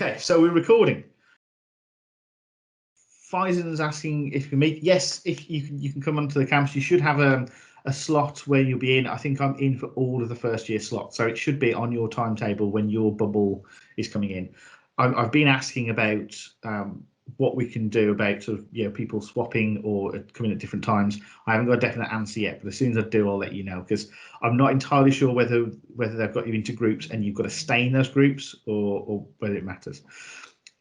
Okay, so we're recording. Faizen's asking if you can meet. Yes, if you can come onto the campus. You should have a slot where you'll be in. I think I'm in for all of the first year slots, so it should be on your timetable when your bubble is coming in. I've been asking about what we can do about sort of people swapping or coming at different times. I haven't got a definite answer yet, but as soon as I do, I'll let you know, because I'm not entirely sure whether they've got you into groups and you've got to stay in those groups or whether it matters.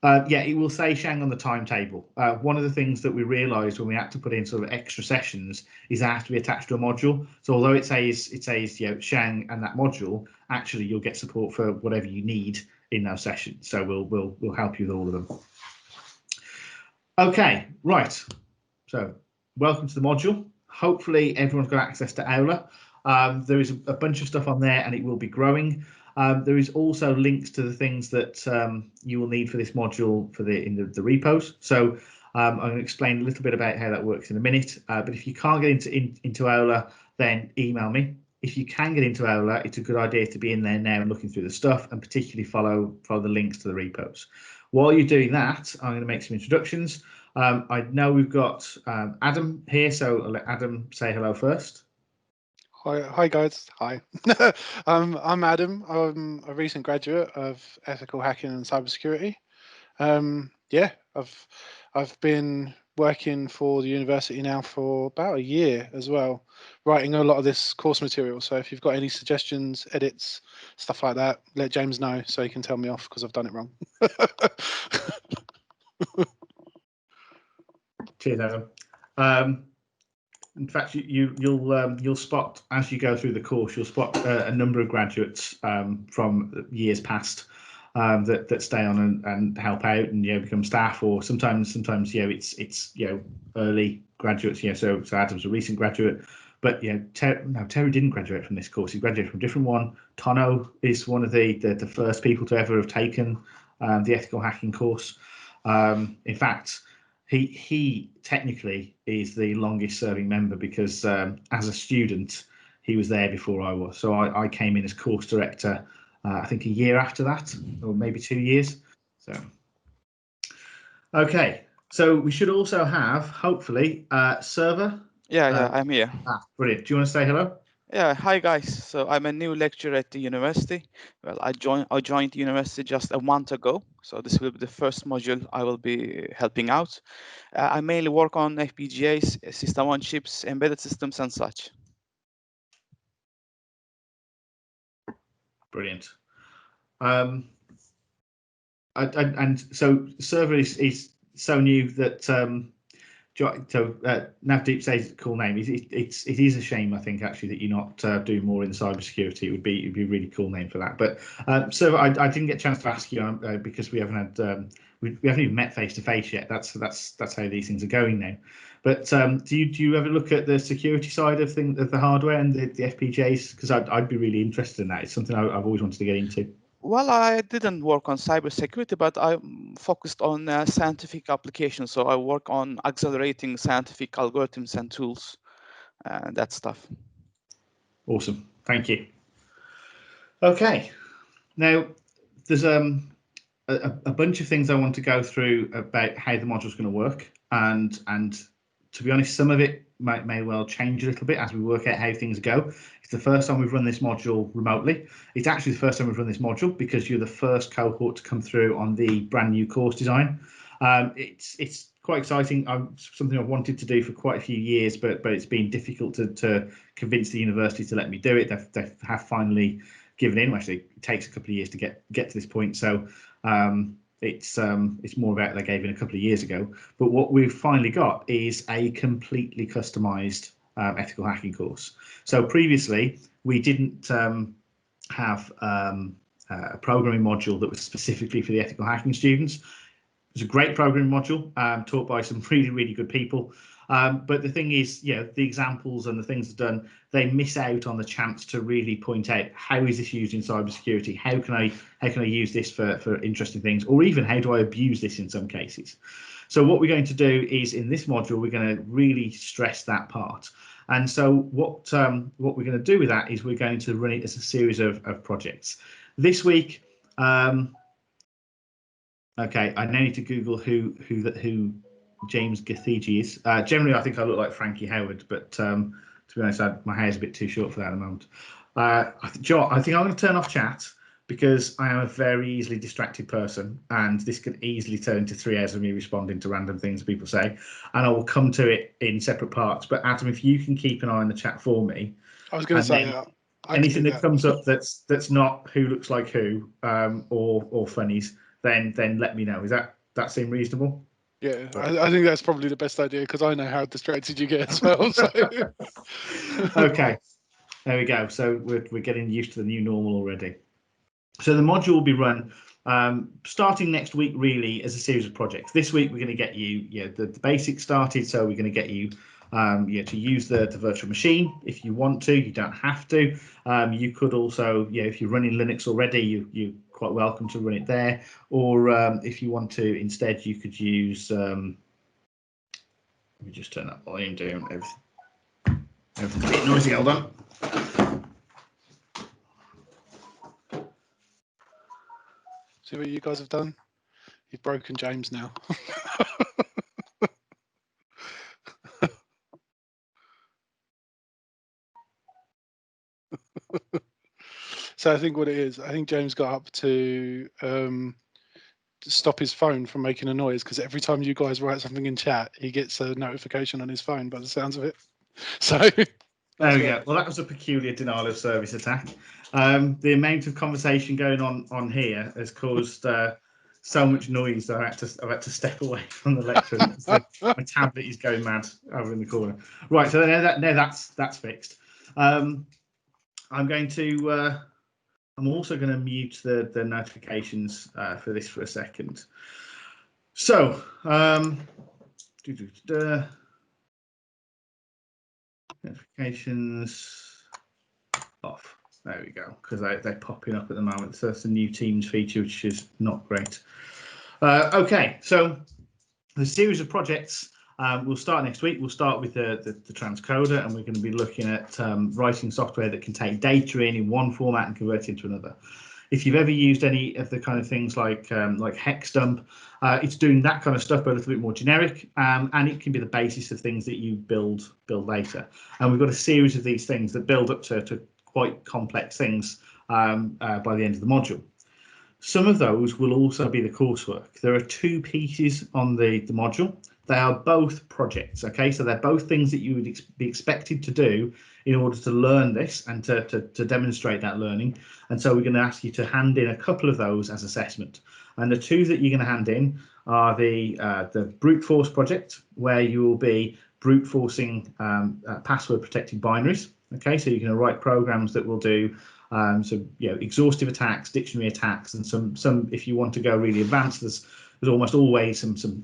Yeah, it will say Shang on the timetable. One of the things that we realised when we had to put in sort of extra sessions is they have to be attached to a module. So although it says Shang and that module, actually you'll get support for whatever you need in those sessions. So we'll help you with all of them. Okay, right. So welcome to the module. Hopefully everyone's got access to Aula. There is a bunch of stuff on there, and it will be growing. There is also links to the things that you will need for this module in the repos. So I'm going to explain a little bit about how that works in a minute. But if you can't get into Aula, then email me. If you can get into Aula, it's a good idea to be in there now and looking through the stuff, and particularly follow the links to the repos. While you're doing that, I'm going to make some introductions. I know we've got Adam here, so I'll let Adam say hello first. Hi guys. Hi. I'm Adam. I'm a recent graduate of ethical hacking and cybersecurity. Yeah, I've been working for the university now for about a year as well, writing a lot of this course material. So if you've got any suggestions, edits, stuff like that, let James know so he can tell me off because I've done it wrong. Cheers, Adam. In fact, you'll spot as you go through the course, you'll spot a number of graduates from years past that stay on and help out and become staff, or sometimes it's early graduates. So Adam's a recent graduate, but Terry didn't graduate from this course. He graduated from a different one. Tono is one of the first people to ever have taken the ethical hacking course. In fact, he technically is the longest serving member because as a student he was there before I was. So I came in as course director I think a year after that, or maybe 2 years. So okay, so we should also have hopefully Server. Yeah, I'm here. Brilliant. Do you want to say hello? Yeah, hi guys. So I'm a new lecturer at the university. Well, I joined the university just a month ago. So this will be the first module I will be helping out. I mainly work on FPGAs, system on chips, embedded systems, and such. Brilliant. And so Server is so new that Navdeep says cool name. It is a shame, I think, actually, that you're not doing more in cybersecurity. It'd be a really cool name for that. But Server, I didn't get a chance to ask you because we haven't had we haven't even met face to face yet. That's how these things are going now. But do you ever look at the security side of things, of the hardware and the FPGAs? Because I'd be really interested in that. It's something I've always wanted to get into. Well, I didn't work on cybersecurity, but I focused on scientific applications. So I work on accelerating scientific algorithms and tools, that stuff. Awesome, thank you. Okay, now there's a bunch of things I want to go through about how the module is going to work, and to be honest, some of it may well change a little bit as we work out how things go. It's the first time we've run this module remotely. It's actually the first time we've run this module because you're the first cohort to come through on the brand new course design. It's quite exciting. Something I've wanted to do for quite a few years, but it's been difficult to convince the university to let me do it. They have finally given in. Actually, it takes a couple of years to get to this point. So it's more about they gave in a couple of years ago. But what we've finally got is a completely customized ethical hacking course. So previously we didn't have a programming module that was specifically for the ethical hacking students. It was a great programming module taught by some really good people. But the thing is, the examples and the things done, they miss out on the chance to really point out how is this used in cybersecurity? How can I use this for interesting things, or even how do I abuse this in some cases? So what we're going to do is in this module, we're going to really stress that part. And so what we're going to do with that is we're going to run it as a series of projects. This week, Okay, I now need to Google who James Gathigi is. Generally, I think I look like Frankie Howard, but to be honest, my hair's a bit too short for that at the moment. John, I think I'm going to turn off chat because I am a very easily distracted person, and this can easily turn into 3 hours of me responding to random things people say, and I will come to it in separate parts. But Adam, if you can keep an eye on the chat for me. I was going to say anything that comes up that's not who looks like who or funnies, then let me know. Is that seem reasonable? Yeah, I think that's probably the best idea because I know how distracted you get as well. So. Okay, there we go. So we're getting used to the new normal already. So the module will be run starting next week, really, as a series of projects. This week we're going to get you the basics started. So we're going to get you to use the virtual machine if you want to. You don't have to. You could also, if you're running Linux already, you're quite welcome to run it there. Or if you want to, instead, you could use. Let me just turn that volume down. Everything's a bit noisy. Hold on. See what you guys have done? You've broken James now. So I think what it is, I think James got up to stop his phone from making a noise because every time you guys write something in chat, he gets a notification on his phone by the sounds of it. So there we go. Well, that was a peculiar denial of service attack. The amount of conversation going on here has caused so much noise that I've had to step away from the lecture. My tablet is going mad over in the corner. Right, so now that's fixed. I'm going to. I'm also going to mute the notifications for this for a second. So. Notifications off. There we go, because they're popping up at the moment. So that's a new Teams feature, which is not great. Okay, so the series of projects will start next week. We'll start with the transcoder, and we're going to be looking at writing software that can take data in one format and convert it into another. If you've ever used any of the kind of things like hexdump, it's doing that kind of stuff, but a little bit more generic, and it can be the basis of things that you build later. And we've got a series of these things that build up to quite complex things by the end of the module. Some of those will also be the coursework. There are 2 pieces on the module. They are both projects, okay? So they're both things that you would be expected to do in order to learn this and to demonstrate that learning. And so we're going to ask you to hand in a couple of those as assessment. And the 2 that you're going to hand in are the brute force project, where you will be brute forcing password protected binaries. Okay, so you're going to write programs that will do exhaustive attacks, dictionary attacks, and some if you want to go really advanced, there's almost always some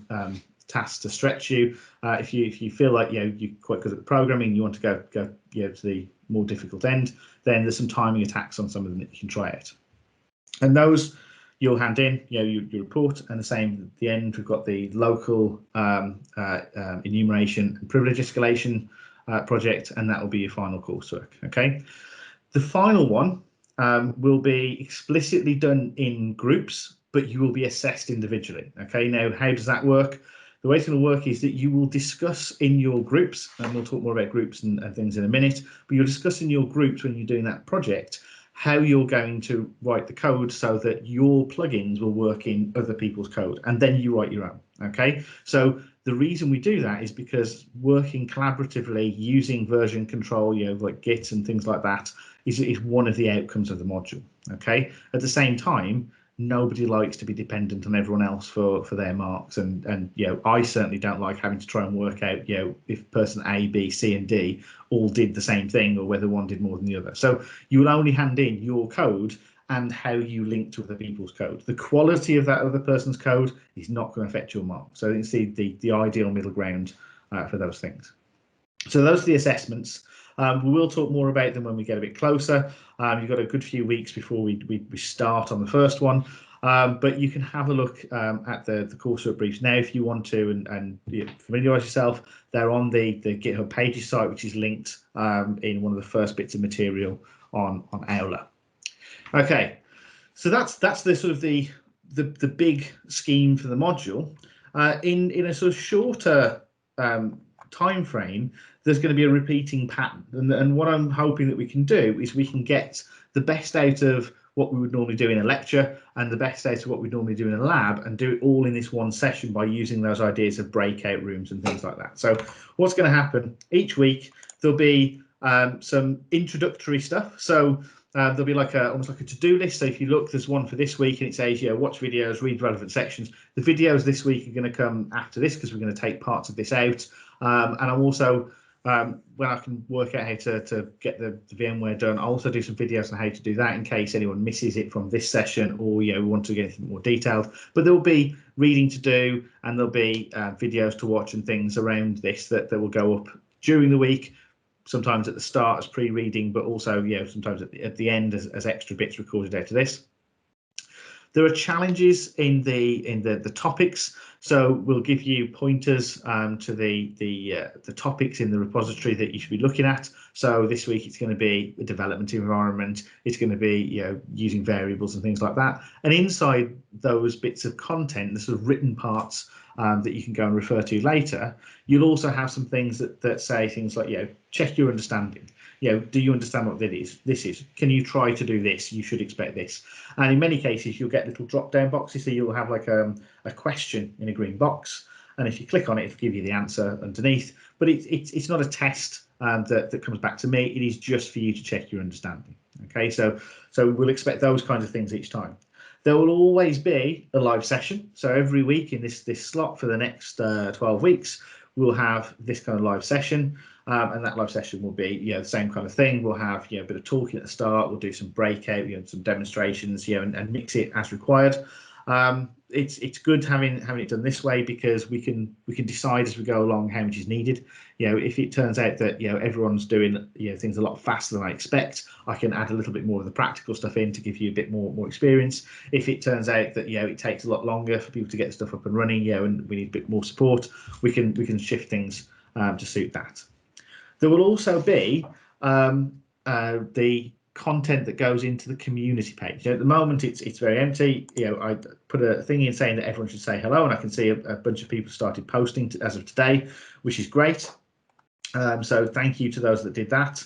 tasks to stretch you. If you feel like you're quite good at the programming, you want to go to the more difficult end, then there's some timing attacks on some of them that you can try out. And those you'll hand in, you report, and the same at the end. We've got the local enumeration and privilege escalation project, and that will be your final coursework. Okay. The final one will be explicitly done in groups, but you will be assessed individually. Okay, now how does that work? The way it's going to work is that you will discuss in your groups, and we'll talk more about groups and things in a minute, but you'll discuss in your groups when you're doing that project how you're going to write the code so that your plugins will work in other people's code, and then you write your own. Okay, so the reason we do that is because working collaboratively using version control, like Git and things like that, is one of the outcomes of the module. Okay, at the same time, nobody likes to be dependent on everyone else for their marks, and I certainly don't like having to try and work out if person A, B, C, and D all did the same thing, or whether one did more than the other. So you will only hand in your code and how you link to other people's code. The quality of that other person's code is not going to affect your mark. So it's the ideal middle ground for those things. So those are the assessments. We will talk more about them when we get a bit closer. You've got a good few weeks before we start on the first one, but you can have a look at the coursework briefs now if you want to, and familiarise yourself. They're on the GitHub Pages site, which is linked in one of the first bits of material on Aula. Okay, so that's the sort of the the big scheme for the module, in a sort of shorter time frame, there's going to be a repeating pattern. And what I'm hoping that we can do is we can get the best out of what we would normally do in a lecture and the best out of what we normally do in a lab, and do it all in this one session by using those ideas of breakout rooms and things like that. So what's going to happen each week, there'll be some introductory stuff. So there'll be like almost like a to-do list. So if you look, there's one for this week and it says, watch videos, read relevant sections. The videos this week are going to come after this because we're going to take parts of this out. And I'm also, when I can work out how to get the VMware done, I'll also do some videos on how to do that in case anyone misses it from this session, or we want to get anything more detailed. But there'll be reading to do, and there'll be videos to watch and things around this that will go up during the week. Sometimes at the start as pre-reading, but also sometimes at the end as extra bits recorded out of this. There are challenges in the topics, so we'll give you pointers to the topics in the repository that you should be looking at. So this week it's going to be the development environment. It's going to be using variables and things like that. And inside those bits of content, the sort of written parts that you can go and refer to later, you'll also have some things that say things like check your understanding. Do you understand what this is? Can you try to do this? You should expect this. And in many cases, you'll get little drop-down boxes. So you'll have like a question in a green box, and if you click on it, it'll give you the answer underneath. But it's not a test that comes back to me. It is just for you to check your understanding. Okay, so we'll expect those kinds of things each time. There will always be a live session. So every week in this slot for the next 12 weeks, we'll have this kind of live session. And that live session will be the same kind of thing. We'll have a bit of talking at the start. We'll do some breakout, some demonstrations, and mix it as required. It's good having it done this way because we can decide as we go along how much is needed. If it turns out that everyone's doing things a lot faster than I expect, I can add a little bit more of the practical stuff in to give you a bit more experience. If it turns out that it takes a lot longer for people to get stuff up and running, and we need a bit more support, we can shift things to suit that. There will also be the content that goes into the community page. At the moment, it's very empty. I put a thing in saying that everyone should say hello, and I can see a bunch of people started posting as of today, which is great. So thank you to those that did that.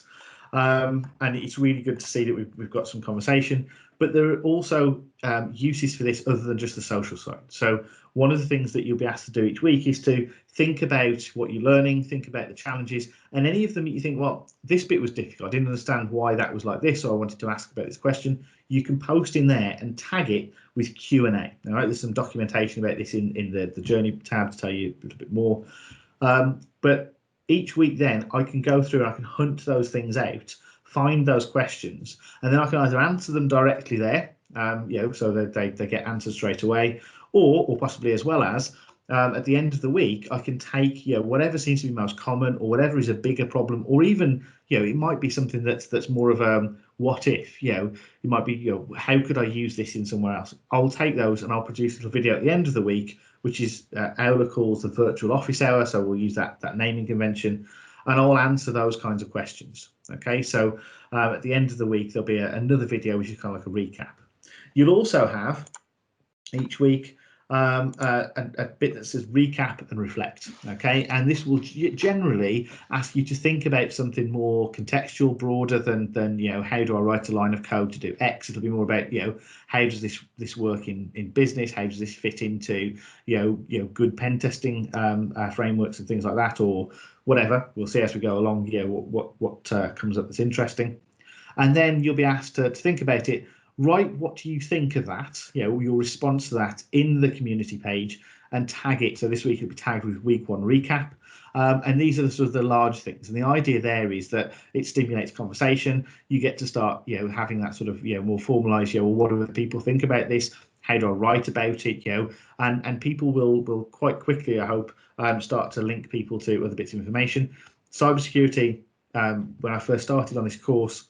And it's really good to see that we've got some conversation. But there are also uses for this other than just the social side. So one of the things that you'll be asked to do each week is to think about what you're learning, think about the challenges, and any of them that you think, well, this bit was difficult, I didn't understand why that was like this, or I wanted to ask about this question, you can post in there and tag it with Q&A. All right, there's some documentation about this in the Journey tab to tell you a little bit more. But each week then I can go through and I can hunt those things out, find those questions, and then I can either answer them directly there, so that they get answered straight away, or possibly as well as at the end of the week, I can take whatever seems to be most common, or whatever is a bigger problem, or even it might be something that's more of a what if. It might be how could I use this in somewhere else? I'll take those and I'll produce a little video at the end of the week, which is Aula calls the virtual office hour. So we'll use that naming convention, and I'll answer those kinds of questions. Okay, so at the end of the week there'll be another video which is kind of like a recap. You'll also have each week a bit that says recap and reflect. Okay, and this will generally ask you to think about something more contextual, broader than how do I write a line of code to do X. It'll be more about how does this work in business, how does this fit into good pen testing frameworks and things like that, or whatever. We'll see as we go along what comes up that's interesting, and then you'll be asked to think about it. Write what do you think of that, your response to that in the community page, and tag it. So this week it'll be tagged with week 1 recap. And these are the sort of the large things. And the idea there is that it stimulates conversation. You get to start, having that sort of, more formalized, well, what do other people think about this? How do I write about it? And people will quite quickly, I hope, start to link people to other bits of information. Cybersecurity, when I first started on this course,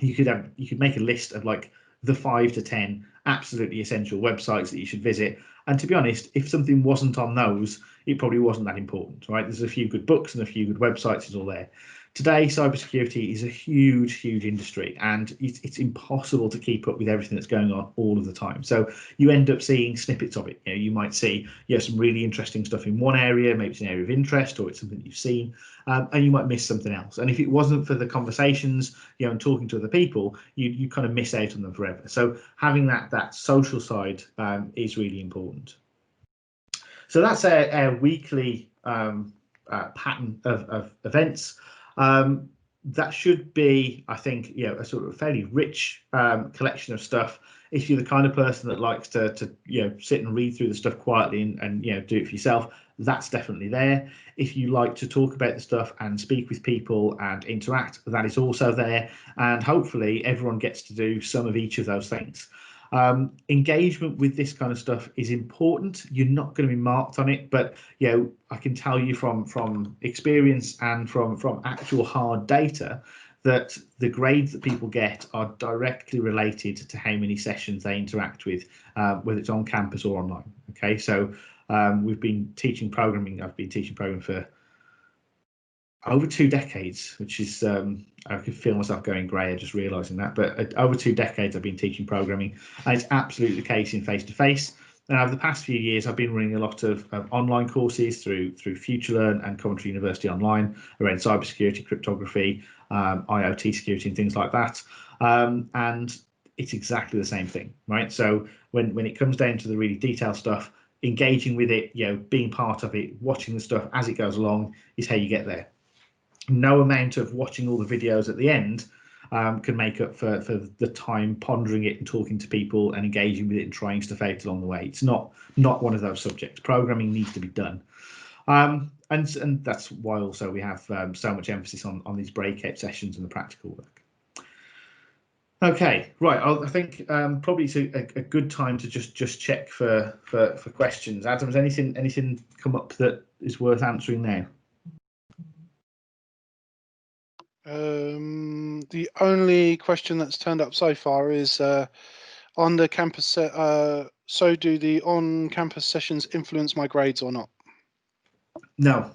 you could make a list of like the 5 to 10 absolutely essential websites that you should visit. And to be honest, if something wasn't on those, it probably wasn't that important, right? There's a few good books and a few good websites is all there. Today, cybersecurity is a huge industry, and it's impossible to keep up with everything that's going on all of the time. So you end up seeing snippets of it. You might see some really interesting stuff in one area, maybe it's an area of interest, or it's something that you've seen, and you might miss something else. And if it wasn't for the conversations, and talking to other people, you kind of miss out on them forever. So having that social side is really important. So that's our weekly pattern of events. That should be, I think, a sort of fairly rich collection of stuff. If you're the kind of person that likes to sit and read through the stuff quietly and do it for yourself, that's definitely there. If you like to talk about the stuff and speak with people and interact, that is also there. And hopefully everyone gets to do some of each of those things. Engagement with this kind of stuff is important. You're not going to be marked on it, but I can tell you from experience and from actual hard data that the grades that people get are directly related to how many sessions they interact with, whether it's on campus or online. Okay, so we've been teaching programming. I've been teaching programming for over 2 decades, which is I can feel myself going grey just realising that, but over 2 decades I've been teaching programming, and it's absolutely the case in face-to-face. And over the past few years I've been running a lot of online courses through FutureLearn and Coventry University Online around cybersecurity, cryptography, IoT security and things like that, and it's exactly the same thing, right? So when it comes down to the really detailed stuff, engaging with it, being part of it, watching the stuff as it goes along is how you get there. No amount of watching all the videos at the end can make up for the time pondering it and talking to people and engaging with it and trying stuff out along the way. It's not one of those subjects. Programming needs to be done, and that's why also we have so much emphasis on these breakout sessions and the practical work. Okay, right. I think probably it's a good time to just check for questions. Adam, has anything come up that is worth answering now? The only question that's turned up so far is on the campus. So do the on-campus sessions influence my grades or not? No.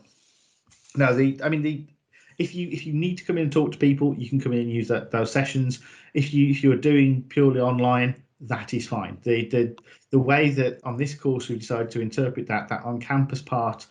If you need to come in and talk to people, you can come in and use those sessions. If you're doing purely online, that is fine. The way that on this course we decided to interpret that on-campus part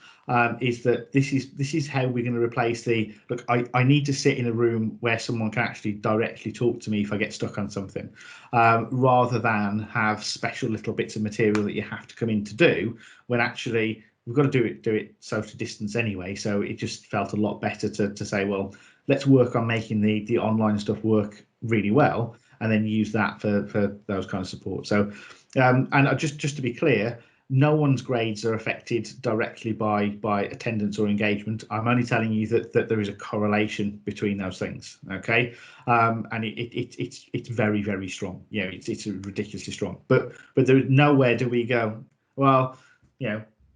is that this is how we're going to replace the look. I need to sit in a room where someone can actually directly talk to me if I get stuck on something, rather than have special little bits of material that you have to come in to do when actually we've got to do it social distance anyway. So it just felt a lot better to say, well, let's work on making the online stuff work really well, and then use that for those kind of support. So and just to be clear, no one's grades are affected directly by attendance or engagement. I'm only telling you that there is a correlation between those things. Okay, and it's very strong. It's ridiculously strong. But there nowhere do we go, well,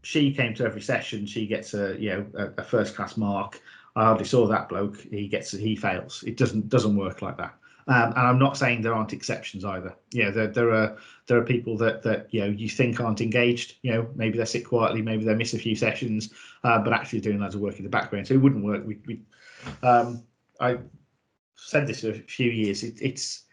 she came to every session, she gets a first class mark. I hardly saw that bloke, he fails. It doesn't work like that. And I'm not saying there aren't exceptions either. There are people that you think aren't engaged. Maybe they sit quietly, maybe they miss a few sessions, but actually doing loads of work in the background. So it wouldn't work. I said this for a few years. It's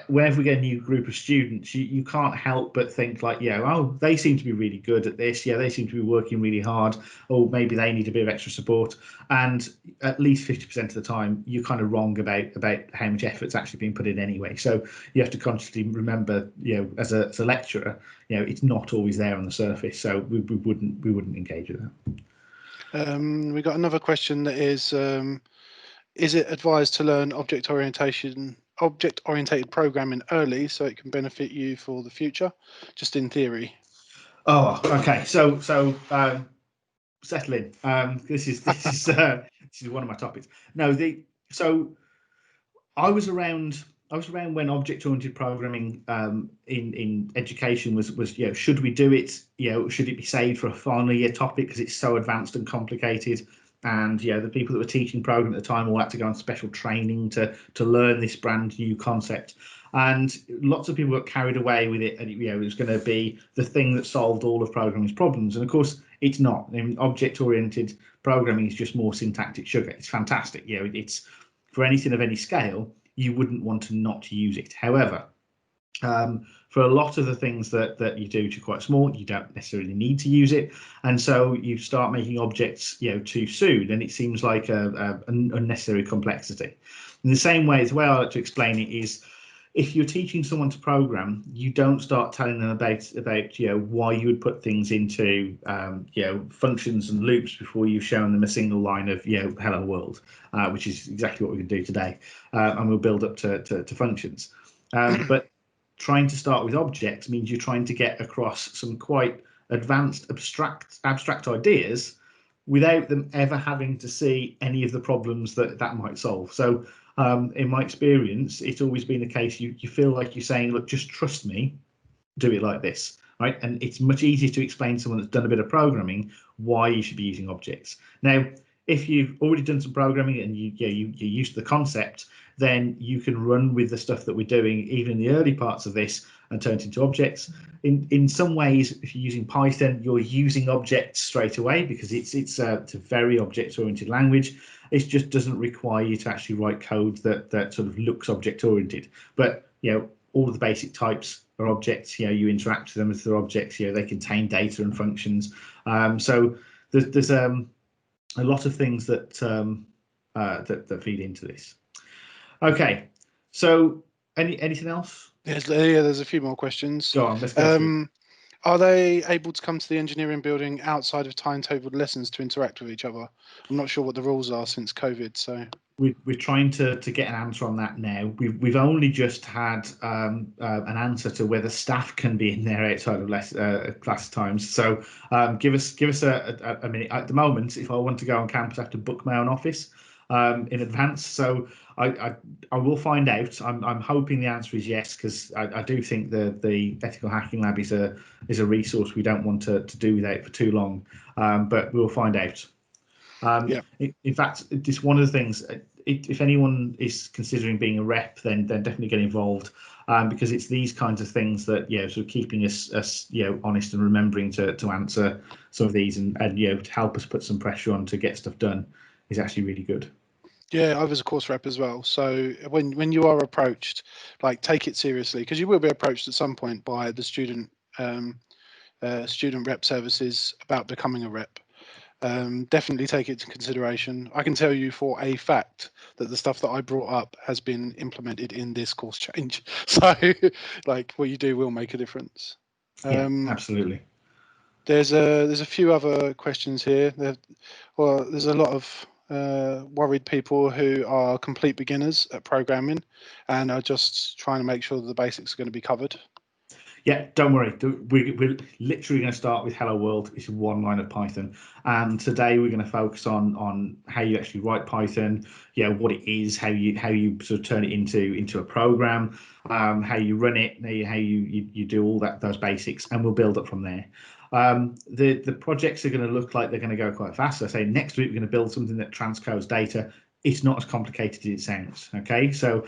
whenever we get a new group of students, you can't help but think like, oh, they seem to be really good at this. They seem to be working really hard. Or maybe they need a bit of extra support. And at least 50% of the time, you're kind of wrong about how much effort's actually being put in anyway. So you have to constantly remember, as a lecturer, it's not always there on the surface. So we wouldn't engage with that. We got another question that is it advised to learn object-oriented programming early so it can benefit you for the future, just in theory? Oh, okay. So settle in. This is one of my topics. No, so I was around when object-oriented programming in education was should we do it? Should it be saved for a final year topic because it's so advanced and complicated? And the people that were teaching programming at the time all had to go on special training to learn this brand new concept. And lots of people got carried away with it, and it was going to be the thing that solved all of programming's problems. And of course, It's not. I mean, object-oriented programming is just more syntactic sugar. It's fantastic. You know, it's for anything of any scale, you wouldn't want to not use it. However, for a lot of the things that you do which are quite small, you don't necessarily need to use it, and so you start making objects, you know, too soon, and it seems like an unnecessary complexity. In the same way, the way I like to explain it is, if you're teaching someone to program, you don't start telling them about you know, why you would put things into you know, functions and loops before you've shown them a single line of, you know, hello world, which is exactly what we can do today, and we'll build up to functions. But trying to start with objects means you're trying to get across some quite advanced abstract ideas without them ever having to see any of the problems that might solve. So in my experience, it's always been the case, you feel like you're saying, look, just trust me, do it like this, right? And it's much easier to explain to someone that's done a bit of programming why you should be using objects. Now, if you've already done some programming and you're used to the concept, then you can run with the stuff that we're doing even in the early parts of this and turn it into objects. In some ways, if you're using Python, you're using objects straight away because it's a very object-oriented language. It just doesn't require you to actually write code that sort of looks object-oriented. But you know, all of the basic types are objects. You know, you interact with them as they're objects. You know, they contain data and functions. So there's a lot of things that that feed into this. Okay, so anything else? There's a few more questions. Go on, let's go through. Are they able to come to the engineering building outside of timetabled lessons to interact with each other? I'm not sure what the rules are since COVID, so we're trying to get an answer on that now. We've only just had an answer to whether staff can be in there outside of class times. So give us a minute. At the moment, if I want to go on campus, I have to book my own office in advance. So I will find out. I'm hoping the answer is yes, because I do think the ethical hacking lab is a resource we don't want to do without for too long. But we'll find out. yeah. In fact, it's one of the things. If anyone is considering being a rep, then definitely get involved, because it's these kinds of things that, you know, sort of keeping us you know, honest and remembering to answer some of these and you know, to help us put some pressure on to get stuff done is actually really good. Yeah, I was a course rep as well. So when you are approached, like, take it seriously, because you will be approached at some point by the student rep services about becoming a rep. Definitely take it into consideration. I can tell you for a fact that the stuff that I brought up has been implemented in this course change. So like, what you do will make a difference. Yeah, absolutely. There's a few other questions here. There's a lot of worried people who are complete beginners at programming and are just trying to make sure that the basics are going to be covered. Yeah, don't worry. We're literally going to start with Hello World. It's one line of Python, and today we're going to focus on how you actually write Python. You know, what it is, how you sort of turn it into a program, how you run it, how you do all those basics, and we'll build up from there. The projects are going to look like they're going to go quite fast. So I say next week we're going to build something that transcodes data. It's not as complicated as it sounds. Okay, so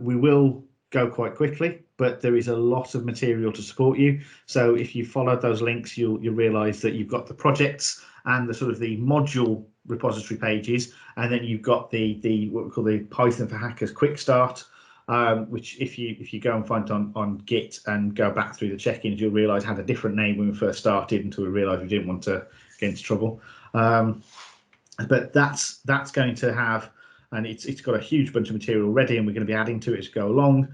we will go quite quickly, but there is a lot of material to support you. So if you follow those links, you'll realize that you've got the projects and the sort of the module repository pages, and then you've got the what we call the Python for Hackers quick start, which if you go and find it on Git and go back through the check-ins, you'll realize had a different name when we first started until we realized we didn't want to get into trouble. But that's going to have, and it's got a huge bunch of material ready, and we're going to be adding to it as we go along.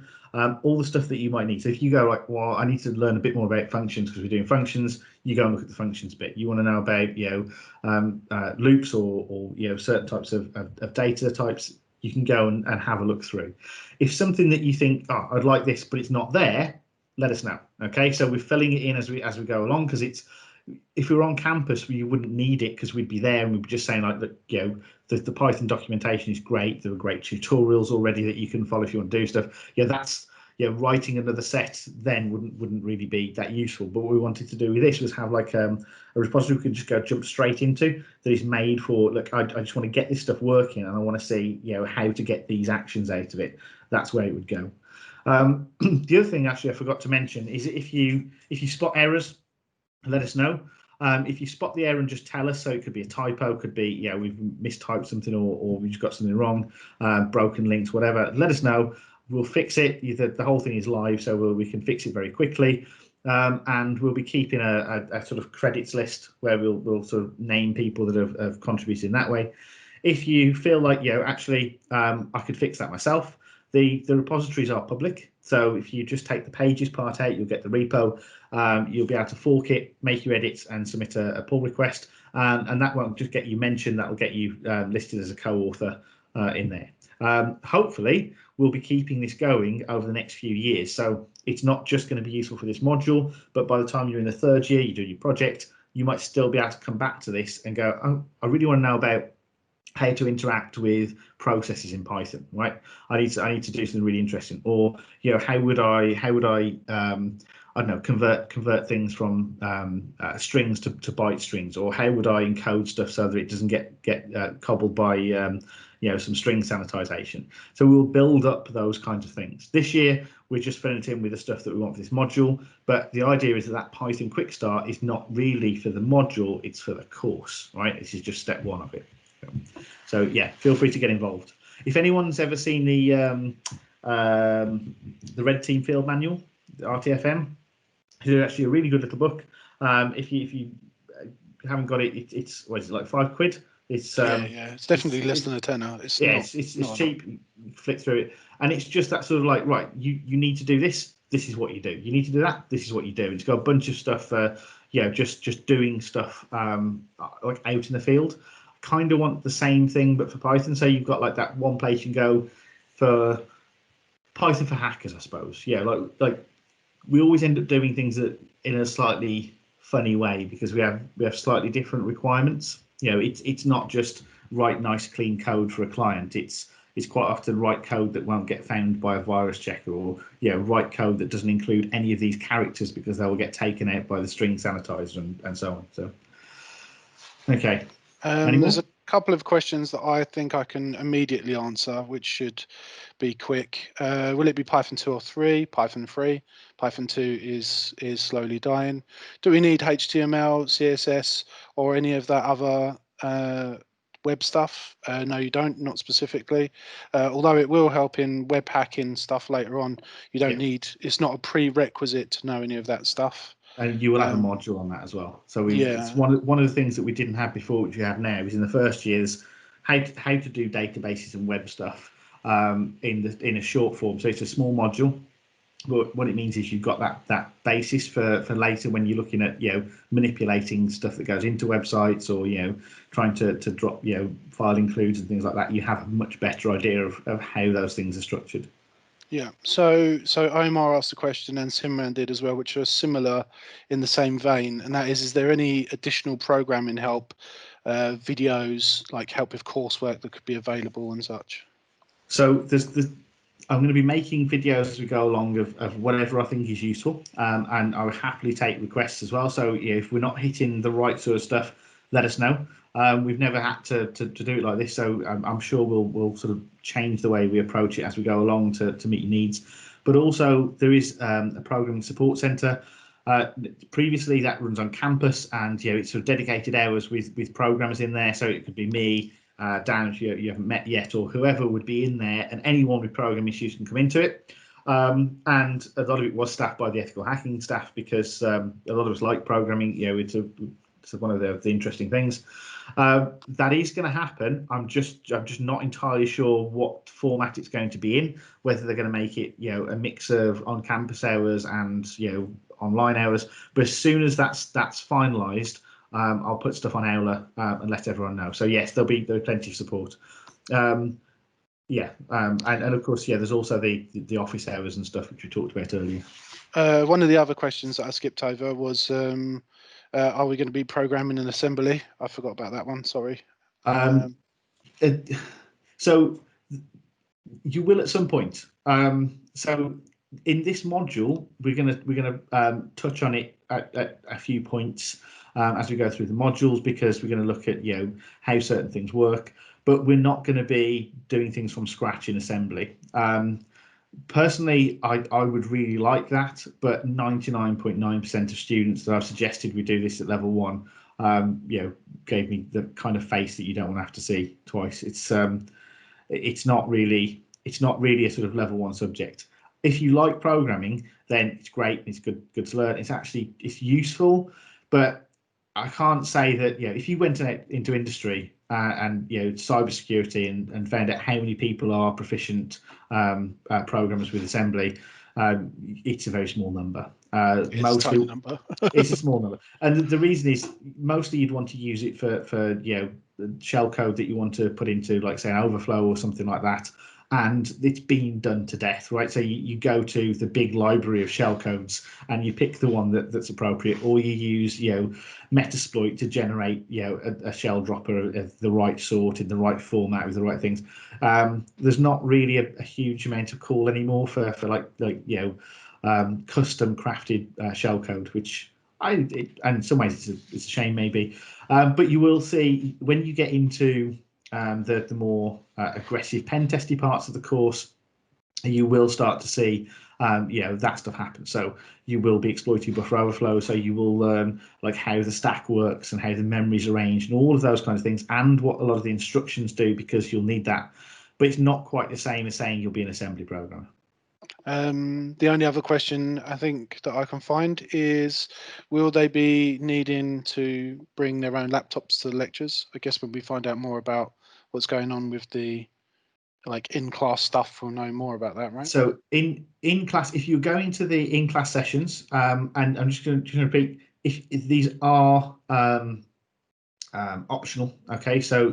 All the stuff that you might need. So if you go like, well, I need to learn a bit more about functions because we're doing functions, you go and look at the functions bit. You want to know about, you know, loops or you know, certain types of data types, you can go and have a look through. If something that you think, oh, I'd like this, but it's not there, let us know. Okay, so we're filling it in as we go along, because it's, if we were on campus, you wouldn't need it because we'd be there and we'd be just saying like, that, you know, the Python documentation is great. There are great tutorials already that you can follow if you want to do stuff. Yeah, that's, yeah, writing another set then wouldn't really be that useful. But what we wanted to do with this was have like a repository we could just jump straight into that is made for, look, I just want to get this stuff working and I want to see, you know, how to get these actions out of it. That's where it would go. The other thing actually I forgot to mention is if you spot errors, let us know. If you spot the error and just tell us, so it could be a typo, could be, yeah, we've mistyped something, or we've just got something wrong, broken links, whatever. Let us know. We'll fix it. The whole thing is live, so we can fix it very quickly. And we'll be keeping a sort of credits list where we'll sort of name people that have contributed in that way. If you feel like, actually, I could fix that myself, the repositories are public. So if you just take the pages part out, you'll get the repo. You'll be able to fork it, make your edits, and submit a pull request. And that won't just get you mentioned, that will get you listed as a co-author in there. Hopefully, we'll be keeping this going over the next few years. So it's not just going to be useful for this module, but by the time you're in the third year, you do your project, you might still be able to come back to this and go, oh, I really want to know about how to interact with processes in Python, right? I need to do something really interesting. Or, how would I I don't know, convert things from strings to byte strings, or how would I encode stuff so that it doesn't get cobbled by some string sanitization. So we'll build up those kinds of things. This year we're just filling it in with the stuff that we want for this module, but the idea is that Python Quick Start is not really for the module, it's for the course, right? This is just step one of it. So yeah, feel free to get involved. If anyone's ever seen the Red Team Field Manual, the RTFM, it's actually a really good little book. If you haven't got it, it's what is it, like £5? It's it's definitely less than a tenner. It's cheap. You flick through it, and it's just that sort of like, right, you need to do this. This is what you do. You need to do that. This is what you do. It's got a bunch of stuff. Just doing stuff like out in the field. Kind of want the same thing, but for Python. So you've got like that one place you can go for Python for hackers, I suppose. Yeah, like we always end up doing things that in a slightly funny way because we have slightly different requirements. It's not just write nice clean code for a client. It's quite often write code that won't get found by a virus checker, or write code that doesn't include any of these characters because they will get taken out by the string sanitizer and so on. So okay. There's a couple of questions that I think I can immediately answer, which should be quick. Will it be Python 2 or 3? Python 3. Python 2 is slowly dying. Do we need HTML, CSS, or any of that other web stuff? No, you don't, not specifically. Although it will help in web hacking stuff later on. You don't need, it's not a prerequisite to know any of that stuff. And you will have a module on that as well. So it's one of the things that we didn't have before, which we have now, is in the first years how to do databases and web stuff in a short form. So it's a small module, but what it means is you've got that basis for later when you're looking at manipulating stuff that goes into websites, or trying to drop file includes and things like that. You have a much better idea of how those things are structured. Yeah, so Omar asked a question, and Simran did as well, which are similar in the same vein, and that is there any additional programming help, videos, like help with coursework that could be available and such? So I'm going to be making videos as we go along of whatever I think is useful, and I would happily take requests as well. So if we're not hitting the right sort of stuff, let us know. We've never had to do it like this, so I'm sure we'll sort of change the way we approach it as we go along to meet your needs. But also there is a programming support centre. Previously that runs on campus, and it's sort of dedicated hours with programmers in there. So it could be me, Dan, if you haven't met yet, or whoever would be in there, and anyone with programming issues can come into it. And a lot of it was staffed by the ethical hacking staff, because a lot of us like programming. It's one of the interesting things. That is going to happen. I'm just not entirely sure what format it's going to be in, whether they're going to make it a mix of on-campus hours and online hours. But as soon as that's finalised, I'll put stuff on Aula and let everyone know. So yes, there'll be plenty of support. And of course, there's also the office hours and stuff which we talked about earlier. One of the other questions that I skipped over was, are we going to be programming in assembly? I forgot about that one. Sorry. So you will at some point. So in this module, we're gonna touch on it at a few points as we go through the modules, because we're going to look at how certain things work, but we're not going to be doing things from scratch in assembly. Personally, I would really like that, but 99.9% of students that I've suggested we do this at level 1, gave me the kind of face that you don't want to have to see twice. It's not really a sort of level 1 subject. If you like programming, then it's great. It's good to learn. It's useful, but I can't say that if you went into industry and cybersecurity and found out how many people are proficient programmers with assembly, it's a very small number. It's a tiny number. It's a small number, and the reason is mostly you'd want to use it for shell code that you want to put into, like, say, an overflow or something like that, and it's been done to death, right? So you go to the big library of shell codes and you pick the one that's appropriate, or you use Metasploit to generate a shell dropper of the right sort in the right format with the right things. There's not really a huge amount of call anymore for custom crafted shell code, which and in some ways it's a shame maybe, but you will see when you get into the more aggressive pen testy parts of the course, you will start to see that stuff happen. So you will be exploiting buffer overflow, so you will learn like how the stack works and how the memory's arranged and all of those kinds of things, and what a lot of the instructions do, because you'll need that. But it's not quite the same as saying you'll be an assembly programmer. The only other question I think that I can find is, will they be needing to bring their own laptops to the lectures? I guess when we find out more about what's going on with the in-class stuff, we'll know more about that, right? So in class, if you're going to the in-class sessions, and I'm just going to repeat, if these are optional, okay, so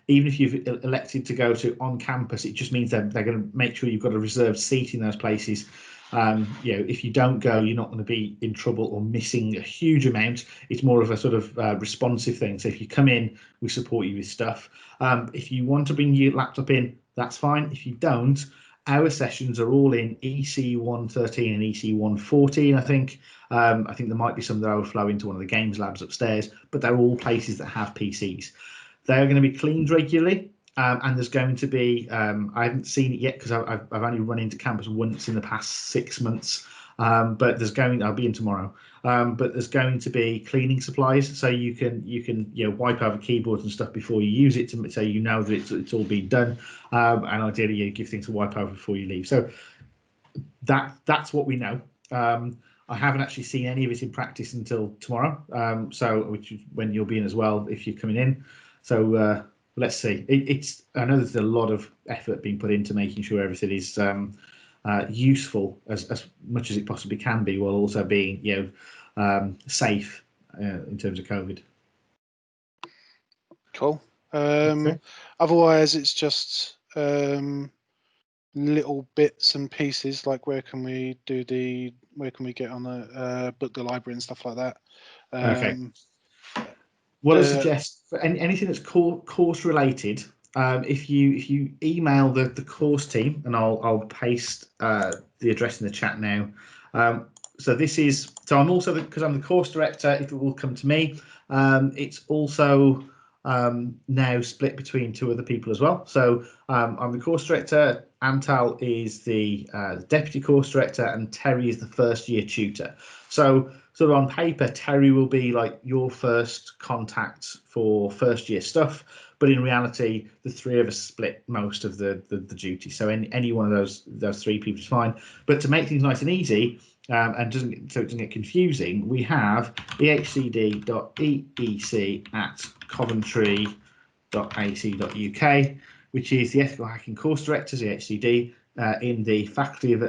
even if you've elected to go to on campus, it just means that they're going to make sure you've got a reserved seat in those places. If you don't go, you're not going to be in trouble or missing a huge amount. It's more of a sort of responsive thing. So if you come in, we support you with stuff. If you want to bring your laptop in, that's fine. If you don't, our sessions are all in EC 113 and EC 114, I think. I think there might be some that overflow into one of the games labs upstairs, but they're all places that have PCs. They're going to be cleaned regularly, and there's going to be, I haven't seen it yet because I've only run into campus once in the past 6 months, but I'll be in tomorrow. But there's going to be cleaning supplies, so you can wipe over keyboards and stuff before you use it, so you know that it's all been done, and ideally you give things a wipe over before you leave. So that's what we know. I haven't actually seen any of it in practice until tomorrow, which is when you'll be in as well if you're coming in. So let's see. I know there's a lot of effort being put into making sure everything is useful as much as it possibly can be, while also being safe in terms of COVID. Cool. Okay. Otherwise, it's just little bits and pieces, like where can we get on the book the library and stuff like that. Okay. What I suggest for anything that's course related, if you email the course team, and I'll paste the address in the chat now. So I'm also, because I'm the course director, it will come to me. It's also now split between 2 other people as well. So I'm the course director, Antal is the deputy course director, and Terry is the first year tutor. So sort of on paper, Terry will be like your first contact for first year stuff, but in reality, the 3 of us split most of the duty. So any one of those 3 people is fine. But to make things nice and easy, and so it doesn't get confusing, we have ehcd.eec@coventry.ac.uk, which is the ethical hacking course directors, EHCD, in the Faculty of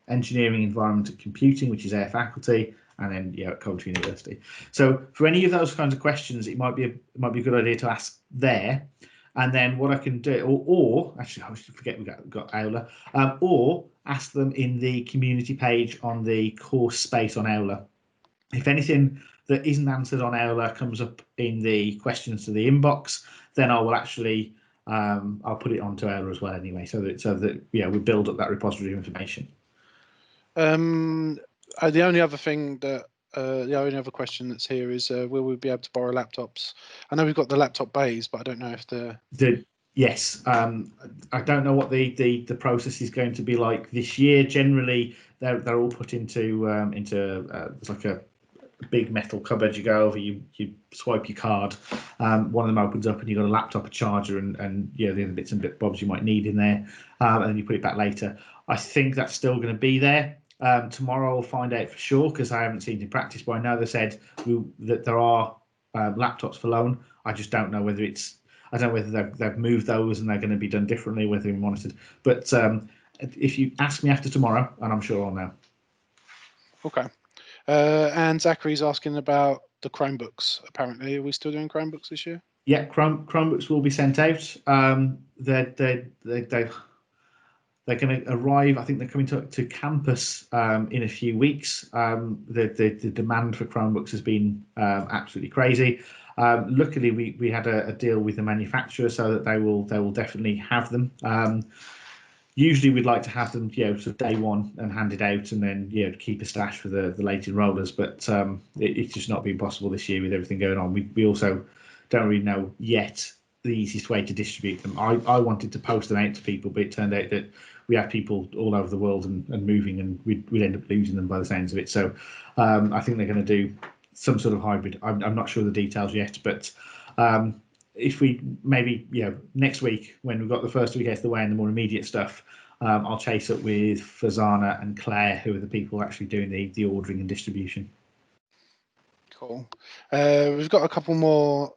Engineering, Environment and Computing, which is our faculty, and then at Coventry University. So for any of those kinds of questions, it might be a good idea to ask there. And then what I can do, or actually, I forget we got Aula, or ask them in the community page on the course space on Aula. If anything that isn't answered on Aula comes up in the questions to the inbox, then I will actually I'll put it onto Aula as well anyway, so that we build up that repository of information. The only other thing that the only other question that's here is, will we be able to borrow laptops? I know we've got the laptop bays, but I don't know if Yes, I don't know what the process is going to be like this year. Generally, they're all put into it's like a big metal cupboard. You go over, you swipe your card, one of them opens up, and you've got a laptop, a charger, and the other bits and bobs you might need in there, and then you put it back later. I think that's still going to be there. Tomorrow I'll find out for sure because I haven't seen it in practice, but I know they said that there are laptops for loan. I just don't know whether I don't know whether they've moved those and they're going to be done differently, whether they're monitored. But if you ask me after tomorrow, and I'm sure I'll know. Okay. And Zachary's asking about the Chromebooks. Apparently, are we still doing Chromebooks this year? Yeah, Chromebooks will be sent out. They're going to arrive. I think they're coming to campus in a few weeks. The demand for Chromebooks has been absolutely crazy. Luckily, we had a deal with the manufacturer so that they will definitely have them. Usually, we'd like to have them, sort of day one and hand it out, and then keep a stash for the late enrollers. But it's just not been possible this year with everything going on. We also don't really know yet the easiest way to distribute them. I wanted to post them out to people, but it turned out that we have people all over the world and moving, and we'd end up losing them by the sounds of it. So I think they're going to do some sort of hybrid. I'm not sure of the details yet, but if we maybe next week when we've got the first week out of the way and the more immediate stuff, I'll chase up with Fazana and Claire, who are the people actually doing the ordering and distribution. Cool. We've got a couple more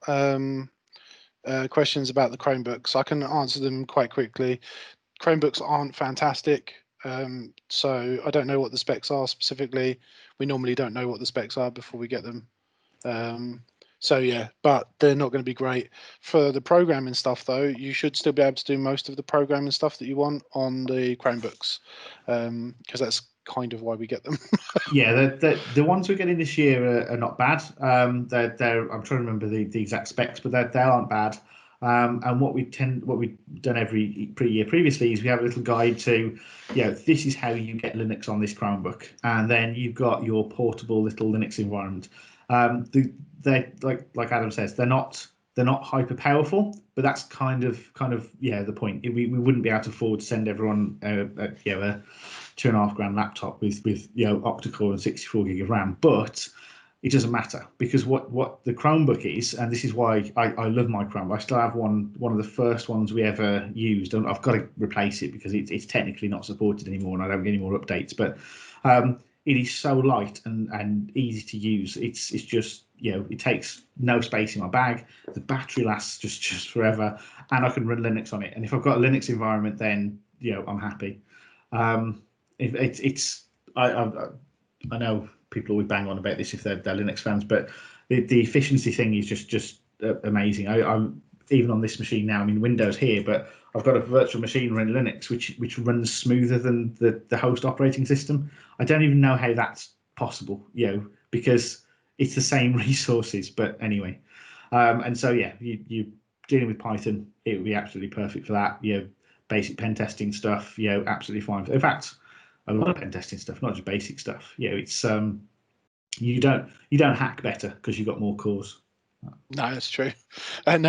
questions about the Chromebooks. I can answer them quite quickly. Chromebooks aren't fantastic, so I don't know what the specs are specifically. We normally don't know what the specs are before we get them. So yeah, but they're not going to be great. For the programming stuff though, you should still be able to do most of the programming stuff that you want on the Chromebooks, because that's kind of why we get them. Yeah, the ones we're getting this year are not bad. I'm trying to remember the exact specs, but they aren't bad. And what we've done every year previously is we have a little guide to, this is how you get Linux on this Chromebook, and then you've got your portable little Linux environment. They're like Adam says, they're not hyper powerful, but that's kind of the point. We wouldn't be able to afford to send everyone a $2,500 laptop with octa-core and 64 gig of RAM, but it doesn't matter because what the Chromebook is, and this is why I love my Chromebook. I still have one of the first ones we ever used, and I've got to replace it because it's technically not supported anymore, and I don't get any more updates. But it is so light and easy to use. It's just it takes no space in my bag. The battery lasts just forever, and I can run Linux on it. And if I've got a Linux environment, then I'm happy. I know people always bang on about this if they're Linux fans, but the efficiency thing is just amazing. I'm even on this machine now. I mean, Windows here, but I've got a virtual machine running Linux, which runs smoother than the host operating system. I don't even know how that's possible, because it's the same resources. But anyway, and so you dealing with Python, it would be absolutely perfect for that. Basic pen testing stuff, absolutely fine. In fact, a lot of pen testing stuff, not just basic stuff. It's you don't hack better because you've got more cores. No, that's true. And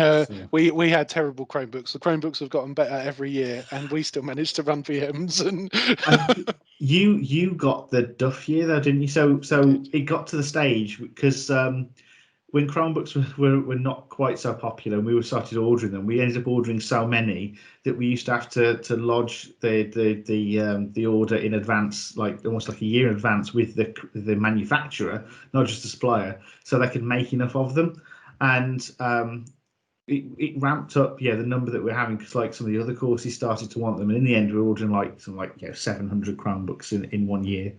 we had terrible Chromebooks. The Chromebooks have gotten better every year, and we still managed to run VMs. And you got the duff year though, didn't you? So it got to the stage because when Chromebooks were not quite so popular and we started ordering them, we ended up ordering so many that we used to have to lodge the order in advance, like almost like a year in advance with the manufacturer, not just the supplier, so they could make enough of them. And it ramped up, the number that we're having because like some of the other courses started to want them, and in the end we're ordering like 700 Chromebooks in 1 year,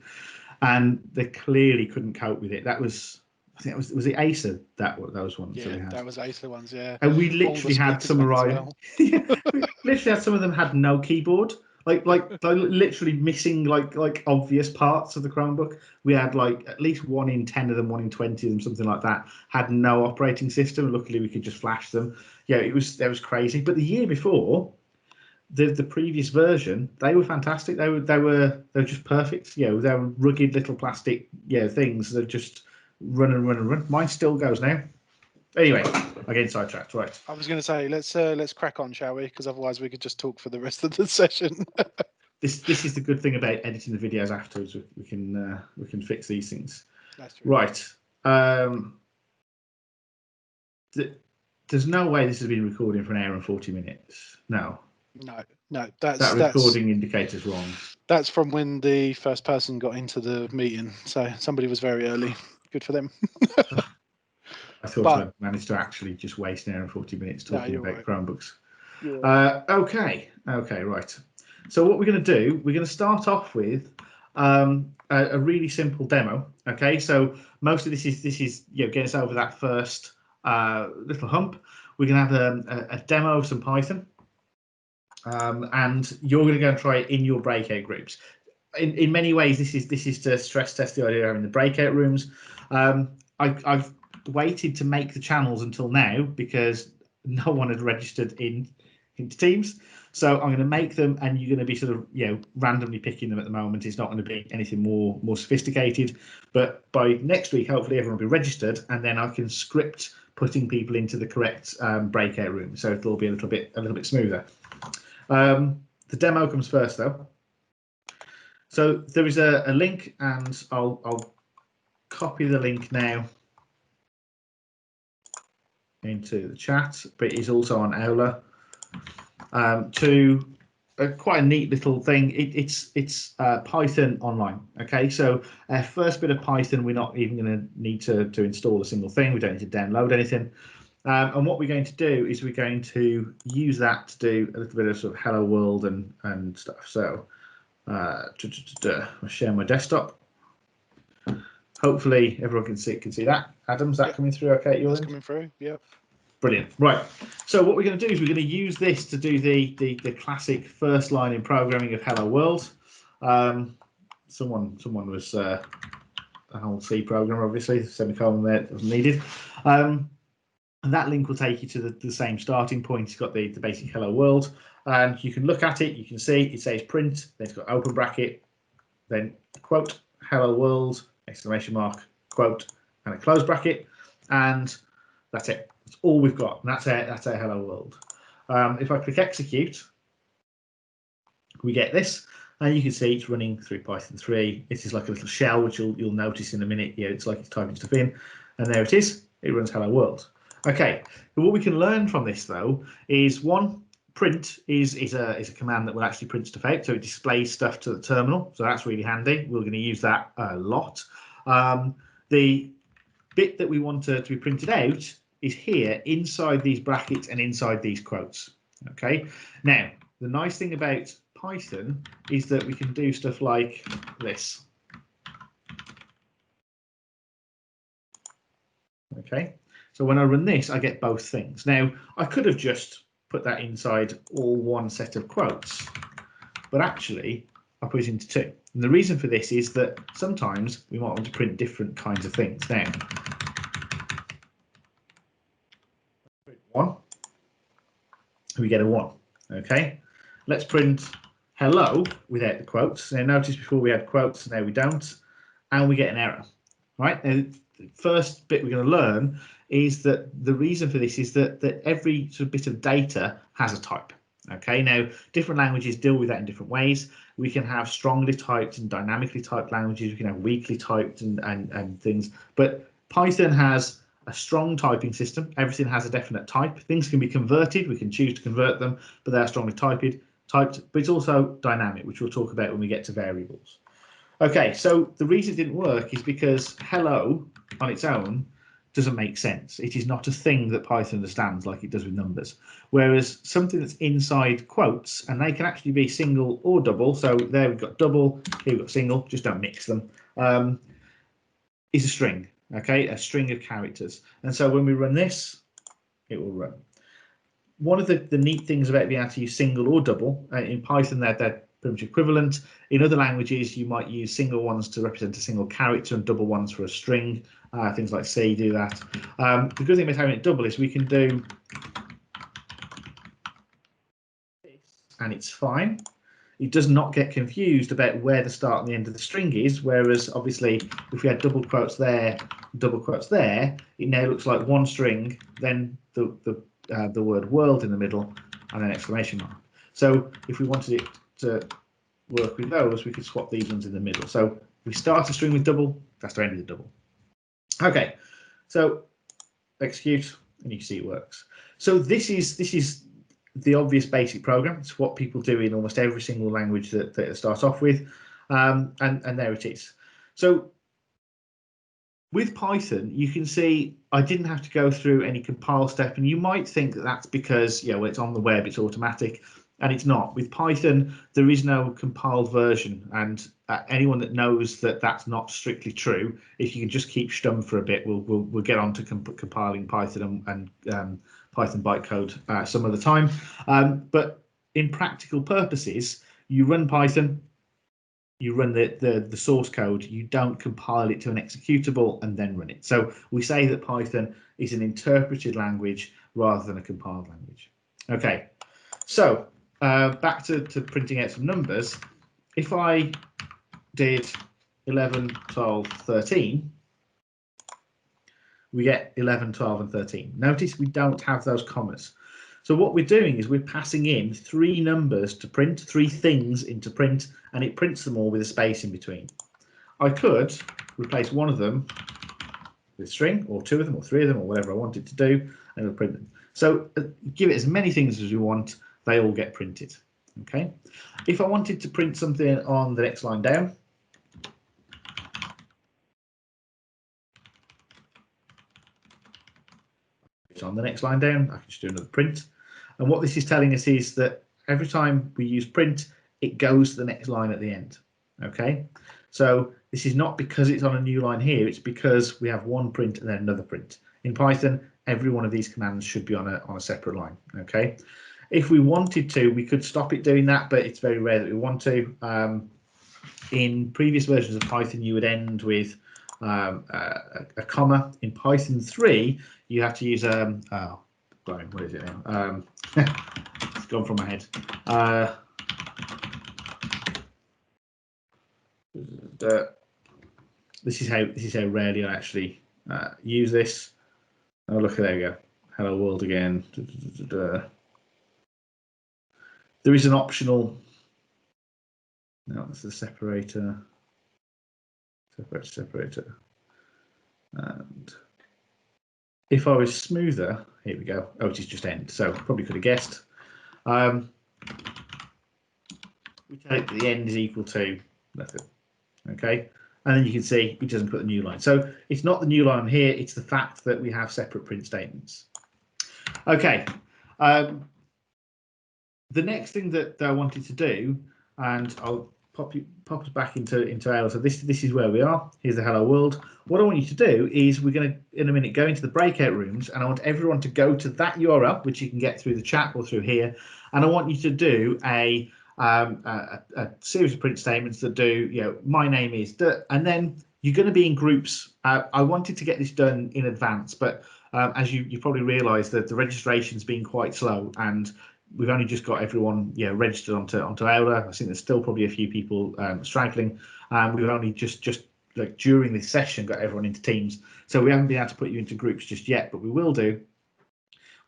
and they clearly couldn't cope with it. That was, I think was it Acer those ones that we had. That was Acer ones, yeah. And we literally had some arrive. We literally had some of them had no keyboard, like literally missing like obvious parts of the Chromebook. We had like at least 1 in 10 of them, 1 in 20 of them, something like that, had no operating system. Luckily, we could just flash them. That was crazy. But the year before, the previous version, they were fantastic. They were just perfect. They were rugged little plastic things that just run and run and run. Mine still goes now. Anyway, again, sidetracked. Right. I was going to say let's crack on, shall we? Because otherwise we could just talk for the rest of the session. This is the good thing about editing the videos afterwards. We can fix these things. That's true. Right. There's no way this has been recording for an hour and 40 minutes. No. No, That recording indicator's wrong. That's from when the first person got into the meeting. So somebody was very early. Good for them. I thought I managed to actually just waste an hour and 40 minutes talking about right. Chromebooks. Right. Okay, right. So what we're going to do, we're going to start off with a really simple demo. Okay, so most of this is get us over that first little hump. We're going to have a demo of some Python, and you're going to go and try it in your breakout groups. In many ways, this is to stress test the idea of having the breakout rooms. I've waited to make the channels until now because no one had registered into Teams. So I'm going to make them, and you're going to be sort of randomly picking them at the moment. It's not going to be anything more sophisticated, but by next week, hopefully everyone will be registered, and then I can script putting people into the correct breakout room, so it'll be a little bit smoother. The demo comes first, though. So there is a link, and I'll copy the link now into the chat, but it is also on Aula. To quite a neat little thing. It's Python online. Okay, so our first bit of Python, we're not even going to need to install a single thing. We don't need to download anything. And what we're going to do is we're going to use that to do a little bit of sort of hello world and stuff. So I'll share my desktop. Hopefully everyone can see that. Adam's that coming through okay at your end? Coming through, yeah. Brilliant. Right. So what we're going to do is we're going to use this to do the classic first line in programming of hello world. Someone was a whole C programmer, obviously, semicolon there was needed. And that link will take you to the same starting point. It's got the basic hello world, and you can look at it. You can see it says print. Then it's got open bracket, then quote hello world exclamation mark quote and a close bracket, and that's it. That's all we've got. And that's our hello world. If I click execute, we get this, and you can see it's running through Python 3. This is like a little shell, which you'll notice in a minute. It's like it's typing stuff in, and there it is. It runs hello world. Okay. But what we can learn from this though is one, print is a command that will actually print stuff out, so it displays stuff to the terminal. So that's really handy. We're going to use that a lot. The bit that we want to be printed out is here inside these brackets and inside these quotes. Okay. Now the nice thing about Python is that we can do stuff like this. Okay. So when I run this, I get both things. Now I could have just put that inside all one set of quotes, but actually I put it into two. And the reason for this is that sometimes we might want to print different kinds of things. Now, one, we get a 1. Okay, let's print hello without the quotes. Now notice before we had quotes, now we don't, and we get an error. Right, now the first bit we're going to learn is that the reason for this is that every sort of bit of data has a type. Okay, now different languages deal with that in different ways. We can have strongly typed and dynamically typed languages. We can have weakly typed and things, but Python has a strong typing system. Everything has a definite type. Things can be converted. We can choose to convert them, but they're strongly typed, but it's also dynamic, which we'll talk about when we get to variables. Okay, so the reason it didn't work is because hello on its own doesn't make sense. It is not a thing that Python understands like it does with numbers. Whereas something that's inside quotes, and they can actually be single or double. So there we've got double, here we've got single, just don't mix them, is a string, okay? A string of characters. And so when we run this, it will run. One of the neat things about being able to use single or double, in Python they're pretty much equivalent. In other languages, you might use single ones to represent a single character and double ones for a string. Things like C do that. The good thing about having it double is we can do this and it's fine. It does not get confused about where the start and the end of the string is, whereas obviously if we had double quotes there double quotes there, it now looks like one string, then the word world in the middle, and an exclamation mark. So if we wanted it to work with those, we could swap these ones in the middle. So if we start a string with double, that's to end with double. Okay, so execute, and you can see it works. So this is the obvious basic program. It's what people do in almost every single language that it starts off with, and there it is. So with Python, you can see I didn't have to go through any compile step, and you might think that that's because when it's on the web, it's automatic, and it's not. With Python, there is no compiled version, and anyone that knows that that's not strictly true, if you can just keep stum for a bit, we'll get on to compiling Python and Python bytecode some other time. But in practical purposes, you run Python. You run the source code, you don't compile it to an executable and then run it. So we say that Python is an interpreted language rather than a compiled language. Okay, so back to printing out some numbers. If I did 11, 12, 13, we get 11, 12, and 13. Notice we don't have those commas. So what we're doing is we're passing in 3 numbers to print, 3 things into print, and it prints them all with a space in between. I could replace one of them with string, or 2 of them, or 3 of them, or whatever I want it to do, and it'll print them. So give it as many things as we want, they all get printed. Okay. If I wanted to print something on the next line down, it's on the next line down, I can just do another print. And what this is telling us is that every time we use print, it goes to the next line at the end. Okay, so this is not because it's on a new line here, it's because we have one print and then another print. In Python, every one of these commands should be on a separate line. Okay, if we wanted to, we could stop it doing that, but it's very rare that we want to. In previous versions of Python, you would end with a comma. In Python 3, you have to use what is it now? It's gone from my head. This is how rarely I actually use this. Oh, look, there we go. Hello world again. There is an optional. No, that's the separator. Separator. And if I was smoother, here we go. Oh, it is just end. So probably could have guessed. We take the end is equal to nothing. Okay, and then you can see it doesn't put the new line. So it's not the new line here, it's the fact that we have separate print statements. Okay, the next thing that I wanted to do, and I'll pop us back into Aula. So this is where we are. Here's the hello world. What I want you to do is we're going to in a minute go into the breakout rooms, and I want everyone to go to that URL, which you can get through the chat or through here, and I want you to do a series of print statements that do, my name is, and then you're going to be in groups. I wanted to get this done in advance, but as you probably realised that the registration's been quite slow, and we've only just got everyone registered onto Aula. I think there's still probably a few people straggling. We've only just like during this session got everyone into teams, so we haven't been able to put you into groups just yet, but we will do.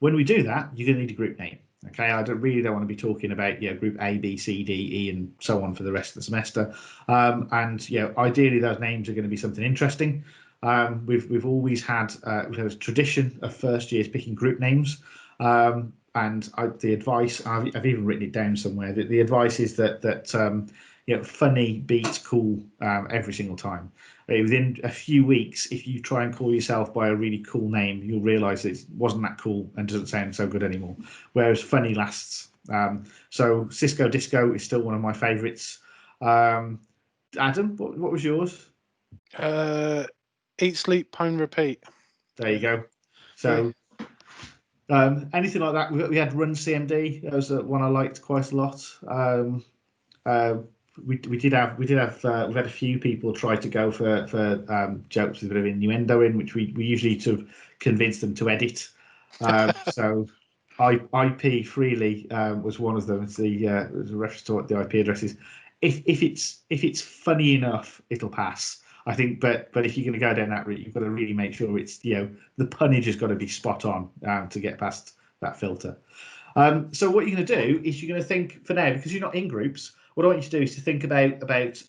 When we do that, you're going to need a group name. Okay, I really don't want to be talking about group A, B, C, D, E, and so on for the rest of the semester. And ideally those names are going to be something interesting. We've always had we've had a tradition of first years picking group names. And the advice I've even written it down somewhere. That the advice is that funny beats cool every single time. Within a few weeks, if you try and call yourself by a really cool name, you'll realise it wasn't that cool and doesn't sound so good anymore. Whereas funny lasts. So Cisco Disco is still one of my favourites. Adam, what was yours? Eat, sleep, pone, repeat. There you go. So anything like that. We had Run CMD. That was one I liked quite a lot. We've had a few people try to go for jokes with a bit of innuendo in, which we usually sort of convince them to edit. So IP freely was one of them. It's the reference to the IP addresses. If it's funny enough, it'll pass. I think, but if you're going to go down that route, you've got to really make sure it's, the punnage has got to be spot on to get past that filter. So what you're going to do is you're going to think for now, because you're not in groups, what I want you to do is to think about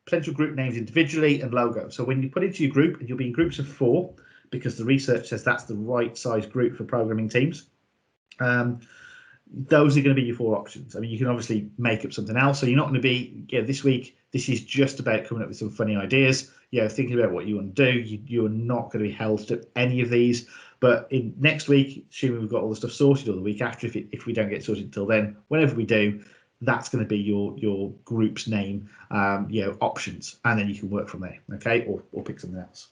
potential group names individually and logo. So when you put into your group, and you'll be in groups of 4, because the research says that's the right size group for programming teams. Those are going to be your 4 options. I mean, you can obviously make up something else. So you're not going to be, this week, this is just about coming up with some funny ideas, thinking about what you want to do. You're not going to be held to any of these. But in next week, assuming we've got all the stuff sorted, or the week after, if we don't get sorted until then, whenever we do, that's going to be your group's name, options, and then you can work from there, okay, or pick something else.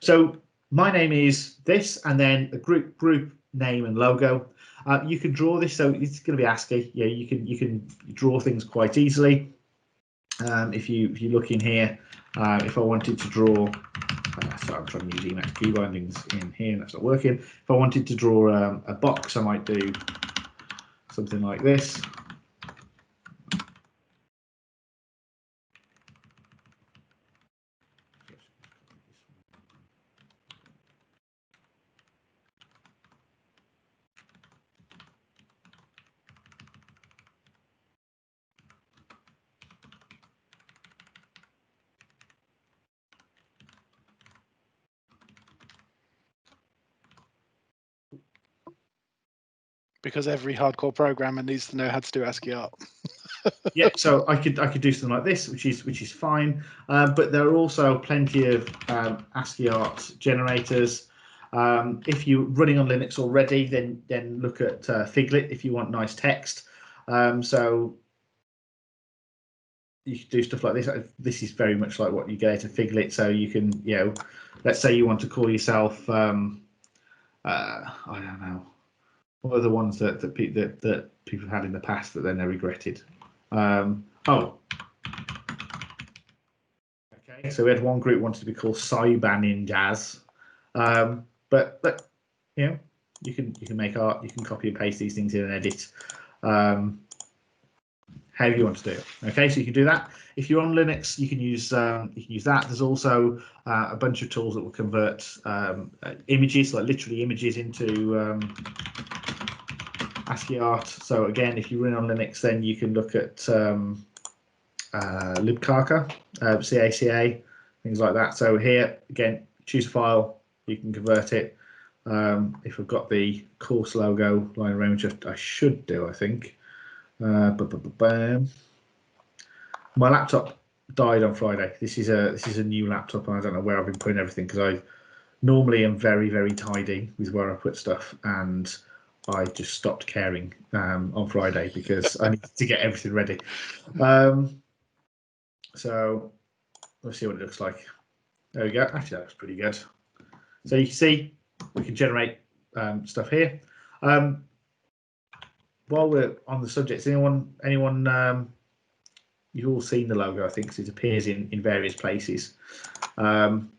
So my name is this, and then a group name and logo. You can draw this, so it's going to be ASCII. You can draw things quite easily. If you look in here, if I wanted to draw, sorry, I'm trying to use Emacs key bindings in here, and that's not working. If I wanted to draw a box, I might do something like this. Because every hardcore programmer needs to know how to do ASCII art. Yeah, so I could do something like this, which is fine. But there are also plenty of ASCII art generators. If you're running on Linux already, then look at Figlit if you want nice text. So you can do stuff like this. This is very much like what you get out of Figlit. So you can, let's say you want to call yourself, I don't know, what are the ones that people have had in the past that then they regretted? Okay, so we had one group wanted to be called Cyban in Jazz, but you can make art, you can copy and paste these things in and edit however you want to do it. Okay, so you can do that. If you're on Linux, you can use that. There's also a bunch of tools that will convert images, like literally images, into ASCII art. So again, if you run on Linux, then you can look at libcaca, CACA, things like that. So here again, choose a file, you can convert it. If I've got the course logo lying around, which I should do, I think. My laptop died on Friday. This is a new laptop, and I don't know where I've been putting everything, because I normally am very, very tidy with where I put stuff, and I just stopped caring on Friday because I needed to get everything ready. So let's see what it looks like. There we go. Actually, that looks pretty good. So you can see we can generate stuff here. While we're on the subject, anyone you've all seen the logo, I think, because it appears in various places. Can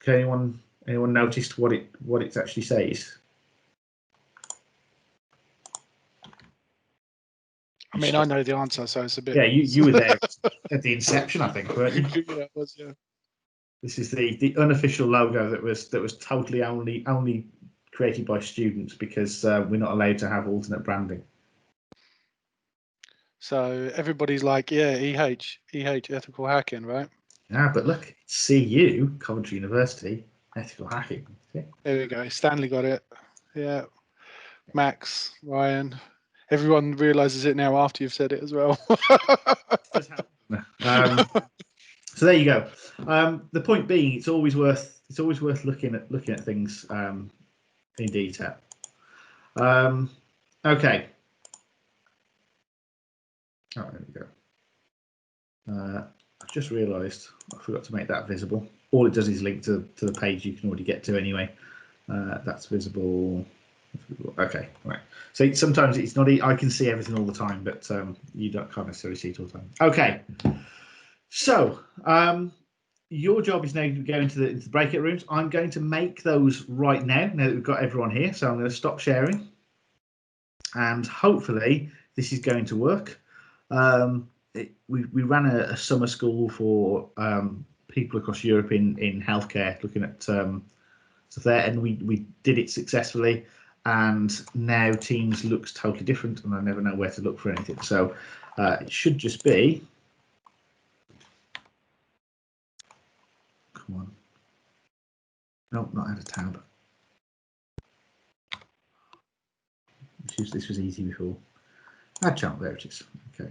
anyone noticed what it actually says? I mean, I know the answer, so it's a bit. Yeah, you were there at the inception, I think, weren't you? Yeah, it was, yeah. This is the unofficial logo that was totally only created by students, because we're not allowed to have alternate branding. So everybody's like, yeah, EH, ethical hacking, right? Yeah, but look, it's CU, Coventry University, ethical hacking. Yeah. There we go. Stanley got it. Yeah. Max, Ryan. Everyone realizes it now after you've said it as well. So there you go. The point being, it's always worth looking at things in detail. Okay. Oh, there we go. I've just realised I forgot to make that visible. All it does is link to the page you can already get to anyway. That's visible. Okay, right. So sometimes it's not. I can see everything all the time, but you can't necessarily see it all the time. Okay. So your job is now to go into the breakout rooms. I'm going to make those right now that we've got everyone here. So I'm going to stop sharing, and hopefully this is going to work. We ran a summer school for people across Europe in healthcare looking at stuff there, and we did it successfully. And now Teams looks totally different, and I never know where to look for anything. So it should just be. Come on. Nope, not add a tab. This was easy before. Add channel, there it is. Okay.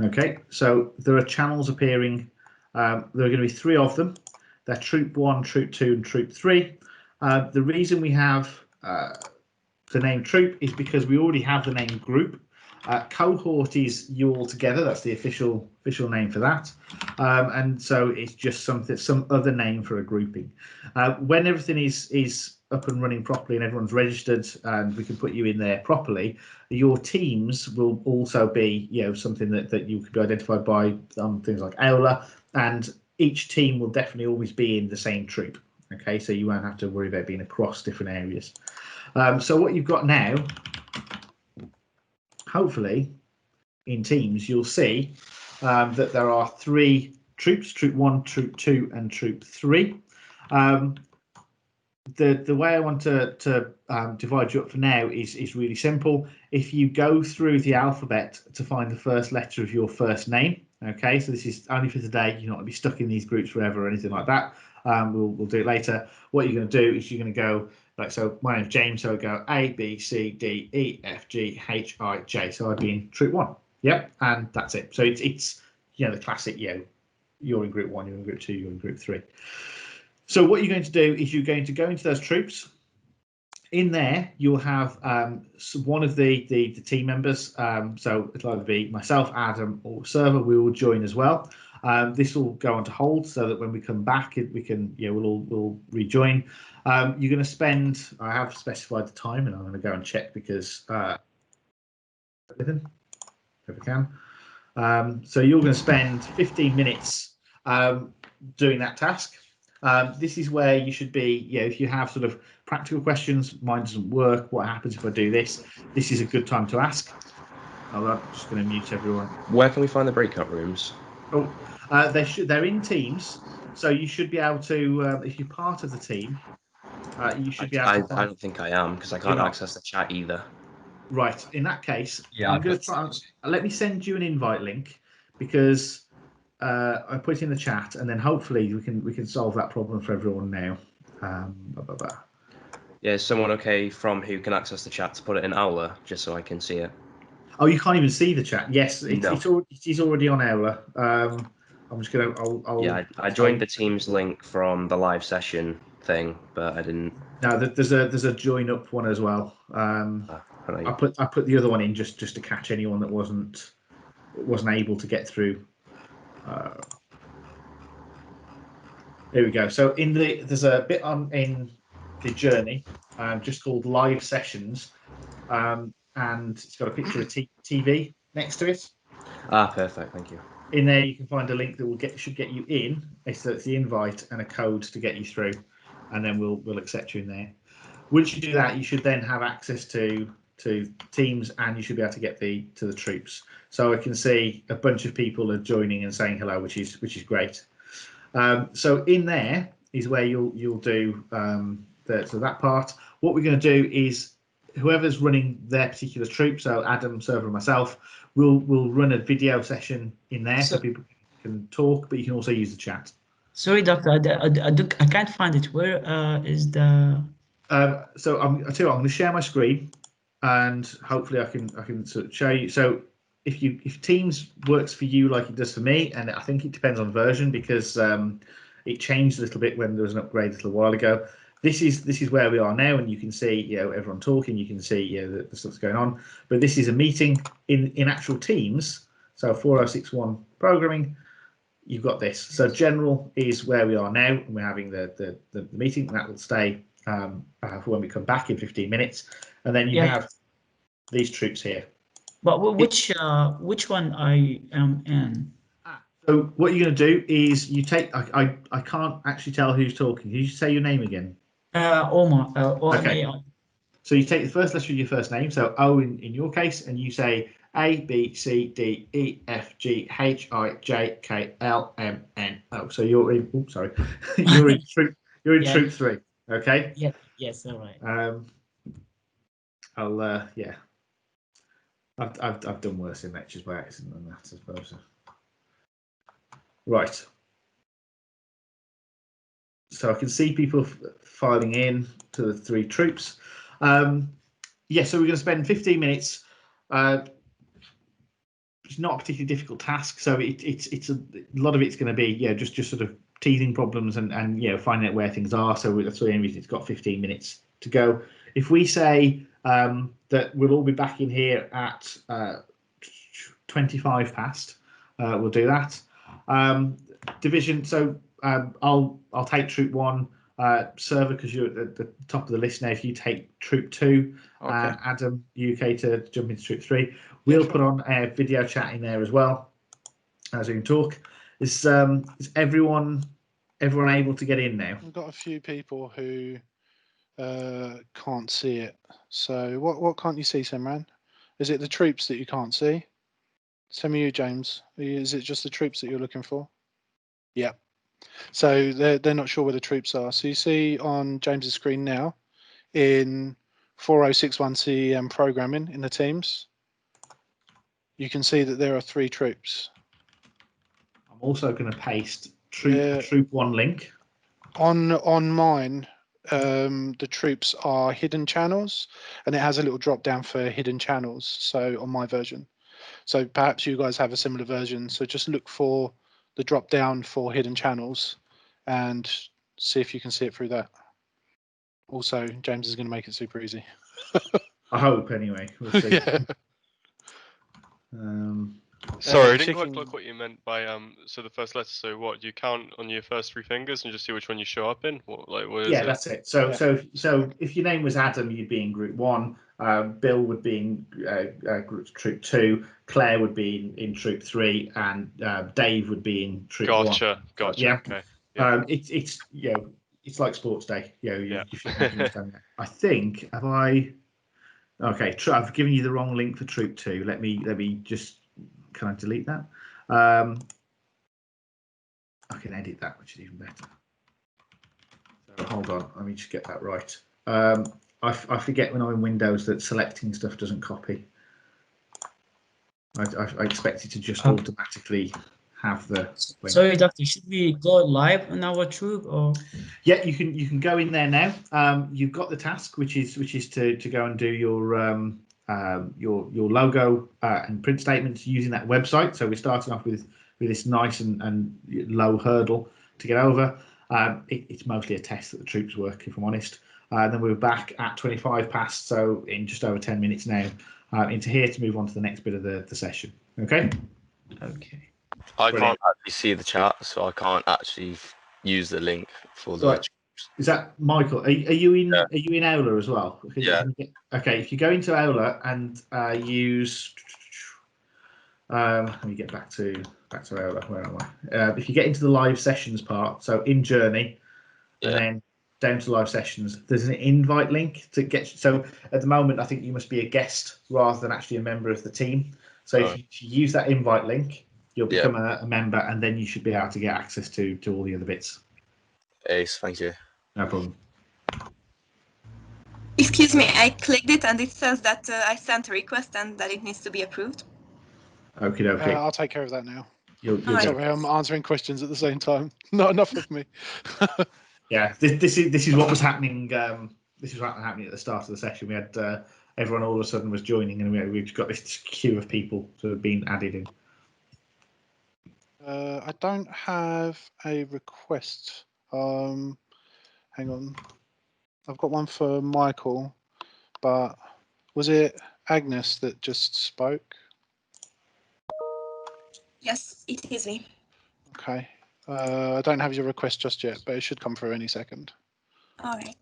Okay, so there are channels appearing. There are going to be 3 of them. They're Troop 1, Troop 2, and Troop 3. The reason we have the name Troop is because we already have the name Group. Cohort is you all together. That's the official name for that, and so it's just some other name for a grouping. When everything is up and running properly and everyone's registered and we can put you in there properly, your teams will also be something that you could be identified by things like Aula, and each team will definitely always be in the same troop. Okay, so you won't have to worry about being across different areas. So what you've got now, hopefully, in Teams, you'll see that there are 3 troops: Troop 1, Troop 2, and Troop 3. The way I want to divide you up for now is really simple. If you go through the alphabet to find the first letter of your first name, okay, so this is only for today. You're not going to be stuck in these groups forever or anything like that. We'll do it later. What you're going to do is you're going to go like, so my name's James, so I go A, B, C, D, E, F, G, H, I, J. So I'd be in Troop 1. Yep, and that's it. So it's the classic, you're in Group 1, you're in Group 2, you're in Group 3. So what you're going to do is you're going to go into those troops. In there, you'll have one of the team members. So it'll either be myself, Adam, or server. We will join as well. This will go on to hold so that when we come back, we'll rejoin. You're going to spend. I have specified the time, and I'm going to go and check because if we can. So you're going to spend 15 minutes doing that task. This is where you should be. If you have sort of practical questions, mine doesn't work, what happens if I do this? This is a good time to ask. I'm just going to mute everyone. Where can we find the breakout rooms? Oh, they're in teams, so you should be able to. If you're part of the team, you should be able to find. I don't think I am because I can't access the chat either. Right. In that case, yeah, I'm going to try. Let me send you an invite link because. I put it in the chat, and then hopefully we can solve that problem for everyone now. Yeah, is someone okay from who can access the chat to put it in Aula just so I can see it? Oh, you can't even see the chat. Yes, it is already on Aula. I'm just gonna. Yeah, I joined the Teams link from the live session thing, but I didn't. No, there's a join up one as well. Right. I put the other one in just to catch anyone that wasn't able to get through. Here we go. So there's a bit in the journey just called live sessions, and it's got a picture of TV next to it. Perfect. Thank you. In there, you can find a link that should get you in. It's the invite and a code to get you through, and then we'll accept you in there. Once you do that, you should then have access to Teams, and you should be able to get to the troops. So I can see a bunch of people are joining and saying hello, which is great. So in there is where you'll do that part. What we're going to do is whoever's running their particular troop, so Adam, server, and myself, we'll run a video session in there so people can talk, but you can also use the chat. Sorry, Doctor, I can't find it. Where is the? So I'm going to share my screen, and hopefully I can sort of show you. So if Teams works for you like it does for me, and I think it depends on version because it changed a little bit when there was an upgrade a little while ago. This is where we are now, and you can see everyone talking. You can see the stuff's going on. But this is a meeting in actual Teams. So 4061 programming. You've got this. So general is where we are now, and we're having the meeting. And that will stay for when we come back in 15 minutes, and then you have these troops here. But which one I am in? So what you're going to do is you take. I can't actually tell who's talking. Can you say your name again? Omar. Okay. OMAR. So you take the first letter of your first name, so O in your case, and you say A, B, C, D, E, F, G, H, I, J, K, L, M, N, O. So you're in. Oh, sorry, you're in troop. You're in Yeah. troop 3. Okay. Yeah. Yes. All right. I'll yeah. I've done worse in lectures by accident than that, I suppose. Right. So I can see people filing in to the 3 troops. Yeah, so we're going to spend 15 minutes. It's not a particularly difficult task, so it's a lot of it's going to be just sort of teething problems and finding out where things are. So that's the only reason it's got 15 minutes to go. If we say that we'll all be back in here at 25 past, we'll do that. Division. So I'll take Troop 1. Server, because you're at the top of the list now. If you take Troop 2, Okay. Adam, UK to jump into Troop 3. We'll put on a video chat in there as well, as we can talk. Is everyone able to get in now? We've got a few people who can't see it. So what can't you see, Simran? Is it the troops that you can't see? Same with you, James. Is it just the troops that you're looking for? Yeah. So they're not sure where the troops are. So you see on James's screen now in 4061 CEM programming in the teams, you can see that there are 3 troops. I'm also going to paste Troop 1 link. On mine, the troops are hidden channels, and it has a little drop down for hidden channels. So on my version, so perhaps you guys have a similar version. So just look for the drop down for hidden channels, and see if you can see it through that. Also, James is going to make it super easy. I hope, anyway. We'll see. Yeah. Sorry, I didn't chicken- quite look what you meant by so the first letter. So what, you count on your first 3 fingers and just see which one you show up in? What is Yeah, it? that's it. So Yeah. so if your name was Adam, you'd be in Group 1. Bill would be in Troop 2. Claire would be in Troop 3, and Dave would be in Troop 1. Gotcha. Yeah. Okay. Yeah. It's like sports day. Yeah. If you can understand that. I think okay. I've given you the wrong link for Troop 2. Let me just. Can I delete that? I can edit that, which is even better. So hold on, let me just get that right. I forget when I'm in Windows that selecting stuff doesn't copy. I expect it to just automatically have the link. Sorry, Doctor. Should we go live on our troop or? Yeah, you can go in there now. You've got the task, which is to go and do your logo and print statements using that website. So we're starting off with this nice and low hurdle to get over. It's mostly a test that the troops work, if I'm honest. Then we're back at 25 past, so in just over 10 minutes now, into here to move on to the next bit of the session. Okay. Okay. I Brilliant. can't actually see the chat, so I can't actually use the link for the. Right. Is that Michael? Are you in? Yeah. Are you in Aula as well? Yeah. Okay. If you go into Aula and use, let me get back to Aula. Where am I? If you get into the live sessions part, so in Journey, and then down to live sessions, there's an invite link to get. So at the moment, I think you must be a guest rather than actually a member of the team. So if you use that invite link, you'll become a member, and then you should be able to get access to all the other bits. Ace, thank you. No problem. Excuse me, I clicked it and it says that I sent a request and that it needs to be approved. Okay. I'll take care of that now. You'll Sorry, I'm answering questions at the same time. Not enough of me. Yeah, this is what was happening. This is what was happening at the start of the session. We had everyone all of a sudden was joining, and we've got this queue of people who have been added in. I don't have a request. Hang on. I've got one for Michael, but was it Agnes that just spoke? Yes, it is me. Okay. I don't have your request just yet, but it should come through any second. All right.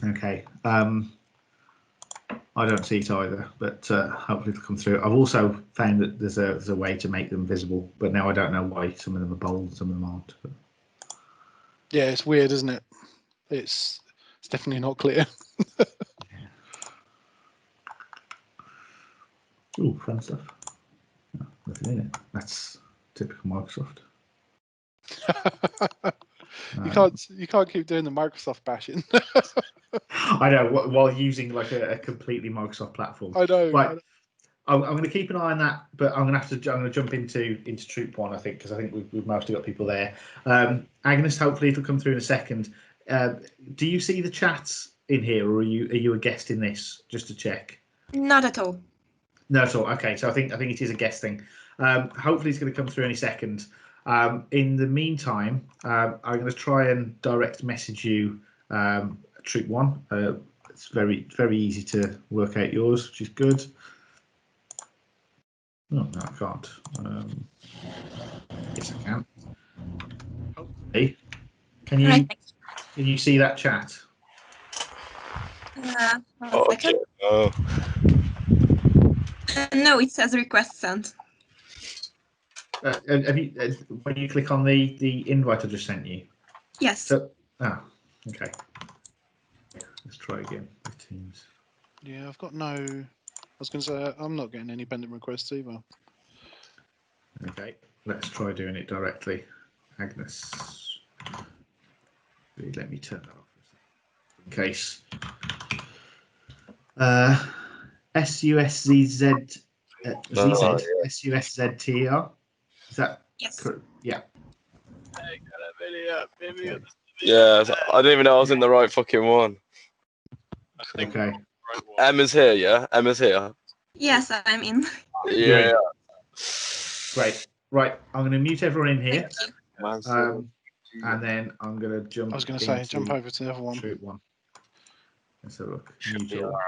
Okay. I don't see it either, but hopefully it'll come through. I've also found that there's a way to make them visible, but now I don't know why some of them are bold, some of them aren't. But... Yeah, it's weird, isn't it? It's definitely not clear. Ooh, fun stuff. No, nothing in it. That's typical Microsoft. You can't keep doing the Microsoft bashing. I know, while using like a completely Microsoft platform. I know. Right. I'm going to keep an eye on that, but I'm going to jump into Troop 1, I think, because I think we've mostly got people there. Agnes, hopefully it'll come through in a second. Do you see the chats in here, or are you a guest in this? Just to check. Not at all. No, at all. Okay, so I think it is a guest thing. Hopefully it's going to come through any second. In the meantime, I'm going to try and direct message you, Troop 1. It's very easy to work out yours, which is good. Oh, no, I can't. Yes, I can. Hopefully, can you see that chat? One second. Oh. No, it says request sent. Have you? When you click on the invite I just sent you? Yes. So, okay. Let's try again with Teams. Yeah, I've got no. I was going to say I'm not getting any pending requests either. Okay, let's try doing it directly. Agnes, let me turn that off in case. SUSZZ SUSZTR. Is that yes? correct? Yeah. Yeah, I didn't even know I was in the right fucking one. Okay. Emma's here, yeah? Emma's here. Yes, I'm in. Yeah. Great. Right, I'm going to mute everyone in here. Thank you. And then I'm going to jump. I was going to say jump over to the other one. Troop 1. Let's have a look. Should be all right.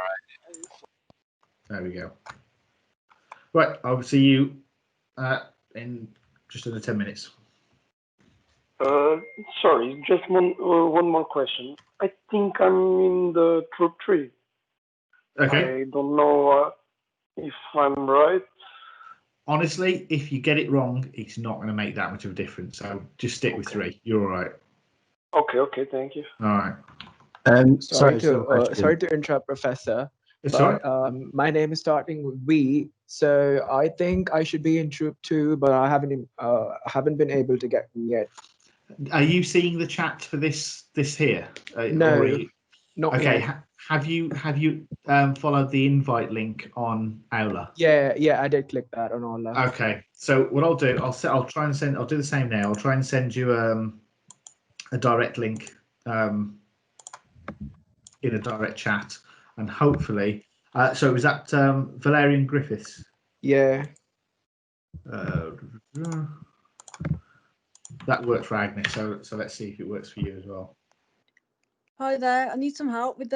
There we go. Right, I'll see you in just under 10 minutes. Sorry, just one more question. I think I'm in the Troop 3. Okay. I don't know if I'm right. Honestly, if you get it wrong, it's not going to make that much of a difference. So just stick with 3. You're all right. Okay, thank you. All right. Sorry to interrupt, Professor. It's all right. My name is starting with V, so I think I should be in Troop 2, but I haven't been able to get in yet. Are you seeing the chat for this here? No, not okay. yet. Have you followed the invite link on Aula? Yeah, I did click that on Aula. Okay. So what I'll do, I'll try and send. I'll do the same now. I'll try and send you a direct link in a direct chat, and hopefully. So was that Valerian Griffiths? Yeah. That worked for Agnes, so let's see if it works for you as well. Hi there. I need some help with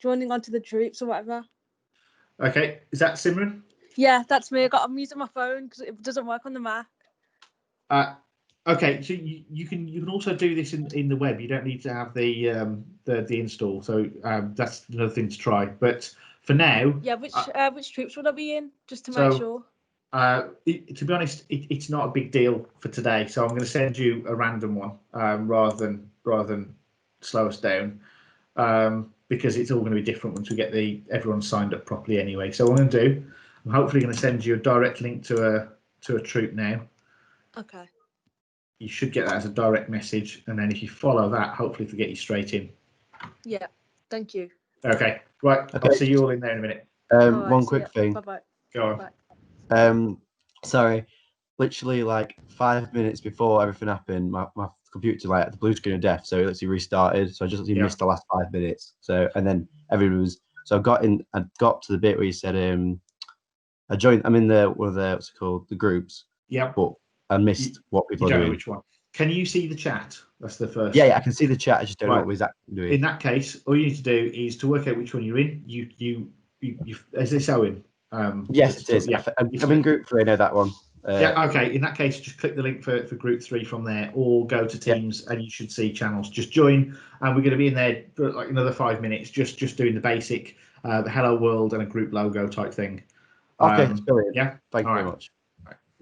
joining onto the troops or whatever. Okay, is that Simran? Yeah, that's me. I'm using my phone because it doesn't work on the Mac. Okay, so you can also do this in the web. You don't need to have the install. So that's another thing to try. But for now, yeah, which troops would I be in, just to make sure? To be honest, it's not a big deal for today. So I'm going to send you a random one rather than slow us down because it's all going to be different once we get everyone signed up properly anyway. So what I'm going to do, I'm hopefully going to send you a direct link to a troop now. Okay. You should get that as a direct message, and then if you follow that, hopefully it'll get you straight in. Yeah, thank you. Okay, right. Okay. I'll see you all in there in a minute. One quick thing. Bye-bye. Go on. Sorry, literally like 5 minutes before everything happened, my computer like the blue screen of death, so it literally restarted. So I just missed the last 5 minutes. So and then everyone was. So I got to the bit where you said I joined. I'm in one of the what's it called, the groups. Yeah. But I missed what people you are don't doing. know which one. Can you see the chat? That's the first. Yeah, I can see the chat. I just don't know what we're exactly doing. In that case, all you need to do is to work out which one you're in. You is this Owen? Yes, it is. Yeah. I'm in group 3. I know that one. Yeah. Okay. In that case, just click the link for group 3 from there, or go to Teams and you should see channels. Just join, and we're going to be in there for like another 5 minutes, just doing the basic. the Hello World and a group logo type thing. Okay, brilliant. Yeah. Thank you All very right. much.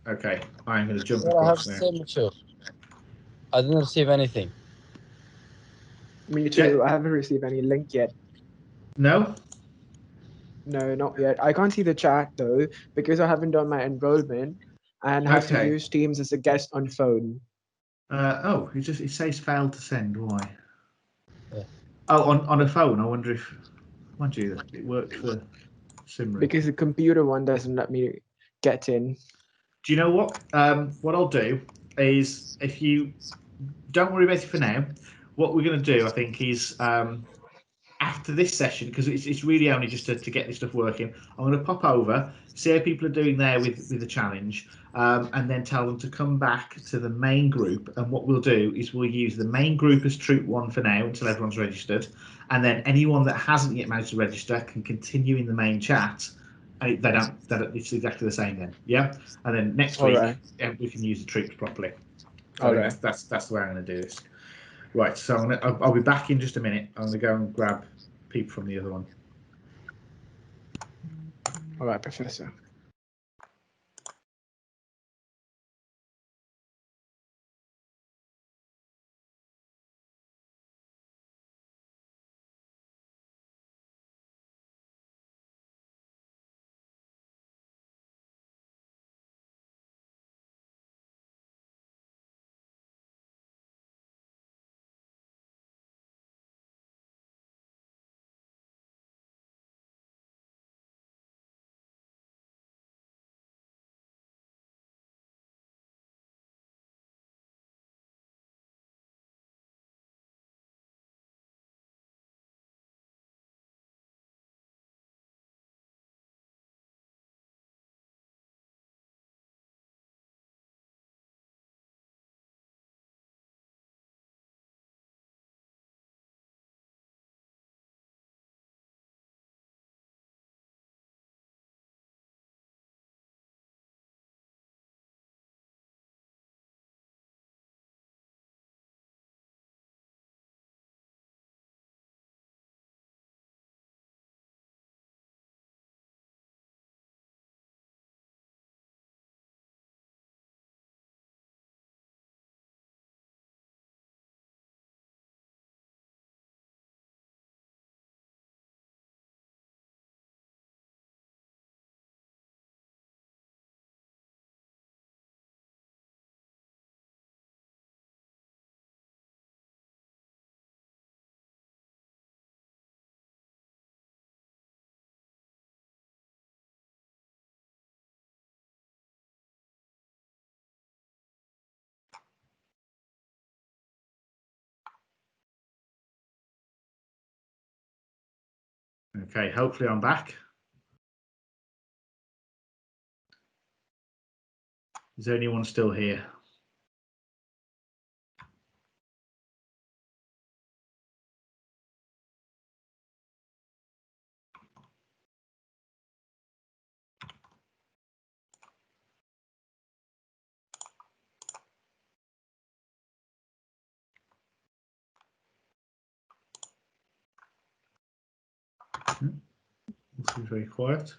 Okay, I'm going to jump Well, I have across the now. same issue. I didn't receive anything. Me too. I haven't received any link yet. No. No, not yet. I can't see the chat though because I haven't done my enrollment and have to Okay. use Teams as a guest on phone. Oh, it says failed to send. Why? Yeah. Oh, on a phone. I wonder if, mind you, it worked for Simran. Because the computer one doesn't let me get in. Do you know what? What I'll do is, if you don't worry about it for now, what we're going to do, I think, is after this session, because it's really only just to get this stuff working, I'm going to pop over, see how people are doing there with the challenge, and then tell them to come back to the main group. And what we'll do is we'll use the main group as Troop 1 for now until everyone's registered, and then anyone that hasn't yet managed to register can continue in the main chat. And it's exactly the same then. Yeah. And then next week we can use the troops properly. So I think that's the way I'm going to do this. Right, so I'll be back in just a minute. I'm going to go and grab people from the other one. All right, Professor. Okay, hopefully I'm back. Is there anyone still here? It seems very quiet.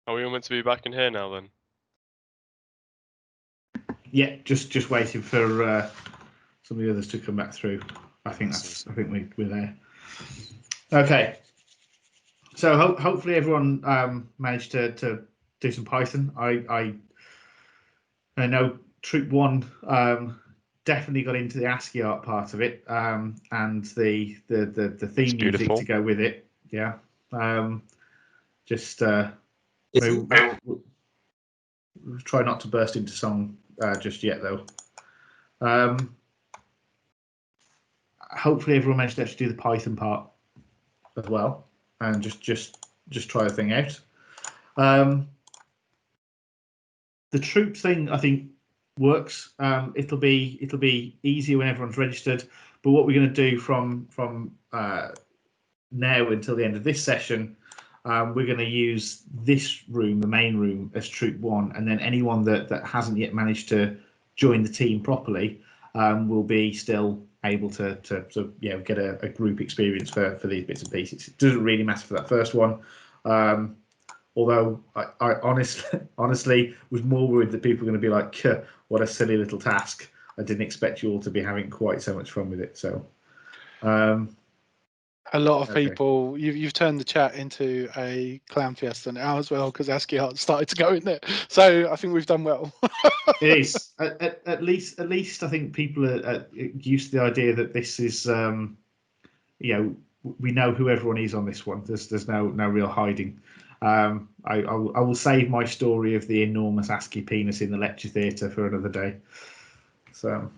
Are we all meant to be back in here now then? Yeah, just waiting for some of the others to come back through. I think we're there. Okay. So hopefully everyone managed to do some Python. I know Troop 1 definitely got into the ASCII art part of it, and the theme music to go with it. Yeah. We'll try not to burst into song just yet, though. Hopefully everyone managed to actually do the Python part as well, and just try the thing out. The troop thing, I think, works. It'll be easier when everyone's registered. But what we're going to do from now until the end of this session, we're going to use this room, the main room, as Troop 1, and then anyone that hasn't yet managed to join the team properly will be still able to get a group experience for these bits and pieces. It doesn't really matter for that first one. Although I honestly was more worried that people were going to be like, what a silly little task. I didn't expect you all to be having quite so much fun with it. So a lot of people, you've turned the chat into a clown fiesta now as well, because ASCII art started to go in there. So I think we've done well. It is. At least I think people are used to the idea that this is, we know who everyone is on this one. There's no real hiding. I will save my story of the enormous ASCII penis in the lecture theatre for another day. So.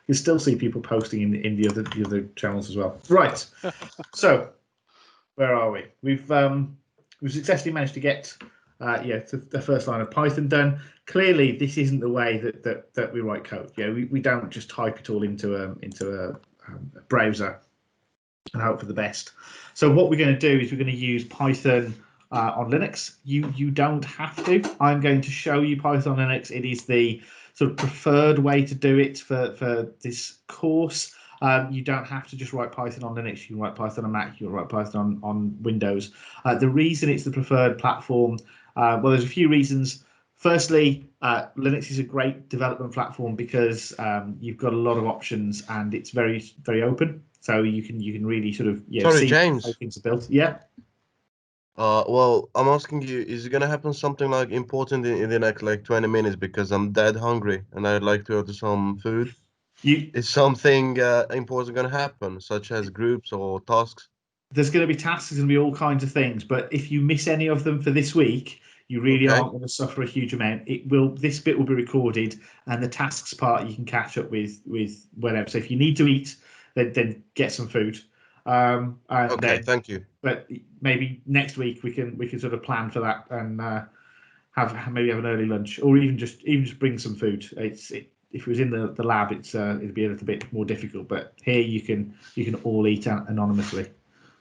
You still see people posting in the other channels as well. Right. So where are we? We've successfully managed to get the first line of Python done. Clearly, this isn't the way that we write code. We don't just type it all into a browser and hope for the best. So what we're going to do is we're going to use Python on Linux. You don't have to. I'm going to show you Python on Linux. It is the sort of preferred way to do it for this course. You don't have to just write Python on Linux. You can write Python on Mac. You can write Python on Windows. The reason it's the preferred platform, well, there's a few reasons. Firstly, Linux is a great development platform because you've got a lot of options and it's very open. So you can really sort of Sorry, see James. how things are built. Yeah. Well, I'm asking you, is it gonna happen something like important in the next like 20 minutes because I'm dead hungry and I'd like to order some food? Is something important gonna happen, such as groups or tasks? There's going to be tasks, there's going to be all kinds of things, but if you miss any of them for this week, you really aren't going to suffer a huge amount. This bit will be recorded, and the tasks part you can catch up with whatever. So if you need to eat, then get some food. Okay, thank you. But maybe next week we can sort of plan for that and maybe have an early lunch, or even just bring some food. If it was in the lab, it'd be a little bit more difficult. But here you can all eat anonymously.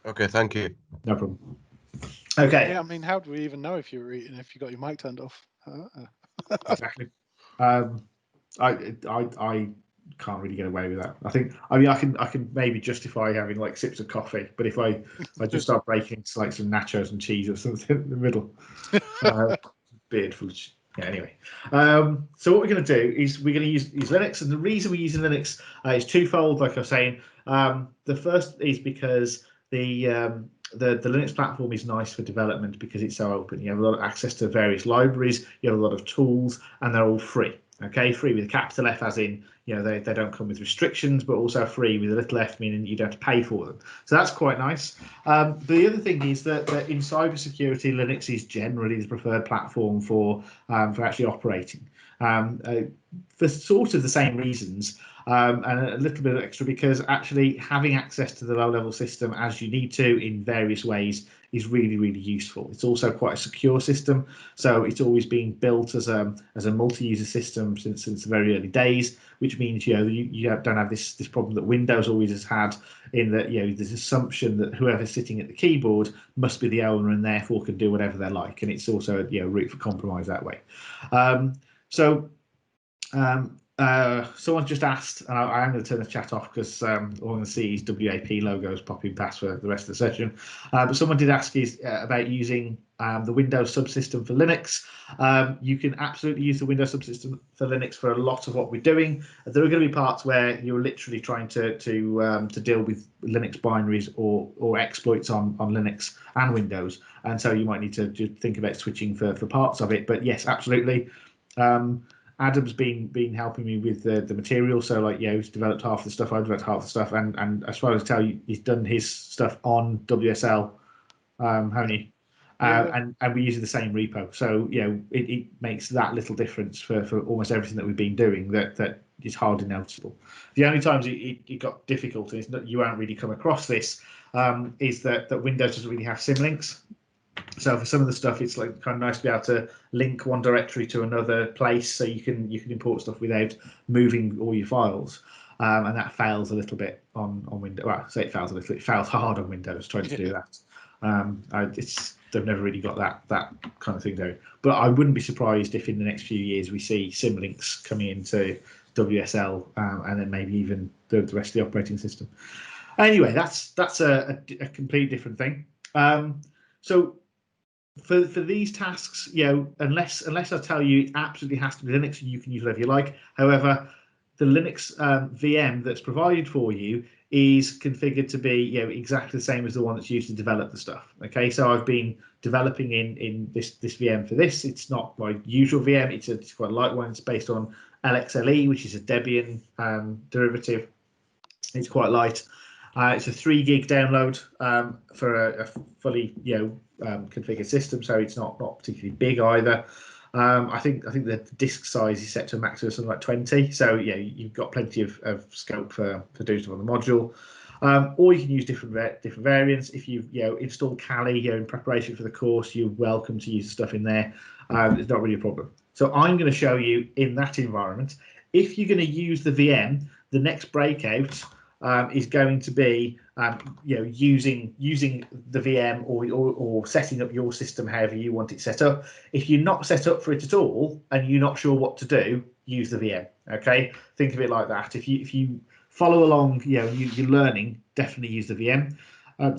Okay, thank you. No problem. Okay. Yeah, I mean, how do we even know if you were eating if you got your mic turned off? Exactly. I can't really get away with that. I can maybe justify having like sips of coffee, but if I just start breaking into like some nachos and cheese or something in the middle, beard full of anyway. So what we're going to do is we're going to use Linux, and the reason we're using Linux is twofold. Like I was saying, the first is because the Linux platform is nice for development because it's so open. You have a lot of access to various libraries, you have a lot of tools, and they're all free. Okay, free with a capital F, as in they don't come with restrictions, but also free with a little f, meaning you don't have to pay for them. So that's quite nice. But the other thing is that in cybersecurity, Linux is generally the preferred platform for actually operating. For sort of the same reasons, and a little bit extra because actually having access to the low-level system as you need to in various ways is really useful. It's also quite a secure system, so it's always been built as a multi-user system since the very early days, which means you don't have this problem that Windows always has had, in that there's assumption that whoever's sitting at the keyboard must be the owner and therefore can do whatever they like, and it's also a route for compromise that way. Someone just asked, and I am going to turn the chat off because all I'm going to see is WAP logos popping past for the rest of the session. But someone did ask about using the Windows subsystem for Linux. You can absolutely use the Windows subsystem for Linux for a lot of what we're doing. There are going to be parts where you're literally trying to deal with Linux binaries or exploits on Linux and Windows, and so you might need to think about switching for parts of it. But yes, absolutely. Adam's been helping me with the material, so like he's developed half the stuff, I've developed half the stuff, and as far as I tell you, he's done his stuff on WSL, haven't you? And we're using the same repo, so it makes that little difference for almost everything that we've been doing that is hardly noticeable. The only times it got difficult, and it's not, you won't really come across this, is that Windows doesn't really have symlinks. So for some of the stuff, it's like kind of nice to be able to link one directory to another place, so you can import stuff without moving all your files, and that fails a little bit on Windows. Well, I say it fails a little; it fails hard on Windows trying to do that. They've never really got that kind of thing going. But I wouldn't be surprised if in the next few years we see symlinks coming into WSL, and then maybe even the rest of the operating system. Anyway, that's a completely different thing. So for these tasks, unless I tell you it absolutely has to be Linux, you can use whatever you like. However, the Linux VM that's provided for you is configured to be exactly the same as the one that's used to develop the stuff. Okay, so I've been developing in this VM for this. It's not my usual VM. It's quite a light one. It's based on LXLE, which is a Debian derivative. It's quite light. It's a 3 gig download for a fully configured system, so it's not particularly big either. I think the disk size is set to a maximum of something like 20, so you've got plenty of scope for doing stuff on the module. Or you can use different variants. If you've installed Kali in preparation for the course, you're welcome to use the stuff in there. It's not really a problem. So I'm going to show you in that environment. If you're going to use the VM, the next breakout is going to be using the VM or setting up your system however you want it set up. If you're not set up for it at all and you're not sure what to do, use the VM. Okay, think of it like that. If you follow along, you're learning, definitely use the VM.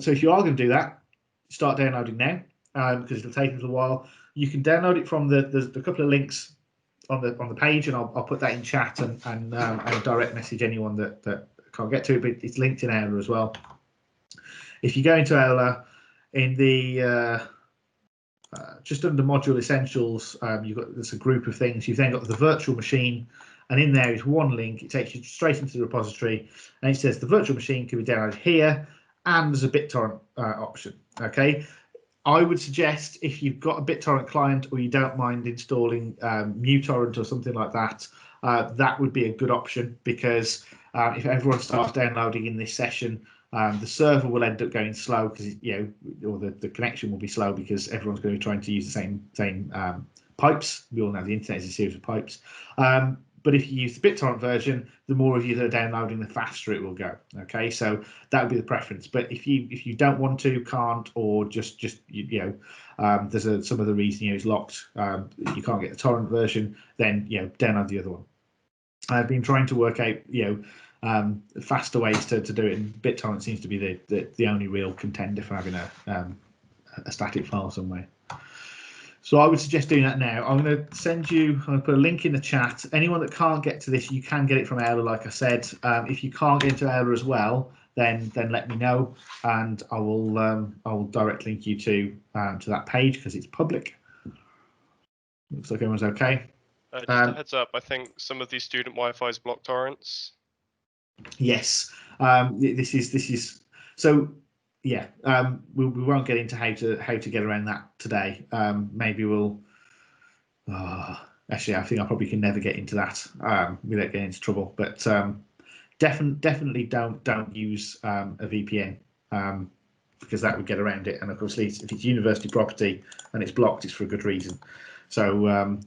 So if you are going to do that, start downloading now, because it'll take a little while. You can download it from there's a couple of links on the page, and I'll put that in chat and direct message anyone that can't get to it, but it's linked in Aula as well. If you go into Aula, in the just under Module Essentials, there's a group of things. You've then got the virtual machine, and in there is one link. It takes you straight into the repository, and it says the virtual machine can be downloaded here, and there's a BitTorrent option. Okay, I would suggest if you've got a BitTorrent client or you don't mind installing MuTorrent or something like that, that would be a good option, because if everyone starts downloading in this session, the server will end up going slow because or the connection will be slow because everyone's going to be trying to use the same pipes. We all know the internet is a series of pipes. But if you use the BitTorrent version, the more of you that are downloading, the faster it will go. Okay, so that would be the preference. But if you don't want to, can't, or just there's some other reason it's locked, you can't get the torrent version, then download the other one. I've been trying to work out faster ways to do it, and BitTorrent seems to be the only real contender for having a static file somewhere. So I would suggest doing that now. I'm going to send you, I'm going to put a link in the chat. Anyone that can't get to this, you can get it from Aula, like I said. If you can't get into Aula as well, then let me know, and I will direct link you to that page because it's public. Looks like everyone's okay. Just a heads up, I think some of these student Wi-Fi's block torrents. Yes, this is so. Yeah, we won't get into how to get around that today. Maybe we'll. Actually, I think I probably can never get into that without getting into trouble. But definitely don't use a VPN because that would get around it. And of course, if it's university property and it's blocked, it's for a good reason. So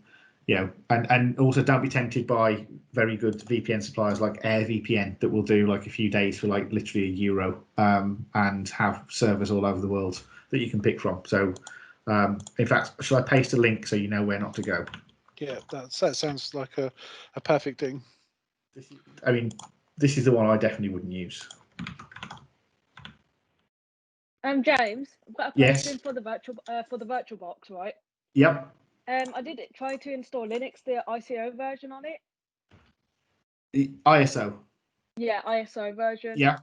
and also don't be tempted by very good VPN suppliers like AirVPN that will do like a few days for like literally €1 and have servers all over the world that you can pick from. So in fact, shall I paste a link so you know where not to go? Yeah, that sounds like a perfect thing. I mean, this is the one I definitely wouldn't use. James, I've got a question for the virtual box, right? Yep. I did try to install Linux, the ISO version on it. The ISO. Yeah, ISO version. Yeah.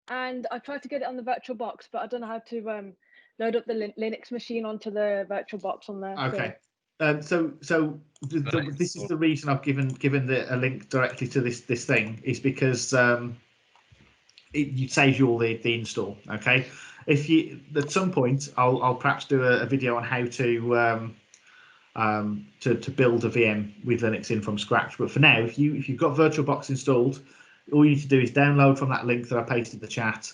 And I tried to get it on the virtual box, but I don't know how to load up the Linux machine onto the virtual box on there. Okay. So this is the reason I've given a link directly to this thing is because it saves you all the install. Okay. If you at some point I'll perhaps do a video on how to build a VM with Linux in from scratch. But for now, if you've got VirtualBox installed, all you need to do is download from that link that I pasted in the chat.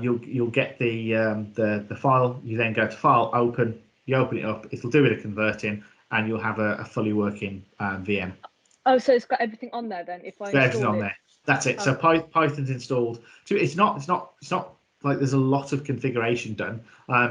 You'll get the file. You then go to File, Open. You open it up. It'll do a bit of converting, and you'll have a fully working VM. Oh, so it's got everything on there then. If I install everything on there, that's it. So Python's installed. So it's not like there's a lot of configuration done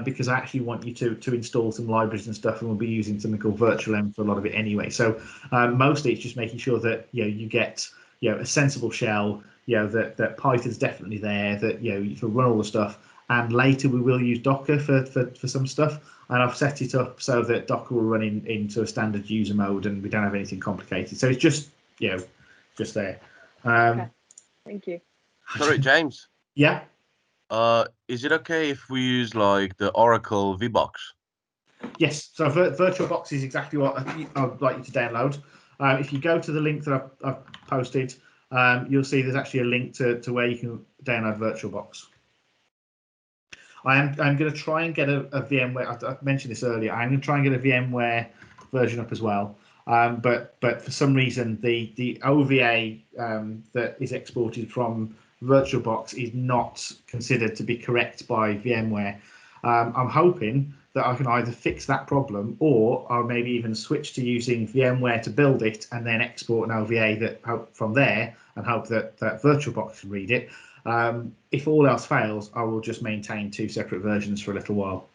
because I actually want you to install some libraries and stuff, and we'll be using something called virtualenv for a lot of it anyway. So mostly it's just making sure that you get a sensible shell, that Python's definitely there, that you can run all the stuff, and later we will use Docker for some stuff. And I've set it up so that Docker will run into a standard user mode, and we don't have anything complicated. So it's just just there. Okay. Thank you. Sorry, James. Yeah. Is it okay if we use like the Oracle VBox? Yes. So VirtualBox is exactly what I'd like you to download. If you go to the link that I've posted, you'll see there's actually a link to where you can download VirtualBox. I'm going to try and get a VMware. I mentioned this earlier. I'm going to try and get a VMware version up as well. But for some reason, the OVA that is exported from VirtualBox is not considered to be correct by VMware. I'm hoping that I can either fix that problem, or I'll maybe even switch to using VMware to build it and then export an OVA from there and hope that VirtualBox can read it. If all else fails, I will just maintain 2 separate versions for a little while,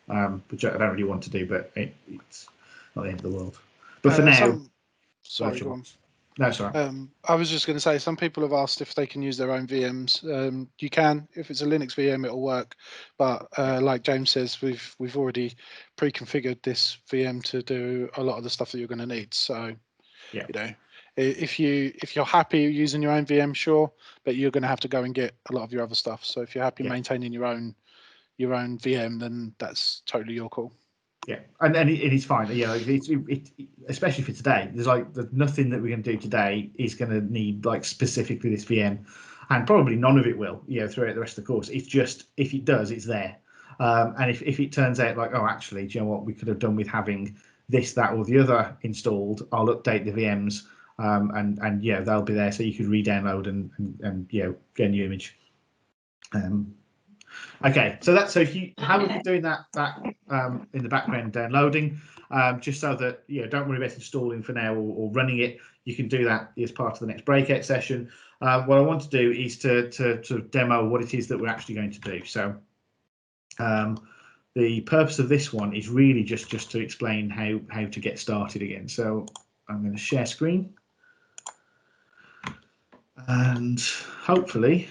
which I don't really want to do, but it's not the end of the world. But for now, sorry, go on. No, sorry. I was just going to say, some people have asked if they can use their own VMs. You can, if it's a Linux VM, it'll work. But like James says, we've already pre-configured this VM to do a lot of the stuff that you're going to need. So, yeah, you know, if you're happy using your own VM, sure, but you're going to have to go and get a lot of your other stuff. So if you're happy maintaining your own VM, then that's totally your call. Yeah, and it is fine. You know, it especially for today. There's nothing that we're going to do today is going to need like specifically this VM, and probably none of it will. You know, throughout the rest of the course. It's just if it does, it's there. And if it turns out like, oh, actually, do you know what we could have done with having this, that, or the other installed? I'll update the VMs, and yeah, they'll be there, so you could re-download and you know, get a new image. Okay, so if you have a look at doing that in the background downloading, just so that don't worry about installing for now or running it. You can do that as part of the next breakout session. What I want to do is to demo what it is that we're actually going to do. So the purpose of this one is really just to explain how to get started again. So I'm going to share screen, and hopefully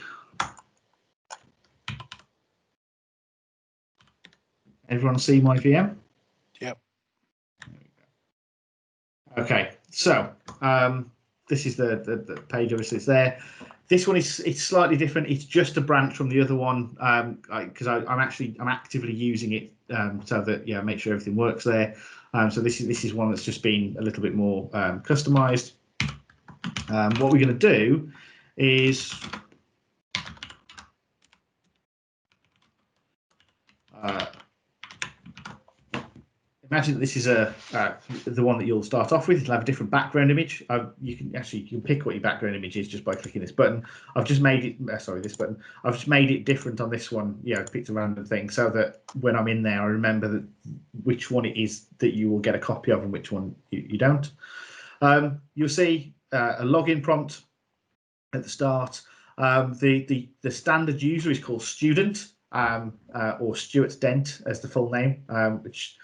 everyone see my VM? Yep. Okay, so this is the page, obviously it's there. This one it's slightly different. It's just a branch from the other one because I'm actively using it so that make sure everything works there. So this is one that's just been a little bit more customized. What we're going to do is imagine that this is the one that you'll start off with. It'll have a different background image. You can pick what your background image is just by clicking this button. I've just made it. This button. I've just made it different on this one. Yeah, I picked a random thing so that when I'm in there, I remember that which one it is that you will get a copy of and which one you don't. You'll see a login prompt at the start. The standard user is called student or Stuart Dent as the full name, which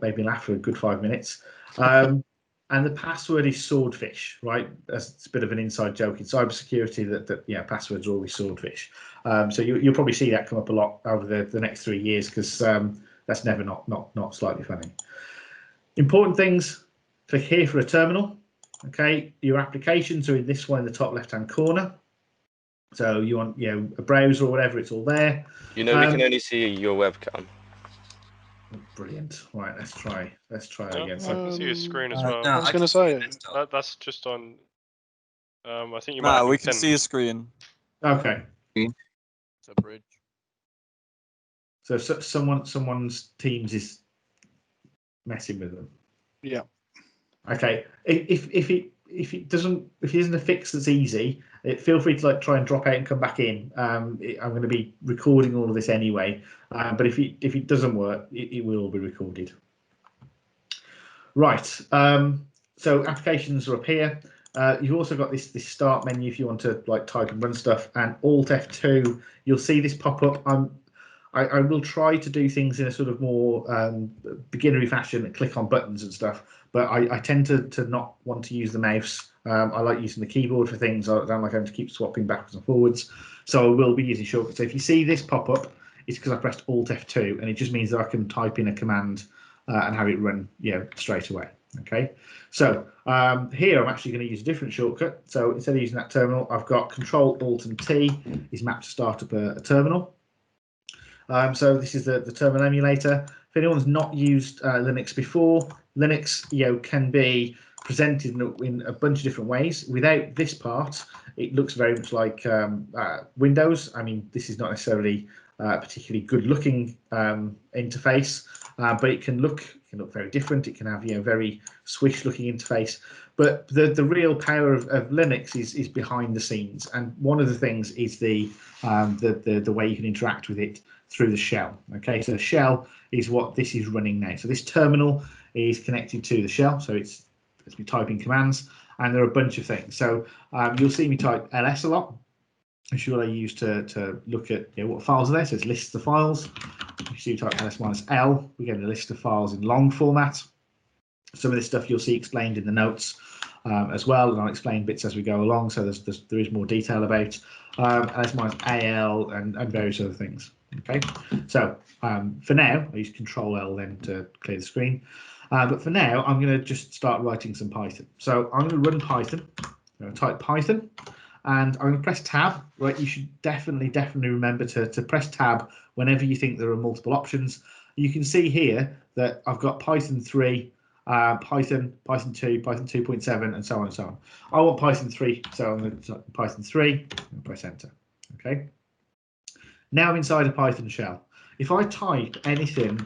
made me laugh for a good 5 minutes. And the password is swordfish, right? That's a bit of an inside joke in cybersecurity that passwords are always swordfish. So you'll probably see that come up a lot over the next 3 years because that's never not slightly funny. Important things: click here for a terminal. Okay, your applications are in this one in the top left-hand corner. So you want a browser or whatever, it's all there. We can only see your webcam. Brilliant. Right, let's try again. I can see your screen as well. I was going to say that's just on. I think you might. Nah, we can see your screen. Okay. It's a bridge. So someone's Teams is messing with them. Yeah. Okay. If it isn't a fix that's easy, feel free to try and drop out and come back in. I'm going to be recording all of this anyway, but if it doesn't work, it will all be recorded. Right. So applications are up here. You've also got this start menu if you want to type and run stuff, and Alt F2. You'll see this pop up. I will try to do things in a sort of more beginnery fashion and click on buttons and stuff, but I tend to not want to use the mouse. I like using the keyboard for things. I don't like having to keep swapping backwards and forwards. So I will be using shortcuts. So if you see this pop up, it's because I pressed Alt F2, and it just means that I can type in a command and have it run straight away. Okay, so here I'm actually going to use a different shortcut. So instead of using that terminal, I've got Control Alt and T is mapped to start up a terminal. So this is the terminal emulator. If anyone's not used Linux before, Linux can be presented in a bunch of different ways. Without this part, it looks very much like Windows. I mean, this is not necessarily a particularly good-looking interface, but it can look very different. It can have very swish-looking interface. But the real power of Linux is behind the scenes, and one of the things is the way you can interact with it through the shell. Okay, so the shell is what this is running now. So this terminal is connected to the shell, so it's me typing commands, and there are a bunch of things. So you'll see me type ls a lot. which is what I use to look at what files are there. So it's lists of files. If you type ls-l, we get a list of files in long format. Some of this stuff you'll see explained in the notes as well, and I'll explain bits as we go along. So there is more detail about ls-al and various other things. Okay, so for now, I use Control-L then to clear the screen. But for now, I'm going to just start writing some Python. So I'm going to run Python. I'm going to type Python, and I'm going to press Tab. Right, you should definitely remember to press Tab whenever you think there are multiple options. You can see here that I've got Python 3, Python 2, Python 2.7, and so on and so on. I want Python 3, so I'm going to type Python 3 and press Enter. Okay. Now I'm inside a Python shell. If I type anything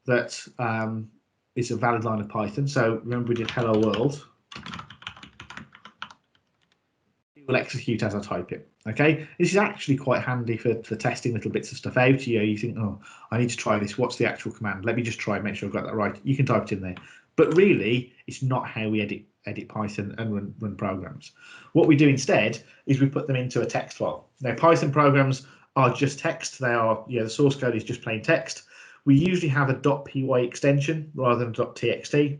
that is a valid line of Python, so remember we did hello world, it will execute as I type it. Okay, this is actually quite handy for testing little bits of stuff out. You think, oh, I need to try this. What's the actual command? Let me just try and make sure I've got that right. You can type it in there. But really, it's not how we edit Python and run programs. What we do instead is we put them into a text file. Now, Python programs are just text. They are, the source code is just plain text. We usually have a .py extension rather than .txt.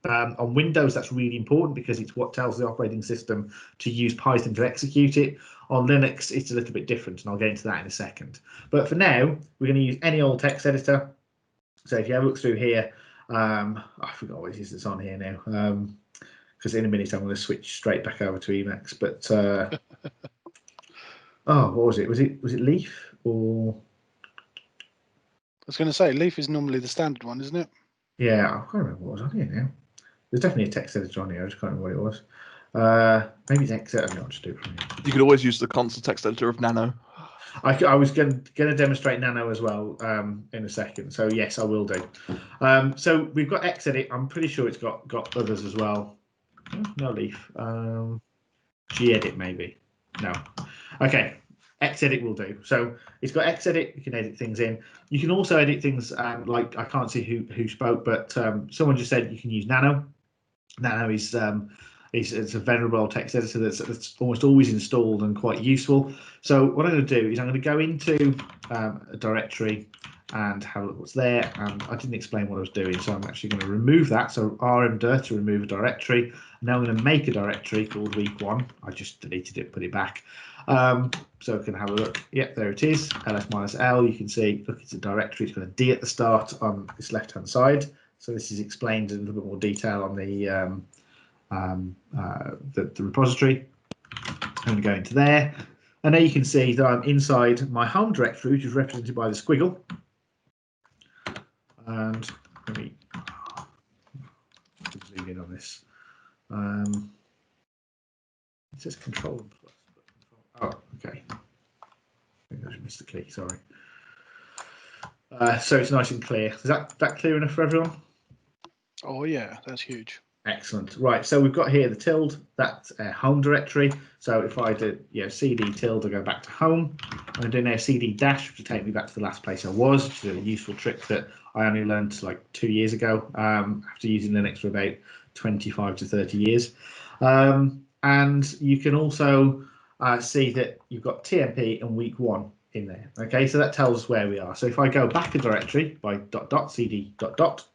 On Windows, that's really important because it's what tells the operating system to use Python to execute it. On Linux, it's a little bit different, and I'll get into that in a second. But for now, we're going to use any old text editor. So if you have a look through here, I forgot what it is that's on here now, because in a minute I'm going to switch straight back over to Emacs. But oh, what was it? Was it Leaf or? I was going to say Leaf is normally the standard one, isn't it? Yeah, I can't remember what was on here now. There's definitely a text editor on here. I just can't remember what it was. Maybe it's Excel. I'll just do it from here. You could always use the console text editor of Nano. I was going to demonstrate Nano as well in a second. So yes, I will do. So we've got Xedit. I'm pretty sure it's got others as well. No Leaf. Gedit maybe. No. Okay. Xedit will do. So it's got Xedit. You can edit things in. You can also edit things like, I can't see who spoke, but someone just said you can use Nano. Nano is it's a venerable text editor that's almost always installed and quite useful. So what I'm going to do is I'm going to go into a directory and have a look what's there. And I didn't explain what I was doing, so I'm actually going to remove that. So rmdir to remove a directory. Now I'm going to make a directory called week1. I just deleted it, put it back. So we can have a look. Yep, there it is. ls-l. You can see, look, it's a directory. It's got a D at the start on this left-hand side. So this is explained in a little bit more detail on the repository. I'm going to go into there, and now you can see that I'm inside my home directory, which is represented by the squiggle. And let me zoom in on this. It says Control+. Oh, okay. I think I just missed the key. Sorry. So it's nice and clear. Is that clear enough for everyone? Oh yeah, that's huge. Excellent. Right, so we've got here the tilde, that's a home directory. So if I did cd tilde, I go back to home. I'm going to do now cd dash, which will take me back to the last place I was, which is a useful trick that I only learned like 2 years ago after using Linux for about 25 to 30 years. And you can also see that you've got TMP and week1 in there. Okay, so that tells us where we are. So if I go back a directory by cd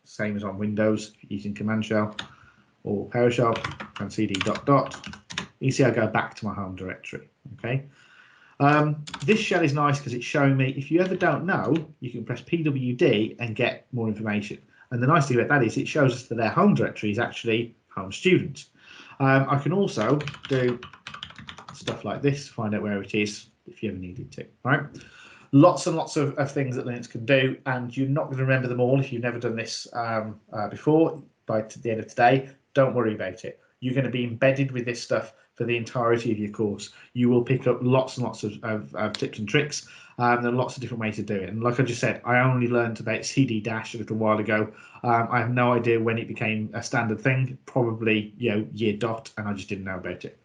same as on Windows using Command Shell or PowerShell and cd you see I go back to my home directory. Okay, this shell is nice because it's showing me, if you ever don't know, you can press pwd and get more information. And the nice thing about that is it shows us that their home directory is actually home student. I can also do stuff like this, find out where it is if you ever needed to. All right, lots and lots of things that Linux can do, and you're not going to remember them all if you've never done this before. By the end of today, don't worry about it. You're going to be embedded with this stuff for the entirety of your course. You will pick up lots and lots of tips and tricks. There are lots of different ways to do it. And like I just said, I only learned about cd dash a little while ago. I have no idea when it became a standard thing, probably year dot, and I just didn't know about it.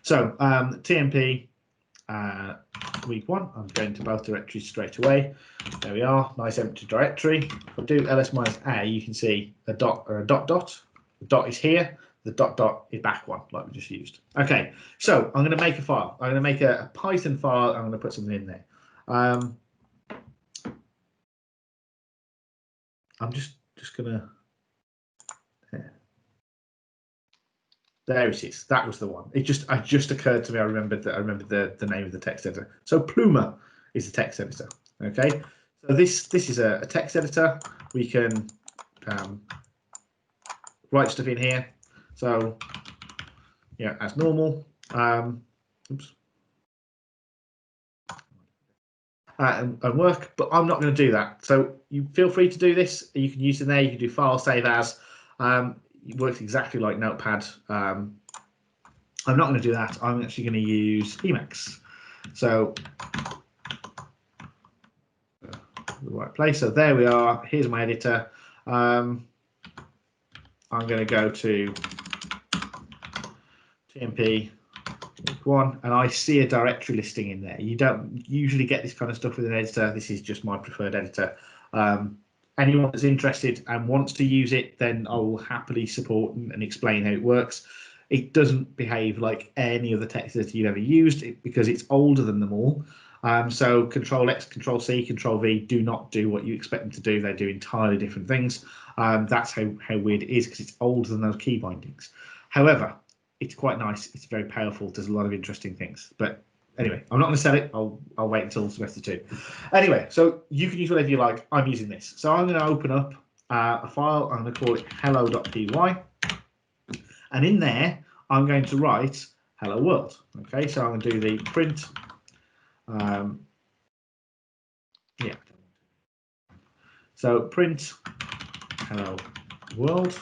So TMP week1, I'm going to both directories straight away. There we are, nice empty directory. If I do ls-a, you can see a dot or a dot. The dot is here. the dot is back one, like we just used. Okay, so I'm going to make a file. I'm going to make a Python file. I'm going to put something in there. I'm just going to. There it is. That was the one. It just occurred to me. I remembered the name of the text editor. So Pluma is the text editor. Okay. So this is a text editor. We can write stuff in here. So yeah, as normal. Oops. And work, but I'm not going to do that. So you feel free to do this. You can use it there. You can do file save as. It works exactly like Notepad. I'm not going to do that. I'm actually going to use Emacs. So the right place. So there we are. Here's my editor. I'm going to go to TMP one, and I see a directory listing in there. You don't usually get this kind of stuff with an editor. This is just my preferred editor. Anyone that's interested and wants to use it, then I will happily support and explain how it works. It doesn't behave like any of the text editor you've ever used because it's older than them all. So Control-X, Control-C, Control-V do not do what you expect them to do. They do entirely different things. That's how weird it is because it's older than those key bindings. However, it's quite nice. It's very powerful. Does a lot of interesting things. But anyway, I'm not going to sell it. I'll wait until semester 2. Anyway, so you can use whatever you like. I'm using this. So I'm going to open up a file. I'm going to call it hello.py. And in there, I'm going to write hello world. Okay, so I'm going to do the print. Yeah. So print hello world.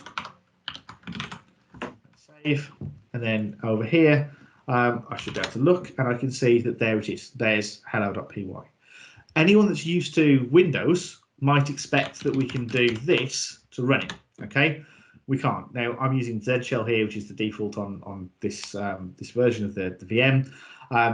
Save. And then over here, I should be able to look and I can see that there it is. There's hello.py. Anyone that's used to Windows might expect that we can do this to run it. Okay, we can't. Now I'm using Z shell here, which is the default on this this version of the VM.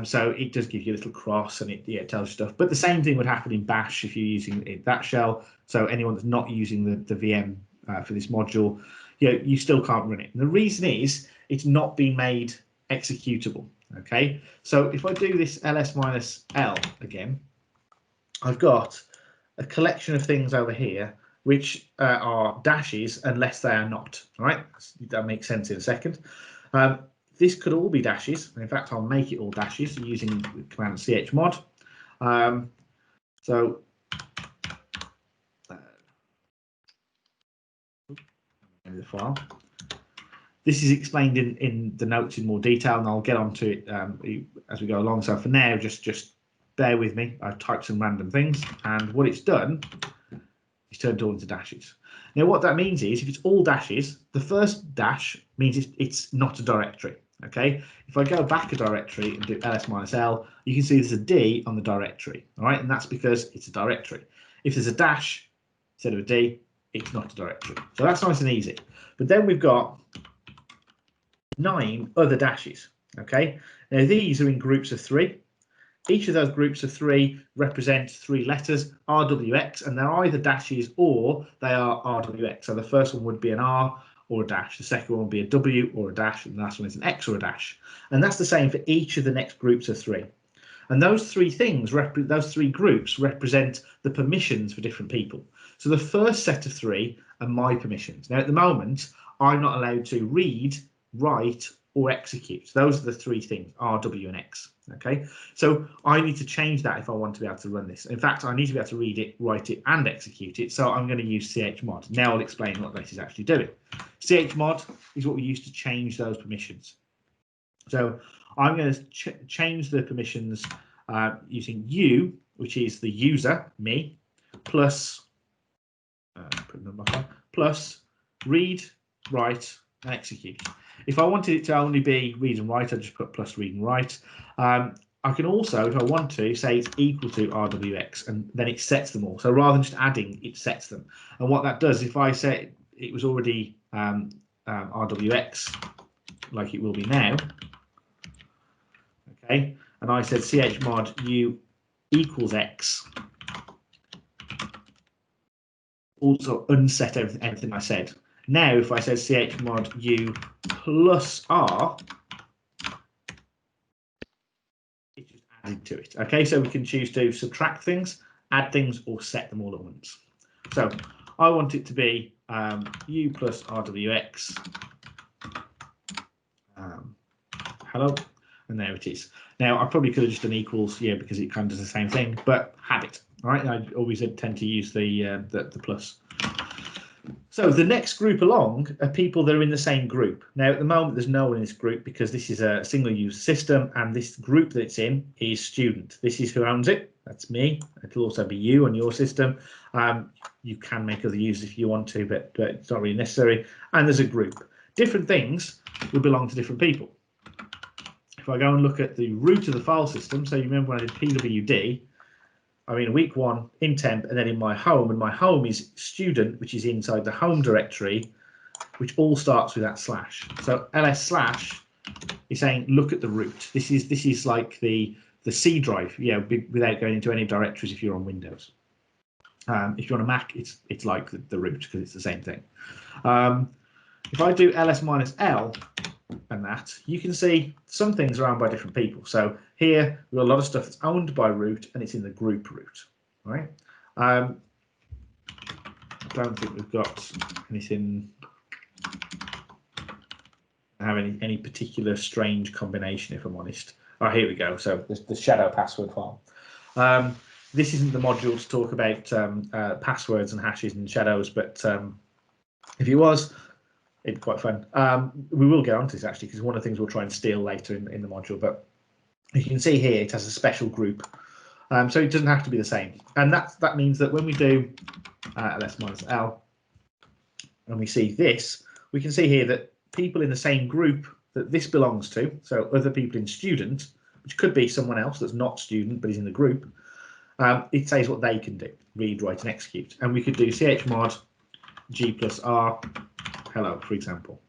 So it does give you a little cross and it tells you stuff. But the same thing would happen in Bash if you're using that shell. So anyone that's not using the VM for this module, you still can't run it. And the reason is it's not been made executable. Okay, so if I do this ls-l again, I've got a collection of things over here which are dashes unless they are not. All right, that makes sense in a second. This could all be dashes. In fact, I'll make it all dashes using the command chmod. So the file. This is explained in the notes in more detail, and I'll get onto it as we go along. So for now, just bear with me. I've typed some random things, and what it's done is turned it all into dashes. Now, what that means is if it's all dashes, the first dash means it's not a directory. Okay, if I go back a directory and do ls-l, you can see there's a D on the directory. All right, and that's because it's a directory. If there's a dash instead of a D, it's not a directory. So that's nice and easy. But then we've got 9 other dashes. Okay, now these are in groups of 3. Each of those groups of 3 represent 3 letters, RWX, and they're either dashes or they are RWX. So the first one would be an R or a dash, the second one would be a W or a dash, and the last one is an X or a dash. And that's the same for each of the next groups of 3. And those 3 things, those 3 groups represent the permissions for different people. So the first set of 3 are my permissions. Now at the moment, I'm not allowed to read, write, or execute. Those are the 3 things, R, W, and X. Okay, so I need to change that if I want to be able to run this. In fact, I need to be able to read it, write it, and execute it. So I'm going to use chmod. Now I'll explain what this is actually doing. Chmod is what we use to change those permissions. So I'm going to change the permissions using U, which is the user, me, plus plus read, write, and execute. If I wanted it to only be read and write, I just put plus read and write. I can also, if I want to, say it's equal to RWX, and then it sets them all. So rather than just adding, it sets them. And what that does, if I say it was already RWX, like it will be now, okay, and I said chmod u equals X, also unset everything I said. Now, if I said chmod u plus r, it just added to it. Okay, so we can choose to subtract things, add things, or set them all at once. So I want it to be u plus rwx. Hello, and there it is. Now I probably could have just done equals, yeah, because it kind of does the same thing, but have it. All right, I always tend to use the plus. So the next group along are people that are in the same group. Now at the moment there's no one in this group because this is a single-use system, and this group that it's in is student. This is who owns it. That's me. It'll also be you on your system. You can make other users if you want to, but it's not really necessary. And there's a group. Different things will belong to different people. If I go and look at the root of the file system, so you remember when I did pwd, I'm in week 1 in temp and then in my home, and my home is student, which is inside the home directory, which all starts with that slash. So ls/ is saying look at the root. This is like the C drive, yeah, without going into any directories if you're on Windows. If you're on a Mac, it's like the root because it's the same thing. If I do ls-l and that, you can see some things are owned by different people. So here we've got a lot of stuff that's owned by root and it's in the group root, right? I don't think we've got anything have any particular strange combination, if I'm honest. Oh, here we go. So the shadow password file. This isn't the module to talk about passwords and hashes and shadows, but if it was, it'd be quite fun. We will get onto this actually, because one of the things we'll try and steal later in the module. But you can see here it has a special group, so it doesn't have to be the same. And that means that when we do ls-l and we see this, we can see here that people in the same group that this belongs to, so other people in student, which could be someone else that's not student but is in the group, it says what they can do: read, write, and execute. And we could do chmod g plus r hello, for example.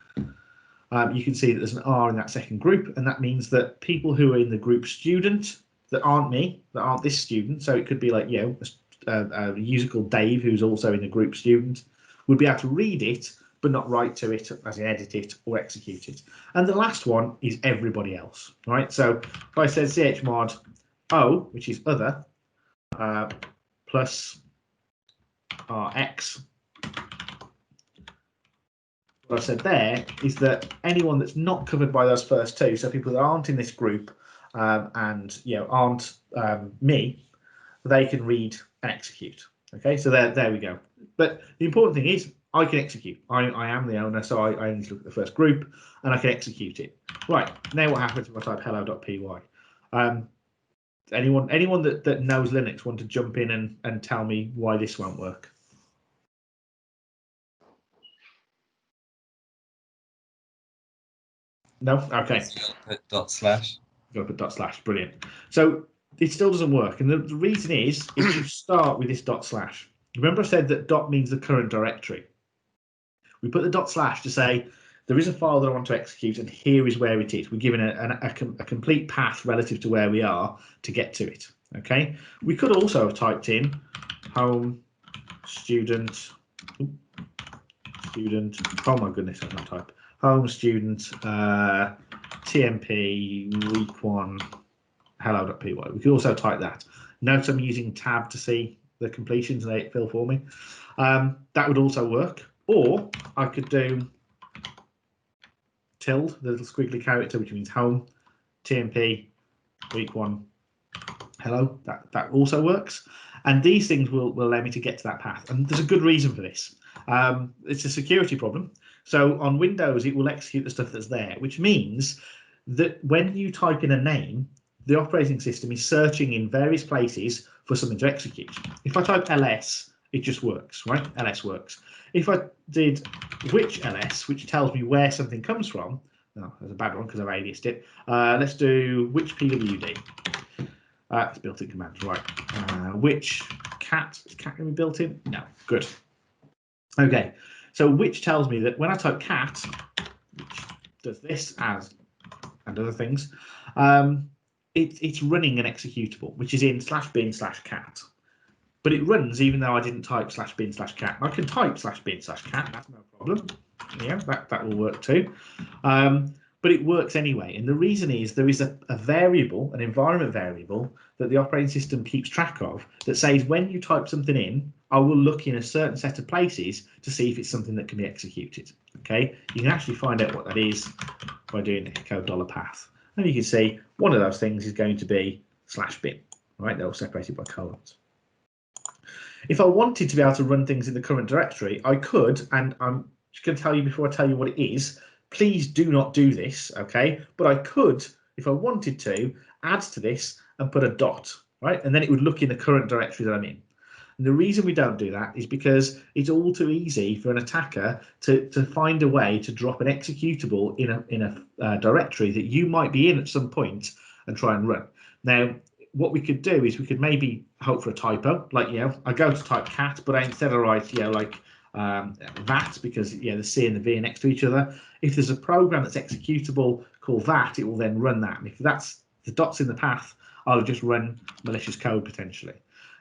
You can see that there's an R in that second group, and that means that people who are in the group student that aren't me, that aren't this student, so it could be like, you know, a user called Dave who's also in the group student, would be able to read it but not write to it, as in edit it or execute it. And the last one is everybody else, right? So if I said chmod o, which is other, plus rx, what I've said there is that anyone that's not covered by those first two, so people that aren't in this group and aren't me, they can read and execute. Okay, so there we go. But the important thing is I can execute. I am the owner, so I only look at the first group and I can execute it. Right, now what happens if I type hello.py? Anyone that knows Linux want to jump in and tell me why this won't work? No? Okay. Put dot slash. Got to put dot slash. Brilliant. So it still doesn't work. And the reason is you start with this dot slash. Remember I said that dot means the current directory. We put the dot slash to say there is a file that I want to execute and here is where it is. We're given a complete path relative to where we are to get to it. Okay. We could also have typed in home student. Oh my goodness, I can't type. Home student tmp week 1 hello.py. We could also type that. Note I'm using tab to see the completions and they fill for me. That would also work. Or I could do tilde, the little squiggly character, which means home tmp week 1 hello. That also works. And these things will allow me to get to that path. And there's a good reason for this. It's a security problem. So on Windows, it will execute the stuff that's there, which means that when you type in a name, the operating system is searching in various places for something to execute. If I type ls, it just works, right? ls works. If I did which ls, which tells me where something comes from, no, that's a bad one because I've aliased it. Let's do which pwd. It's built-in commands, right? Which cat, is cat going to be built in? No, good. Okay, so which tells me that when I type cat, which does this and other things, it's running an executable, which is in /bin/cat. but it runs even though I didn't type /bin/cat. I can type /bin/cat, that's no problem. Yeah, that will work too. But it works anyway. And the reason is there is a variable, an environment variable, that the operating system keeps track of that says when you type something in, I will look in a certain set of places to see if it's something that can be executed. Okay, you can actually find out what that is by doing echo $path. And you can see one of those things is going to be /bin, right? They're all separated by colons. If I wanted to be able to run things in the current directory, I could, and I'm just going to tell you before I tell you what it is, please do not do this, okay? But I could, if I wanted to, add to this and put a dot, right? And then it would look in the current directory that I'm in. And the reason we don't do that is because it's all too easy for an attacker to find a way to drop an executable in a directory that you might be in at some point and try and run. Now, what we could do is we could maybe hope for a typo, like, I go to type cat, but instead I write, that, because the C and the V are next to each other. If there's a program that's executable called that, it will then run that. And if that's the dots in the path, I'll just run malicious code potentially.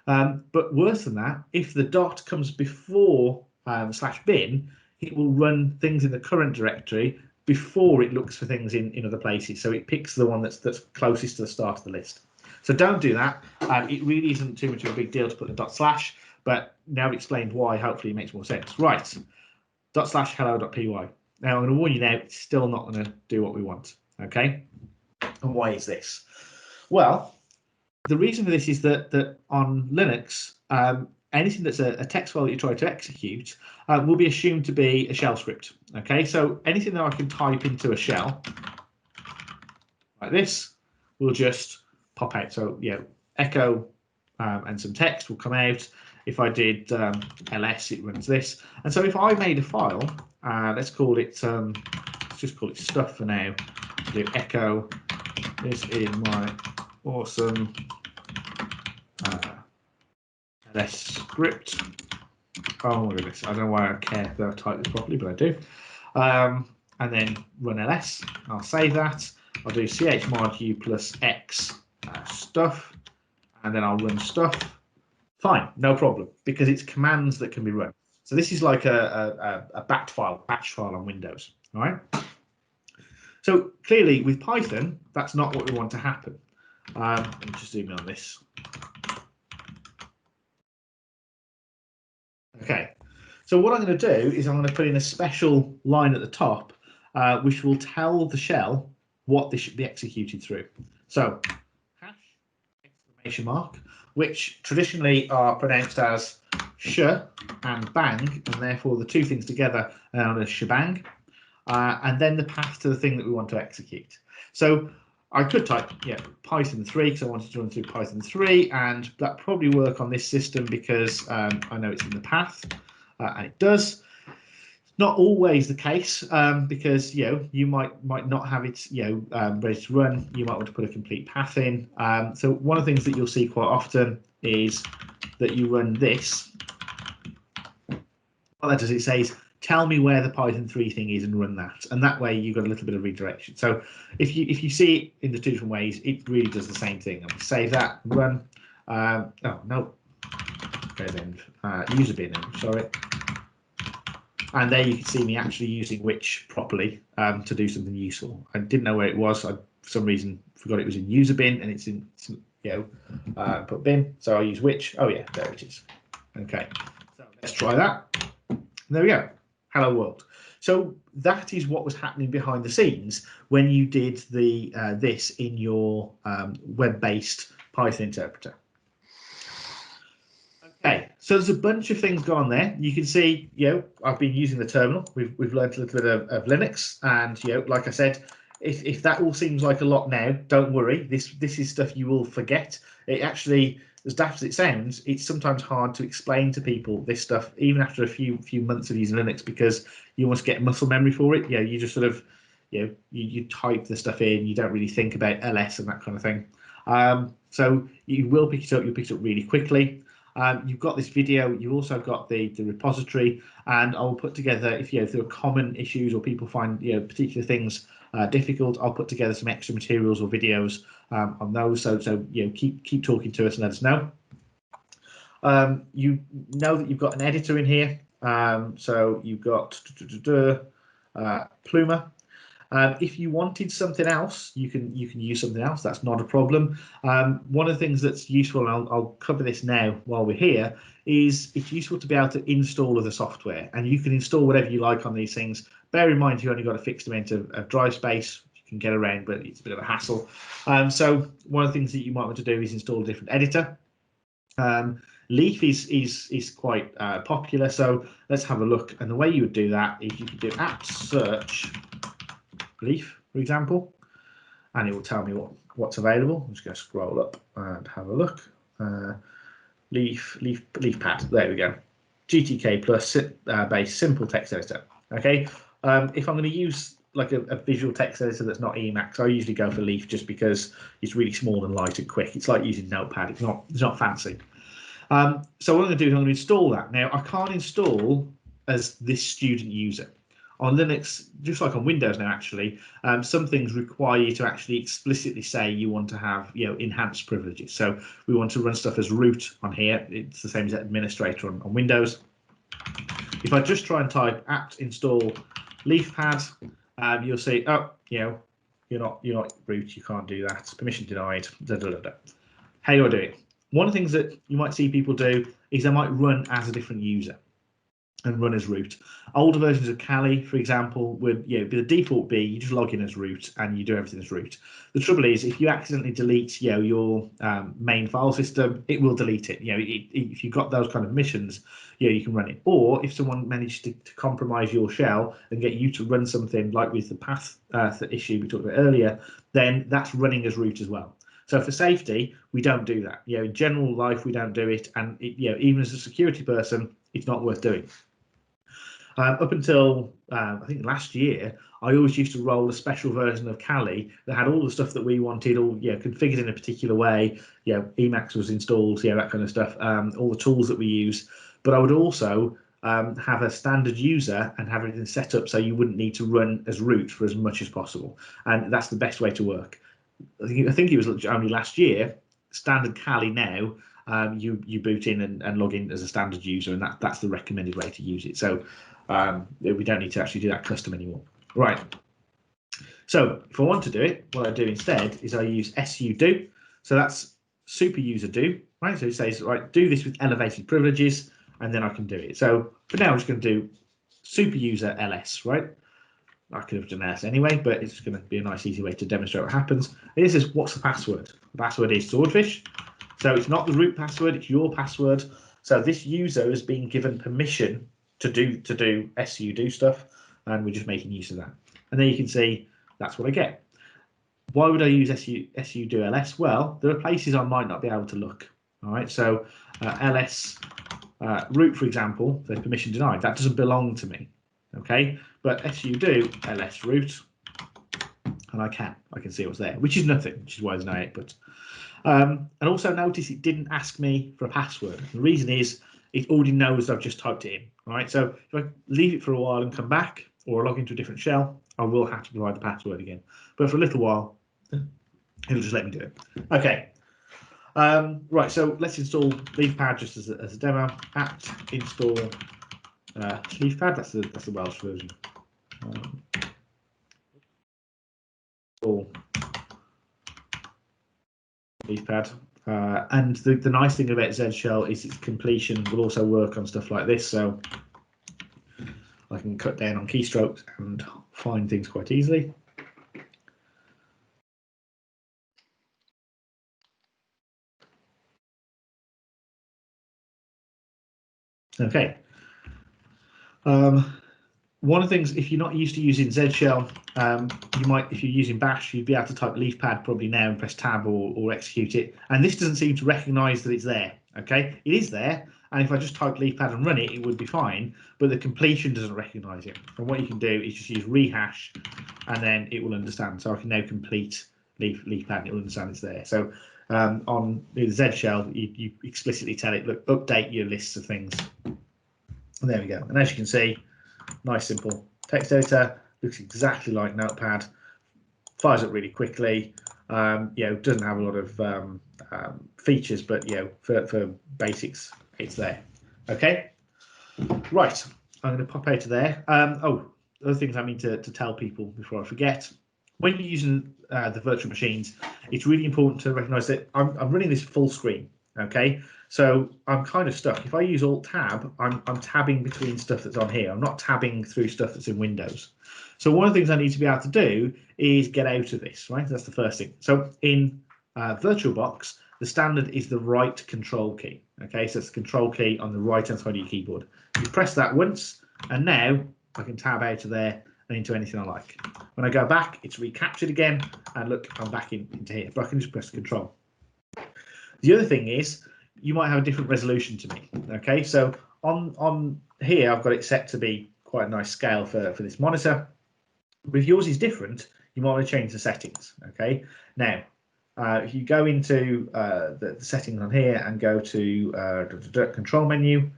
But worse than that, if the dot comes before /bin, it will run things in the current directory before it looks for things in other places. So it picks the one that's closest to the start of the list. So don't do that. It really isn't too much of a big deal to put the /, but now I've explained why, hopefully it makes more sense. Right, /hello.py. Now I'm going to warn you now, it's still not going to do what we want, okay? And why is this? Well, the reason for this is that on Linux, anything that's a text file that you try to execute will be assumed to be a shell script, okay? So anything that I can type into a shell, like this, will just pop out. So, echo and some text will come out. If I did ls, it runs this. And so if I made a file, let's call it, let's just call it stuff for now. I'll do echo this in my awesome ls script. Oh my goodness, I don't know why I care that I type this properly, but I do. And then run ls. I'll save that. I'll do chmod u plus x stuff, and then I'll run stuff. Fine, no problem, because it's commands that can be run. So this is like a batch file on Windows, all right? So clearly with Python, that's not what we want to happen. Let me just zoom in on this. Okay, so what I'm going to do is I'm going to put in a special line at the top, which will tell the shell what this should be executed through. So hash exclamation mark, which traditionally are pronounced as sh and bang, and therefore the two things together are known as shebang, and then the path to the thing that we want to execute. So I could type Python 3 because I wanted to run through Python 3, and that probably work on this system because I know it's in the path, and it does. Not always the case, because you might not have it ready to run. You might want to put a complete path in. So one of the things that you'll see quite often is that you run this. What that does, it says, tell me where the Python 3 thing is and run that, and that way you've got a little bit of redirection. So if you see it in the two different ways, it really does the same thing. I'm going to save that and run. Oh no, okay then, user bin, sorry. And there you can see me actually using which properly to do something useful. I didn't know where it was. I, for some reason, forgot it was in user bin, and it's in put bin. So I use which. Oh yeah, there it is. Okay, so let's try that. There we go. Hello world. So that is what was happening behind the scenes when you did the this in your web-based Python interpreter. Okay, so there's a bunch of things going on there. You can see, I've been using the terminal. We've learned a little bit of Linux, and like I said, if that all seems like a lot now, don't worry. This is stuff you will forget. It actually, as daft as it sounds, it's sometimes hard to explain to people this stuff, even after a few months of using Linux, because you almost get muscle memory for it. You just sort of, you type the stuff in. You don't really think about ls and that kind of thing. So you will pick it up. You'll pick it up really quickly. You've got this video, you've also got the repository, and I'll put together, if there are common issues or people find particular things difficult, I'll put together some extra materials or videos on those. So keep talking to us and let us know. You know that you've got an editor in here. So you've got Pluma. If you wanted something else, you can use something else. That's not a problem. One of the things that's useful, and I'll cover this now while we're here, is it's useful to be able to install other software, and you can install whatever you like on these things. Bear in mind you've only got a fixed amount of drive space. You can get around, but it's a bit of a hassle. So one of the things that you might want to do is install a different editor. Leaf is quite popular, so let's have a look. And the way you would do that is you could do apt search Leaf, for example, and it will tell me what's available. I'm just going to scroll up and have a look. LeafPad, there we go. GTK plus based simple text editor. Okay, if I'm going to use like a visual text editor that's not Emacs, I usually go for Leaf just because it's really small and light and quick. It's like using Notepad. It's not fancy. So what I'm going to do is I'm going to install that. Now I can't install as this student user. On Linux, just like on Windows now, actually, some things require you to actually explicitly say you want to have, enhanced privileges. So we want to run stuff as root on here. It's the same as administrator on Windows. If I just try and type apt install LeafPad, you'll see, oh, you're not root. You can't do that. Permission denied. How do I do it? One of the things that you might see people do is they might run as a different user and run as root. Older versions of Kali, for example, would the default be you just log in as root and you do everything as root. The trouble is, if you accidentally delete your main file system, it will delete it. If you've got those kind of missions, you can run it. Or if someone managed to compromise your shell and get you to run something like with the path issue we talked about earlier, then that's running as root as well. So for safety, we don't do that. In general life, we don't do it, and even as a security person, it's not worth doing. Up until I think last year, I always used to roll a special version of Kali that had all the stuff that we wanted, all configured in a particular way. Emacs was installed, that kind of stuff. All the tools that we use, but I would also have a standard user and have everything set up so you wouldn't need to run as root for as much as possible, and that's the best way to work. I think it was only last year. Standard Kali now. You boot in and log in as a standard user, and that's the recommended way to use it. So we don't need to actually do that custom anymore. Right. So if I want to do it, what I do instead is I use sudo. So that's super user do. Right. So it says, right, do this with elevated privileges, and then I can do it. So for now, I'm just going to do super user ls. Right. I could have done ls anyway, but it's going to be a nice, easy way to demonstrate what happens. And this is what's the password. The password is swordfish. So it's not the root password, it's your password. So this user is being given permission to do sudo stuff, and we're just making use of that. And then you can see that's what I get. Why would I use sudo ls? Well, there are places I might not be able to look. All right, so ls root, for example, there's permission denied. That doesn't belong to me. Okay, but sudo ls root, and I can see what's there, which is nothing, which is why there's no output. And also notice it didn't ask me for a password. The reason is it already knows I've just typed it in. Right, so if I leave it for a while and come back, or log into a different shell, I will have to provide the password again. But for a little while, it'll just let me do it. Okay. Right, so let's install LeafPad just as a demo. Apt install LeafPad. That's the Welsh version. Install LeafPad. And the nice thing about Z shell is its completion will also work on stuff like this. So I can cut down on keystrokes and find things quite easily. Okay. One of the things, if you're not used to using Z shell, you might, if you're using Bash, you'd be able to type LeafPad probably now and press Tab or execute it. And this doesn't seem to recognize that it's there. Okay, it is there. And if I just type LeafPad and run it, it would be fine. But the completion doesn't recognize it. And what you can do is just use rehash, and then it will understand. So I can now complete LeafPad, and it will understand it's there. So on the Z shell, you explicitly tell it, look, update your lists of things. And there we go. And as you can see, nice simple text editor, looks exactly like Notepad, fires up really quickly. Doesn't have a lot of features, but for basics, it's there. Okay, right. I'm going to pop out of there. Oh, other things I mean to tell people before I forget. When you're using the virtual machines, it's really important to recognize that I'm running this full screen. Okay, so I'm kind of stuck. If I use Alt Tab, I'm tabbing between stuff that's on here. I'm not tabbing through stuff that's in Windows. So one of the things I need to be able to do is get out of this, right? That's the first thing. So in VirtualBox, the standard is the right control key. Okay, so it's the control key on the right hand side of your keyboard. You press that once, and now I can tab out of there and into anything I like. When I go back, it's recaptured again, and look, I'm back into here. But I can just press control. The other thing is, you might have a different resolution to me. Okay, so on here, I've got it set to be quite a nice scale for this monitor. But if yours is different, you might want to change the settings. Okay, now if you go into the settings on here and go to control menu,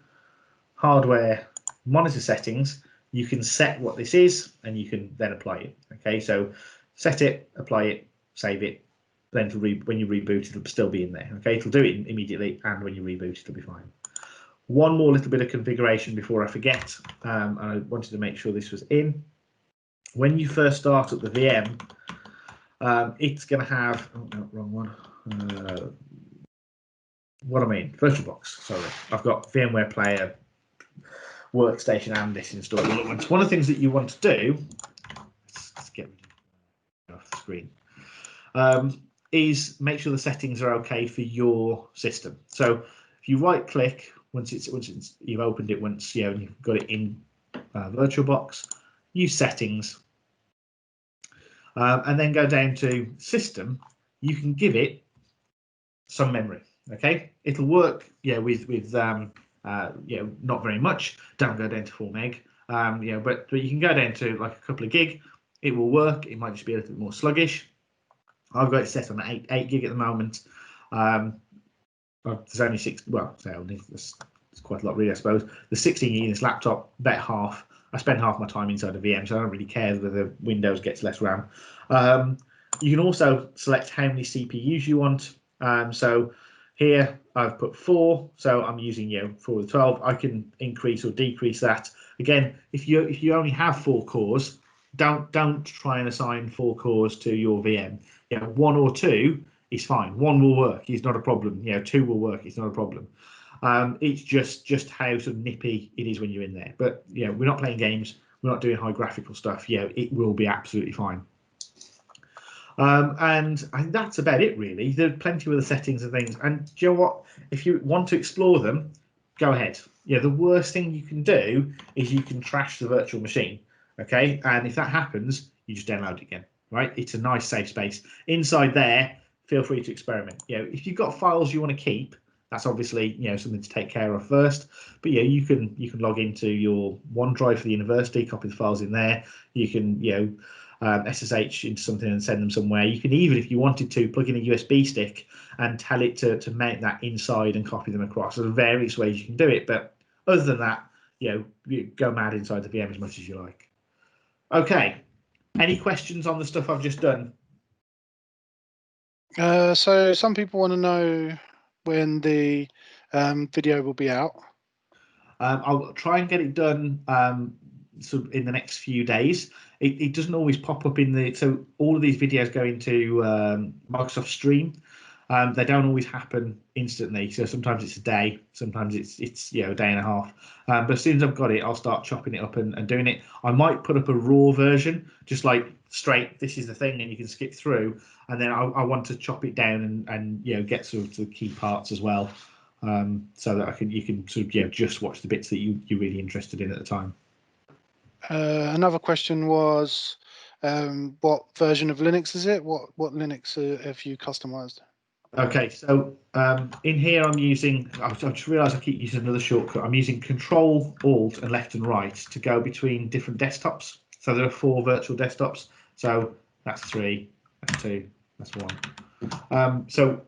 hardware, monitor settings, you can set what this is and you can then apply it. Okay, so set it, apply it, save it. Then when you reboot, it'll still be in there. Okay, it'll do it immediately, and when you reboot, it'll be fine. One more little bit of configuration before I forget. I wanted to make sure this was in. When you first start up the VM, it's going to have, oh no, wrong one. What I mean, VirtualBox. Sorry, I've got VMware Player, Workstation, and this installed all at once. One of the things that you want to do, let's get rid of the screen, is make sure the settings are okay for your system. So if you right click once you've opened it once, and you've got it in VirtualBox, use settings, and then go down to system. You can give it some memory. Okay, it'll work with not very much. Don't go down to 4 meg. But you can go down to like a couple of gig. It will work. It might just be a little bit more sluggish. I've got it set on 8 gig at the moment. There's only 6. Well, it's quite a lot, really, I suppose. The 16 gig in this laptop, about half. I spend half my time inside a VM, so I don't really care whether Windows gets less RAM. You can also select how many CPUs you want. So here I've put 4, so I'm using 4 of the 12. I can increase or decrease that. Again, if you only have 4 cores, don't try and assign 4 cores to your VM. 1 or 2 is fine. 1 will work. It's not a problem. 2 will work. It's not a problem. It's just how sort of nippy it is when you're in there. But we're not playing games. We're not doing high graphical stuff. It will be absolutely fine. And I think that's about it, really. There are plenty of other settings and things. And do you know what? If you want to explore them, go ahead. The worst thing you can do is you can trash the virtual machine. Okay, and if that happens, you just download it again. Right? It's a nice safe space. Inside there, feel free to experiment. If you've got files you want to keep, that's obviously something to take care of first. But you can log into your OneDrive for the university, copy the files in there. You can SSH into something and send them somewhere. You can even, if you wanted to, plug in a USB stick and tell it to mount that inside and copy them across. There are various ways you can do it, but other than that, you go mad inside the VM as much as you like. Okay, any questions on the stuff I've just done? So some people want to know when the video will be out. I'll try and get it done sort of in the next few days. It doesn't always pop up in the, so all of these videos go into Microsoft Stream. They don't always happen instantly, so sometimes it's a day, sometimes it's a day and a half. But as soon as I've got it, I'll start chopping it up and doing it. I might put up a raw version, just like straight, this is the thing, and you can skip through. And then I want to chop it down and get sort of to the key parts as well, so that you can sort of just watch the bits that you're really interested in at the time. Another question was, what version of Linux is it? What Linux have you customized? Okay, so in here I'm using, I just realised I keep using another shortcut. I'm using Control, Alt and left and right to go between different desktops. So there are 4 virtual desktops. So that's 3, that's 2, that's 1. So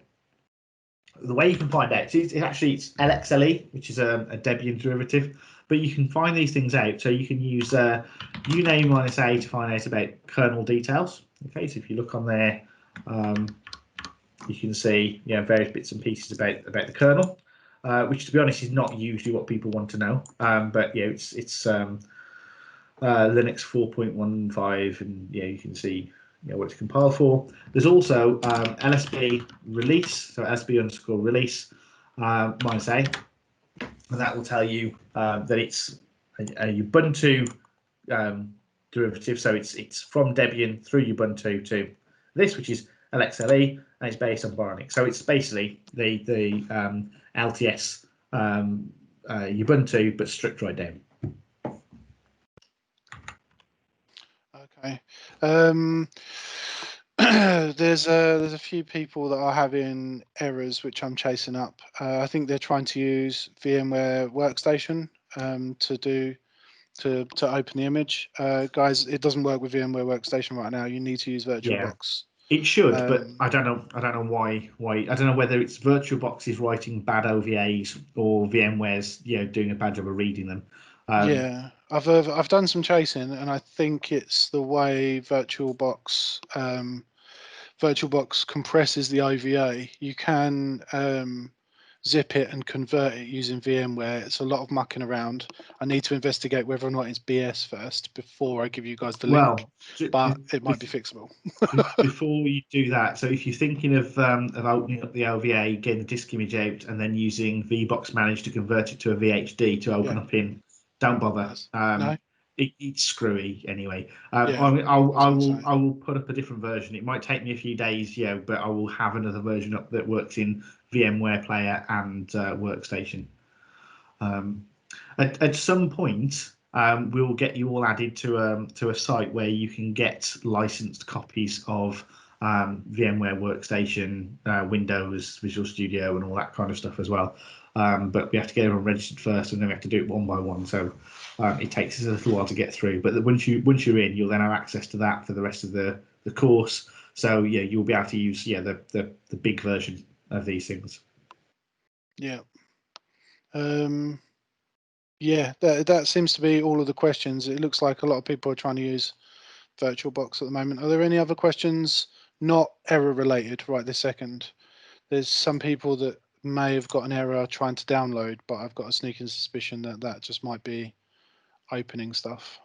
the way you can find out, it's LXLE, which is a Debian derivative, but you can find these things out. So you can use uname-a to find out about kernel details. Okay, so if you look on there, you can see various bits and pieces about the kernel. which to be honest is not usually what people want to know. But yeah, it's Linux 4.15, and yeah, you can see what it's compiled for. There's also LSB release, so LSB_release -a, and that will tell you that it's a Ubuntu derivative. So it's from Debian through Ubuntu to this, which is LXLE, and it's based on Bionic. So it's basically the LTS Ubuntu, but stripped right down. Okay. There's a few people that are having errors which I'm chasing up. I think they're trying to use VMware Workstation to open the image. Guys, it doesn't work with VMware Workstation right now. You need to use VirtualBox. It should, but I don't know. I don't know why. I don't know whether it's VirtualBox is writing bad OVAs or VMware's doing a bad job of reading them. Yeah, I've done some chasing, and I think it's the way VirtualBox compresses the OVA. You can zip it and convert it using VMware. It's a lot of mucking around. I need to investigate whether or not it's BS first before I give you guys the link. But it might be fixable. Before you do that, so if you're thinking of opening up the OVA, getting the disk image out, and then using VBox Manage to convert it to a VHD to open up in, don't bother. No. It's screwy anyway. Yeah, I will put up a different version. It might take me a few days, but I will have another version up that works in VMware Player and Workstation. At some point, we'll get you all added to a site where you can get licensed copies of VMware Workstation, Windows, Visual Studio, and all that kind of stuff as well. But we have to get everyone registered first, and then we have to do it one by one. So it takes us a little while to get through. But once you're in, you'll then have access to that for the rest of the course. So yeah, you'll be able to use the big version of these things. Yeah. Yeah, that seems to be all of the questions. It looks like a lot of people are trying to use VirtualBox at the moment. Are there any other questions not error related right this second? There's some people that may have got an error trying to download, but I've got a sneaking suspicion that just might be opening stuff.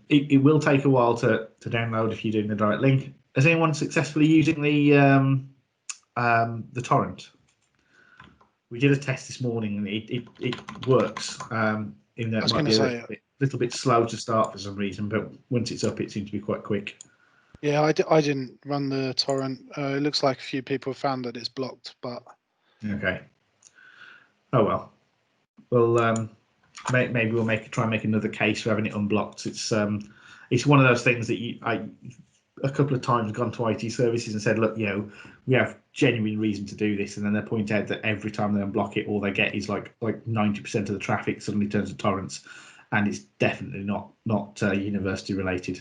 It will take a while to download if you're doing the direct link. Is anyone successfully using the torrent? We did a test this morning, and it works. Even though it might be a little bit slow to start for some reason, but once it's up, it seems to be quite quick. Yeah, I didn't run the torrent. It looks like a few people have found that it's blocked, but okay. Oh well. Well, maybe we'll try and make another case for having it unblocked. It's one of those things that I a couple of times gone to IT services and said, look, we have genuine reason to do this, and then they point out that every time they unblock it, all they get is like 90% of the traffic suddenly turns to torrents, and it's definitely not university related.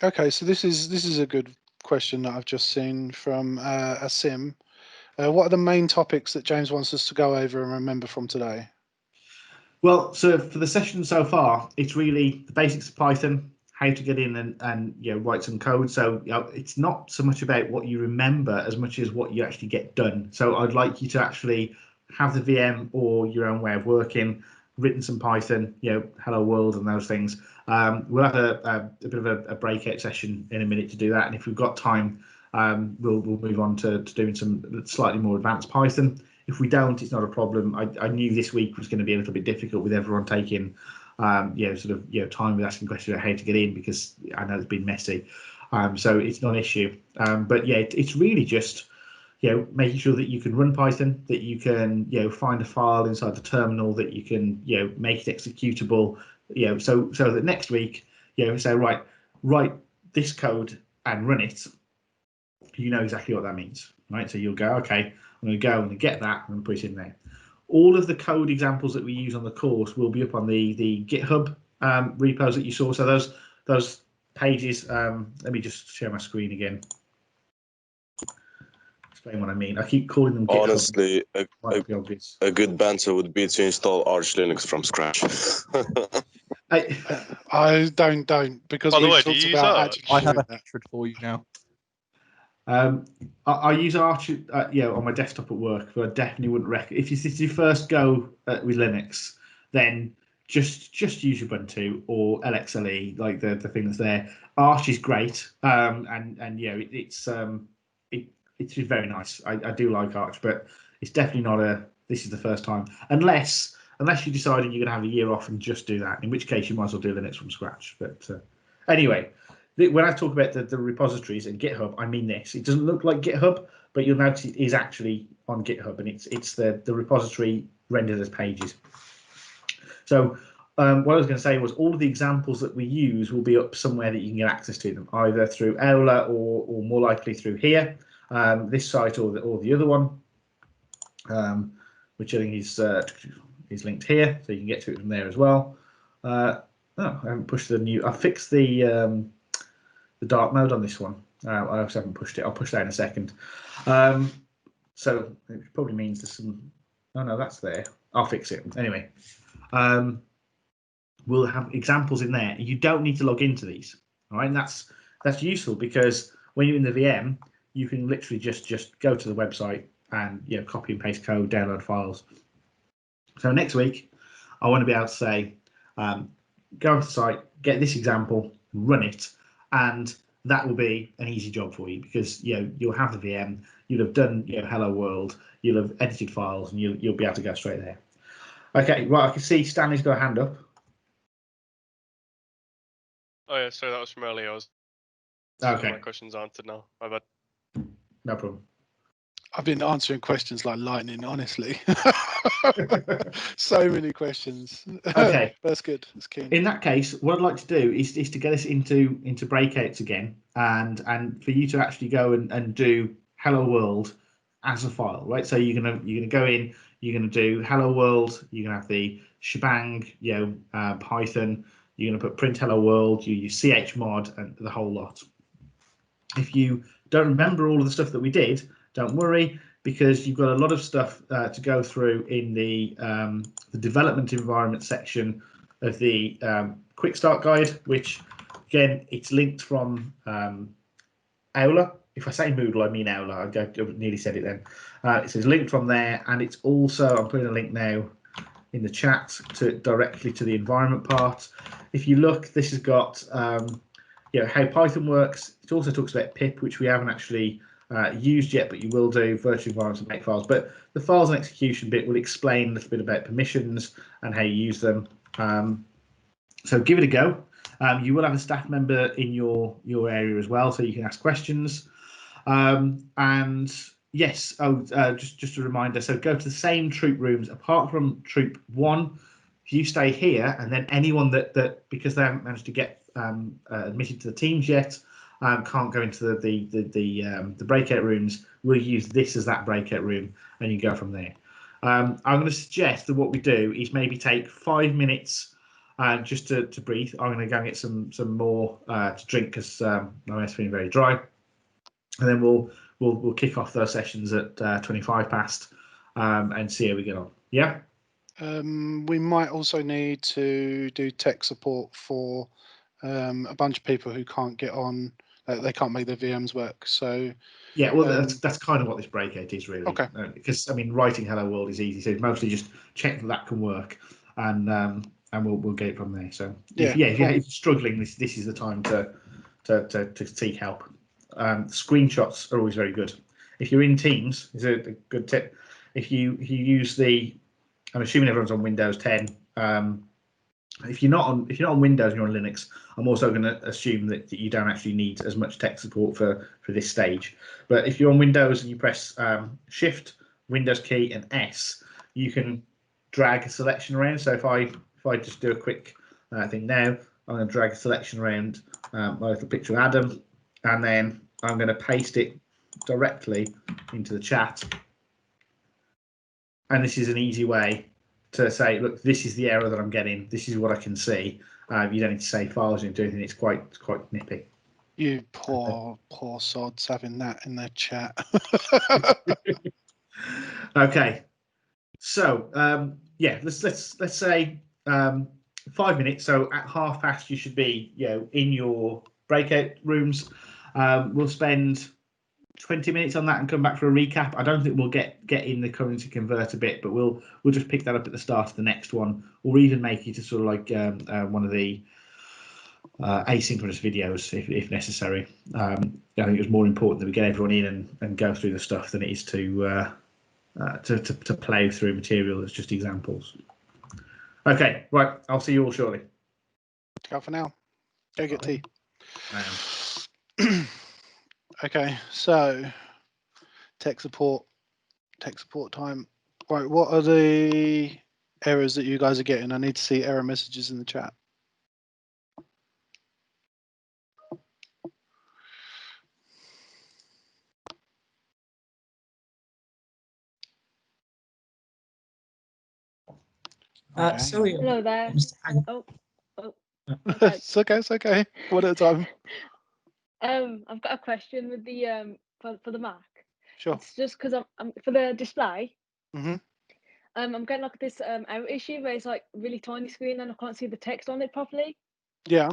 Okay, so this is a good question that I've just seen from Asim. What are the main topics that James wants us to go over and remember from today? Well, so for the session so far, it's really the basics of Python, how to get in and write some code. So it's not so much about what you remember as much as what you actually get done. So I'd like you to actually have the VM or your own way of working, written some Python, hello world and those things. We'll have a bit of a breakout session in a minute to do that, and if we've got time, we'll move on to doing some slightly more advanced Python. If we don't, it's not a problem. I knew this week was going to be a little bit difficult with everyone taking time with asking questions about how to get in, because I know it's been messy. So it's not an issue. But yeah, it's really just making sure that you can run Python, that you can find a file inside the terminal, that you can make it executable. So that next week say write this code and run it. You know exactly what that means, right? So you'll go, okay, I'm going to go and get that and put it in there. All of the code examples that we use on the course will be up on the GitHub repos that you saw. So those pages. Let me just share my screen again. Explain what I mean. I keep calling them GitHub. Honestly, a good banter would be to install Arch Linux from scratch. I don't because By the we've way, talked do you use about Arch? actually I have doing a that. hatred for you now. I use Arch, on my desktop at work, but I definitely wouldn't recommend. If this is your first go with Linux, then just use Ubuntu or LXLE, like the thing that's there. Arch is great, and it's very nice. I do like Arch, but it's definitely not this is the first time, unless you decided you're going to have a year off and just do that, in which case you might as well do Linux from scratch. But anyway, when I talk about the repositories and GitHub, I mean this. It doesn't look like GitHub, but you'll notice it is actually on GitHub, and it's the repository rendered as pages. So what I was going to say was all of the examples that we use will be up somewhere that you can get access to them, either through Aula or more likely through here, this site or the other one, which I think is linked here, so you can get to it from there as well. I haven't pushed the new. I fixed the dark mode on this one. I also haven't pushed it. I'll push that in a second. So it probably means there's some. Oh no, that's there. I'll fix it anyway. We'll have examples in there. You don't need to log into these. All right, and that's useful because when you're in the VM, you can literally just go to the website and copy and paste code, download files. So next week, I want to be able to say, go onto the site, get this example, run it, and that will be an easy job for you because you'll have the VM, you'll have done Hello World, you'll have edited files, and you'll be able to go straight there. Okay, right. I can see Stanley's got a hand up. Oh yeah, sorry, that was from earlier. Okay. My question's answered now. My bad. No problem. I've been answering questions like lightning, honestly. So many questions. Okay. That's good. That's keen. In that case, what I'd like to do is to get us into breakouts again, and for you to actually go and do Hello World as a file, right? So you're gonna go in, you're gonna do Hello World, you're gonna have the shebang, Python, you're gonna put print Hello World, you use chmod and the whole lot. If you don't remember all of the stuff that we did, don't worry, because you've got a lot of stuff to go through in the development environment section of the quick start guide, which again, it's linked from Aula. If I say Moodle, I mean Aula. I nearly said it then. It says linked from there, and it's also, I'm putting a link now in the chat directly to the environment part. If you look, this has got how Python works. It also talks about pip, which we haven't actually used yet, but you will do, virtual environments and make files. But the files and execution bit will explain a little bit about permissions and how you use them. So give it a go. You will have a staff member in your area as well, so you can ask questions. And yes, just a reminder, so go to the same troop rooms apart from troop 1. If you stay here, and then anyone that because they haven't managed to get admitted to the teams yet, can't go into the breakout rooms, we'll use this as that breakout room, and you go from there. I'm going to suggest that what we do is maybe take 5 minutes just to breathe. I'm going to go and get some more to drink because my mouth's feeling very dry, and then we'll kick off those sessions at 25 past and see how we get on. Yeah. We might also need to do tech support for a bunch of people who can't get on. They can't make their VMs work. So yeah, well, that's kind of what this breakout is really. Okay. Because I mean, writing Hello World is easy, so it's mostly just check that can work, and we'll get it from there. So if you're struggling, this is the time to seek help. Screenshots are always very good. If you're in Teams, is a good tip. If you use I'm assuming everyone's on Windows 10. If you're not on Windows and you're on Linux, I'm also going to assume that you don't actually need as much tech support for this stage. But if you're on Windows and you press Shift, Windows key, and S, you can drag a selection around. So if I just do a quick thing now, I'm going to drag a selection around my little picture of Adam, and then I'm going to paste it directly into the chat. And this is an easy way to say, look, this is the error that I'm getting. This is what I can see. You don't need to save files and do anything. It's quite nippy. You poor sods having that in their chat. Okay, so let's say 5 minutes. So at past, you should be in your breakout rooms. We'll spend 20 minutes on that and come back for a recap. I don't think we'll get in the currency converter bit, but we'll just pick that up at the start of the next one, or even make it a sort of like one of the asynchronous videos if necessary. I think it's more important that we get everyone in and go through the stuff than it is to play through material that's just examples. Okay, right. I'll see you all shortly. Ciao for now. Go get tea. Okay, so tech support time. Right, what are the errors that you guys are getting? I need to see error messages in the chat. Sorry. Hello there. Oh. Okay. It's okay. One at a time. I've got a question with the for the Mac. Sure. It's just because I'm for the display. Mm-hmm. I'm getting like this out issue where it's like really tiny screen and I can't see the text on it properly. Yeah.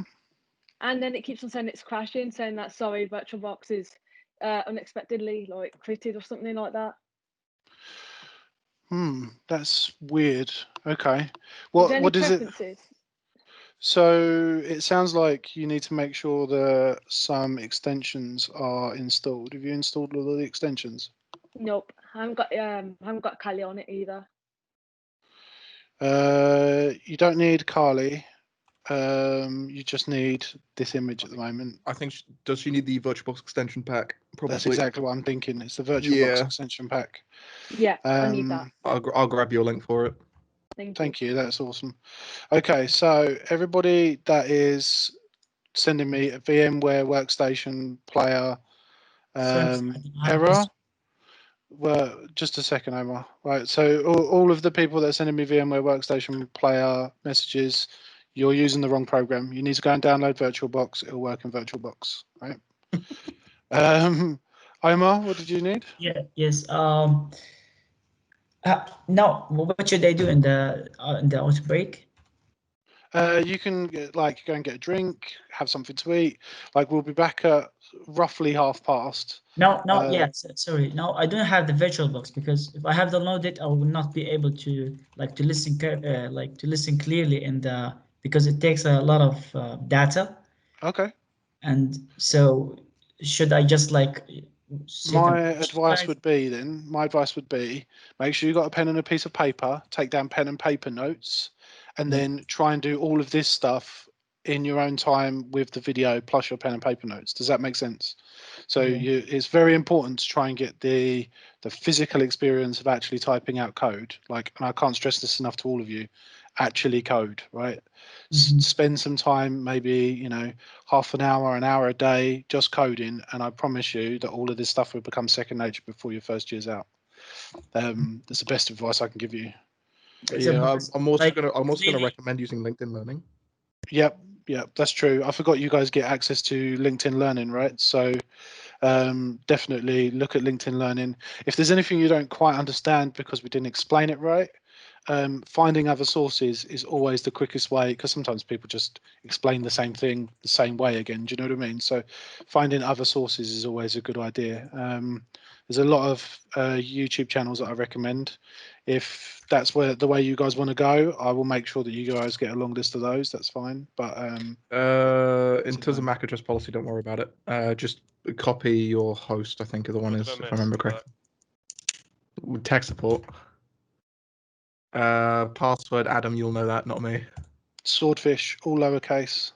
And then it keeps on saying it's crashing, saying that sorry, VirtualBox is unexpectedly like critted or something like that. That's weird. Okay. Is there any What is it? preferences? So it sounds like you need to make sure that some extensions are installed. Have you installed all of the extensions? Nope, I haven't got Kali on it either. You don't need Kali. You just need this image at the moment. I think does she need the VirtualBox extension pack? Probably. That's exactly what I'm thinking. It's the VirtualBox extension pack. Yeah, I need that. I'll grab you a link for it. Thank you. That's awesome. Okay, so everybody that is sending me a VMware Workstation Player error. Well, just a second, Omar. Right, so all of the people that are sending me VMware Workstation Player messages, you're using the wrong program. You need to go and download VirtualBox. It'll work in VirtualBox, right? Omar, what did you need? Yeah. Yes. Now, what should I do in the outbreak? You can go and get a drink, have something to eat. Like we'll be back at roughly past. No, sorry. No, I don't have the VirtualBox because if I have downloaded, I will not be able to listen clearly in the because it takes a lot of data. Okay. And so, should I just My advice would be make sure you got a pen and a piece of paper, take down pen and paper notes, and then try and do all of this stuff in your own time with the video plus your pen and paper notes. Does that make sense? So it's very important to try and get the physical experience of actually typing out code. And I can't stress this enough to all of you, actually code, right? Spend some time, maybe, half an hour a day just coding, and I promise you that all of this stuff will become second nature before your first year's out. That's the best advice I can give you. Yeah, I'm also gonna recommend using LinkedIn Learning. Yep, that's true. I forgot you guys get access to LinkedIn Learning, right? So definitely look at LinkedIn Learning. If there's anything you don't quite understand because we didn't explain it right, finding other sources is always the quickest way, because sometimes people just explain the same thing the same way again. Do you know what I mean? So finding other sources is always a good idea. There's a lot of YouTube channels that I recommend. If that's the way you guys want to go, I will make sure that you guys get a long list of those. That's fine. But in terms of MAC address policy, don't worry about it. Just copy your host, I think, is the one is, if I remember correctly. Tech support. Password, Adam, you'll know that, not me. Swordfish, all lowercase.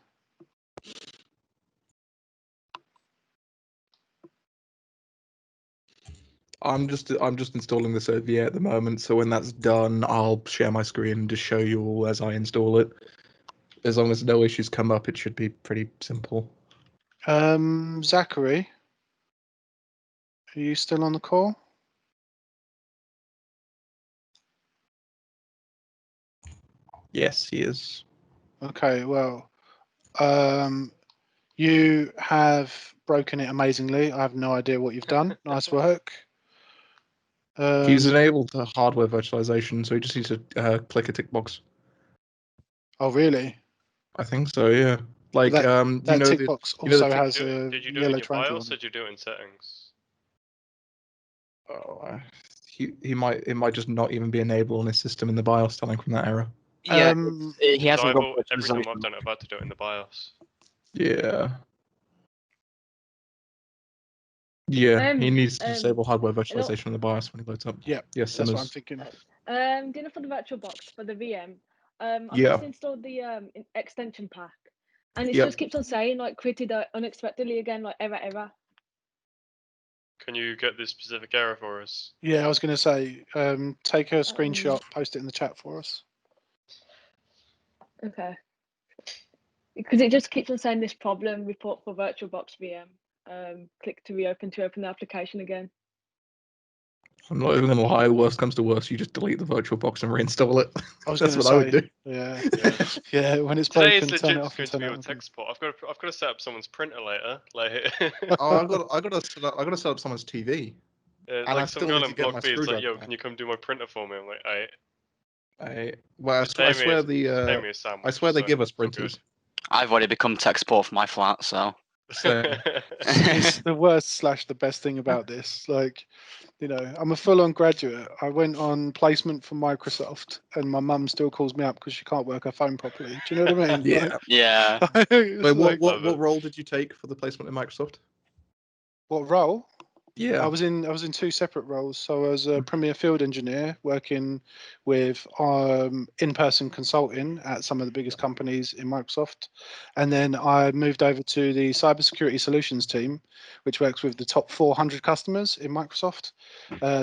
I'm just installing this OVA at the moment, so when that's done, I'll share my screen and just show you all as I install it. As long as no issues come up, it should be pretty simple. Zachary, are you still on the call? Yes, he is. Okay, well, you have broken it amazingly. I have no idea what you've done. Nice work. He's enabled the hardware virtualization, so he just needs to click a tick box. Oh, really? I think so, yeah. Like, that tick box also has a did you do it yellow in your triangle BIOS on or it. did you do it in settings? He might it might just not even be enabled on his system in the BIOS telling from that error. Yeah, he So hasn't got every time virtualization. I've done it, I've had to do it in the BIOS. Yeah. Yeah, he needs to disable hardware virtualization in the BIOS when he loads up. Yeah, yes, that's what I'm thinking. Dinner for the VirtualBox for the VM. I've Yeah. just installed the extension pack, and it Yep. just keeps on saying like created unexpectedly again, like error. Can you get this specific error for us? Yeah, I was going to say, take a screenshot, post it in the chat for us. Okay. Because it just keeps on saying this problem, report for VirtualBox VM. Click to open the application again. I'm not even gonna lie. Worst comes to worst, you just delete the VirtualBox and reinstall it. I was That's going what to I would do. Yeah, yeah. When it's Today broken, is turn legit it just off going and to turn be it your on. tech support. I've got to set up someone's printer later. Like, Oh, I got to set up someone's TV. And I like some still girl need in to get my Block B is like, screwdriver "Yo, back. can you come do my printer for me?" I'm like, Well, I swear pay me a I sandwich, swear they so give us it's all good. printers. I've already become tech support for my flat, so. It's the worst / the best thing about this. Like, you know, I'm a full-on graduate. I went on placement for Microsoft, and my mum still calls me up because she can't work her phone properly. Do you know what I mean? Yeah. Like, Yeah. it's Wait, like- what role did you take for the placement in Microsoft? What role? Yeah. I was in 2 separate roles. So I was a premier field engineer working with in-person consulting at some of the biggest companies in Microsoft, and then I moved over to the cybersecurity solutions team, which works with the top 400 customers in Microsoft.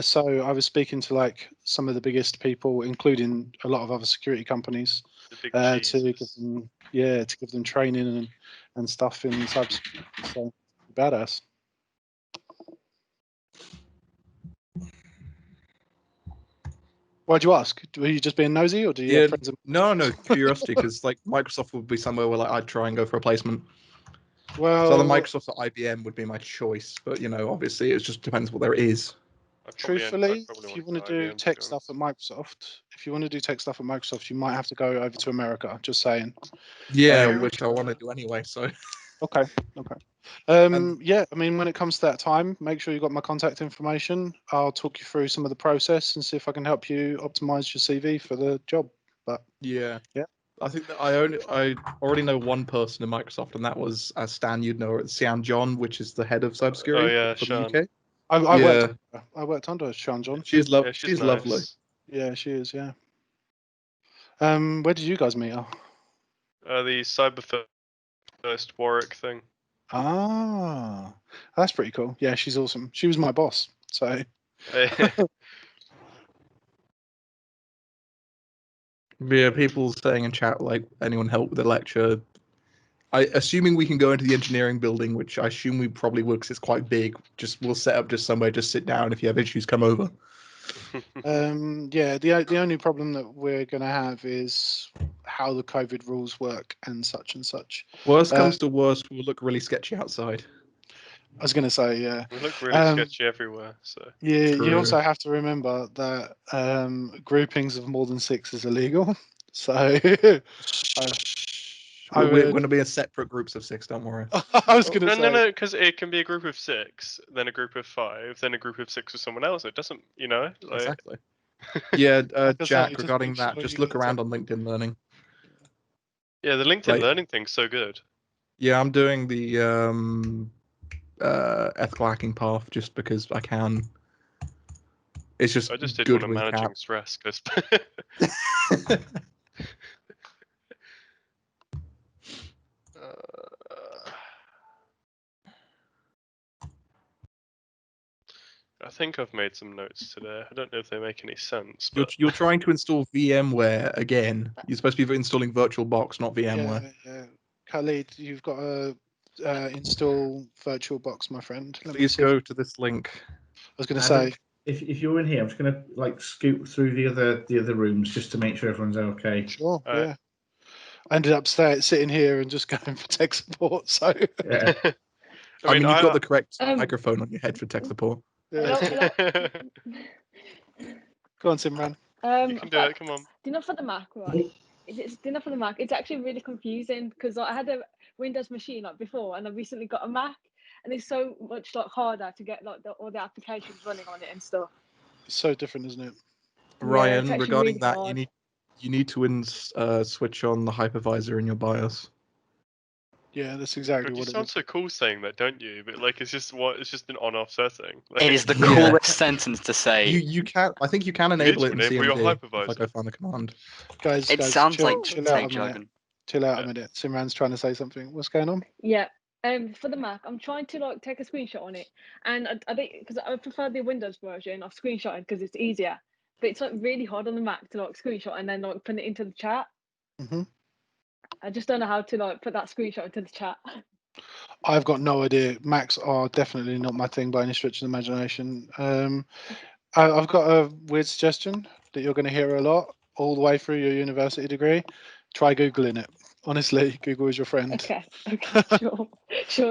So I was speaking to like some of the biggest people, including a lot of other security companies, to give them training and stuff in cybersecurity. So badass. Why'd you ask? Were you just being nosy, or do you have friends? No, curiosity, because like Microsoft would be somewhere where like I'd try and go for a placement. Well, so the Microsoft or IBM would be my choice, but you know, obviously, it just depends what there is. Truthfully, if you want to do tech stuff at Microsoft, you might have to go over to America. Just saying. Yeah, which I want to do anyway. So. Okay. Yeah, I mean, when it comes to that time, make sure you got my contact information. I'll talk you through some of the process and see if I can help you optimize your CV for the job. But yeah, yeah. I think that I already know one person in Microsoft, and that was as Stan, you'd know, it's Sian John, which is the head of cybersecurity for Sean. the UK. I worked under Sean John. She's Yeah, she's nice. lovely. Yeah, she is. Yeah. Where did you guys meet her? The Cyber First Warwick thing. Ah, that's pretty cool. Yeah, she's awesome. She was my boss. So. Yeah, people saying in chat like anyone help with the lecture. Assuming we can go into the engineering building, which I assume we probably would because it's quite big. We'll set up just somewhere, just sit down. If you have issues, come over. Yeah, the only problem that we're going to have is how the COVID rules work and such. Worst comes to worst, we'll look really sketchy outside. I was going to say, yeah. We look really sketchy everywhere. So. Yeah, you also have to remember that groupings of more than 6 is illegal. So we're going to be in separate groups of 6. Don't worry. I was going to say no, because it can be a group of 6, then a group of 5, then a group of 6 with someone else. It doesn't, you know. Like... Exactly. Yeah, Like I Jack. say, Regarding make that, sure just you look got around on LinkedIn Learning. Yeah, the LinkedIn Learning thing's so good. Yeah, I'm doing the ethical hacking path just because I can. It's just I just did good one on with managing cap. stress because. I think I've made some notes today. I don't know if they make any sense. But... You're trying to install VMware again. You're supposed to be installing VirtualBox, not VMware. Yeah. Khalid, you've got to install VirtualBox, my friend. Please go to this link. I was going to say, if you're in here, I'm just going to like scoot through the other rooms just to make sure everyone's okay. Sure. Yeah. I ended up sitting here and just going for tech support. So. Yeah. I mean, you've got the correct microphone on your head for tech support. Yeah. Go on, Simran. You can do it. Come on. Dinner for the Mac, right? It's Dinner for the Mac. It's actually really confusing because I had a Windows machine like before, and I recently got a Mac, and it's so much like harder to get like all the applications running on it and stuff. It's so different, isn't it? Ryan, it's actually regarding really that, hard. you need to switch on the hypervisor in your BIOS. Yeah, that's exactly You what it sound is. so cool saying that, don't you? But like, it's just an on-off setting. It is the Yeah. coolest sentence to say. You can. I think you can enable it in Enable your CMD. If I hypervisor. go find the command. Guys, It sounds like chill out tech a minute. jargon. Chill out a minute. Simran's trying to say something. What's going on? Yeah. For the Mac, I'm trying to like take a screenshot on it, and I think because I prefer the Windows version of screenshotting because it's easier. But it's like really hard on the Mac to like screenshot and then like put it into the chat. Mm-hmm. I just don't know how to like put that screenshot into the chat. I've got no idea. Macs are definitely not my thing by any stretch of the imagination. I've got a weird suggestion that you're going to hear a lot all the way through your university degree. Try Googling it. Honestly, Google is your friend. Okay, sure.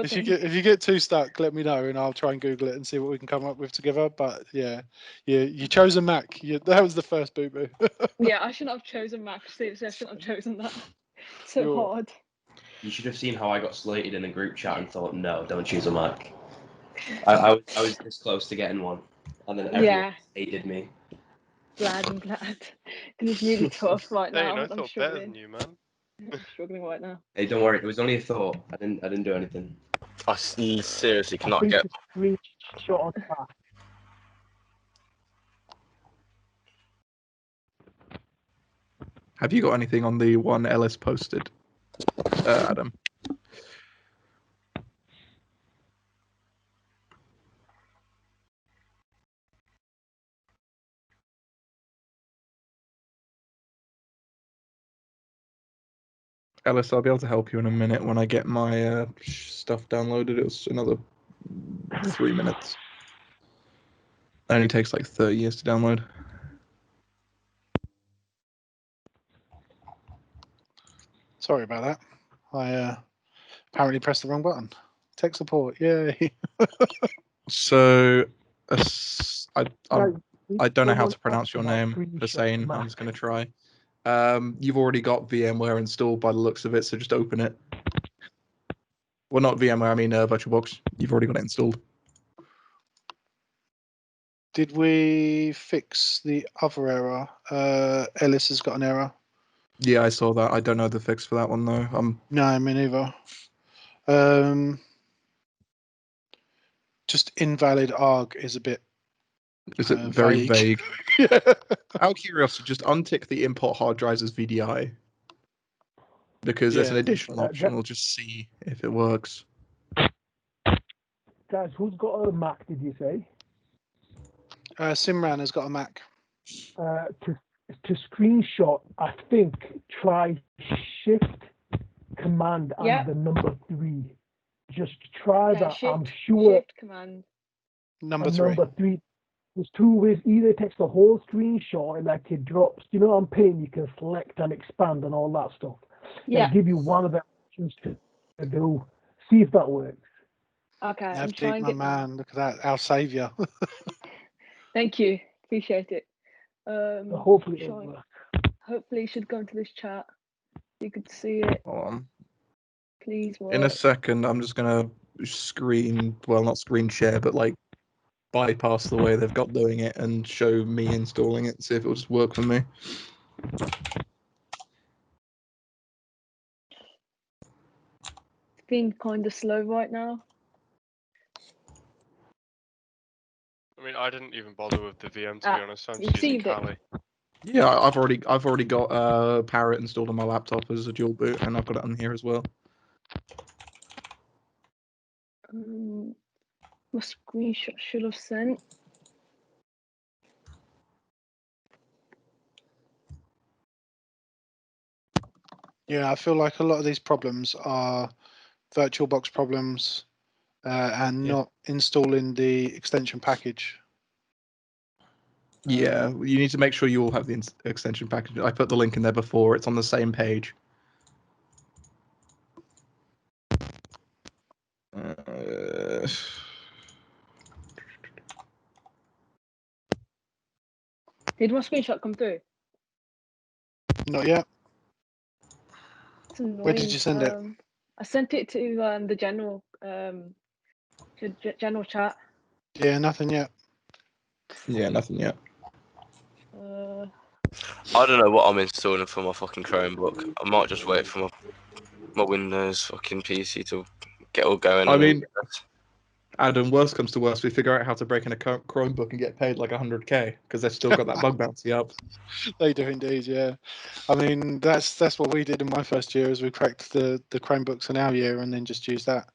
If you get too stuck, let me know and I'll try and Google it and see what we can come up with together. But yeah, you chose a Mac. That was the first boo boo. Yeah, I shouldn't have chosen Mac. Seriously, I shouldn't have chosen that. So hard. You should have seen how I got slated in a group chat and thought, no, don't choose a Mac. I was this close to getting one, and then everyone hated me. Glad, I'm glad. Because it's really tough right Dane, now. I I'm thought better than struggling. you, man. I'm struggling right now. Hey, don't worry, it was only a thought. I didn't do anything. I seriously I cannot think get. the screenshot on that. Have you got anything on the one Ellis posted, Adam? Ellis, I'll be able to help you in a minute when I get my stuff downloaded. It was another 3 minutes. It only takes like 30 years to download. Sorry about that. I apparently pressed the wrong button. Tech support, yay. So, I don't know how to pronounce your name, Hussein. I'm just going to try. You've already got VMware installed by the looks of it, so just open it. Well, not VMware, I mean VirtualBox. You've already got it installed. Did we fix the other error? Ellis has got an error. Yeah, I saw that. I don't know the fix for that one, though. No, me neither. Just invalid arg is a bit Is it very vague? Out of curiosity, just untick the import hard drives as VDI. Because there's an additional option. We'll just see if it works. Guys, who's got a Mac, did you say? Simran has got a Mac. To screenshot, I think try Shift Command and the number 3. Just try that. Shift, I'm sure. Shift Command. Number 3. Number 3. There's 2 ways. Either it takes the whole screenshot and like it drops. You know, on Paint you can select and expand and all that stuff. Yeah. It'll give you one of the options to do. See if that works. Okay, I'm Navdeep, trying my it man. now. Look at that, our saviour. Thank you. Appreciate it. Hopefully it'll work. Hopefully it should go into this chat. You could see it. Hold on. Please work. In a second, I'm just going to not screen share, but like bypass the way they've got doing it and show me installing it, see if it'll just work for me. It's been kind of slow right now. I mean, I didn't even bother with the VM to be honest. I'm you just using received it. Kali. Yeah, I've already got Parrot installed on my laptop as a dual boot, and I've got it on here as well. My screenshot should have sent. Yeah, I feel like a lot of these problems are VirtualBox problems and not installing the extension package. Yeah, you need to make sure you all have the extension package. I put the link in there before. It's on the same page. Did my screenshot come through? Not yet. It's annoying. Where did you send it? I sent it to the general General chat. Yeah, nothing yet. Yeah, nothing yet. I don't know what I'm installing for my fucking Chromebook. I might just wait for my Windows fucking PC to get all going. I mean, Adam, worst comes to worst, we figure out how to break in a Chromebook and get paid like 100k because they've still got that bug bounty up. They do indeed, yeah. I mean, that's what we did in my first year, is we cracked the Chromebooks in our year and then just used that.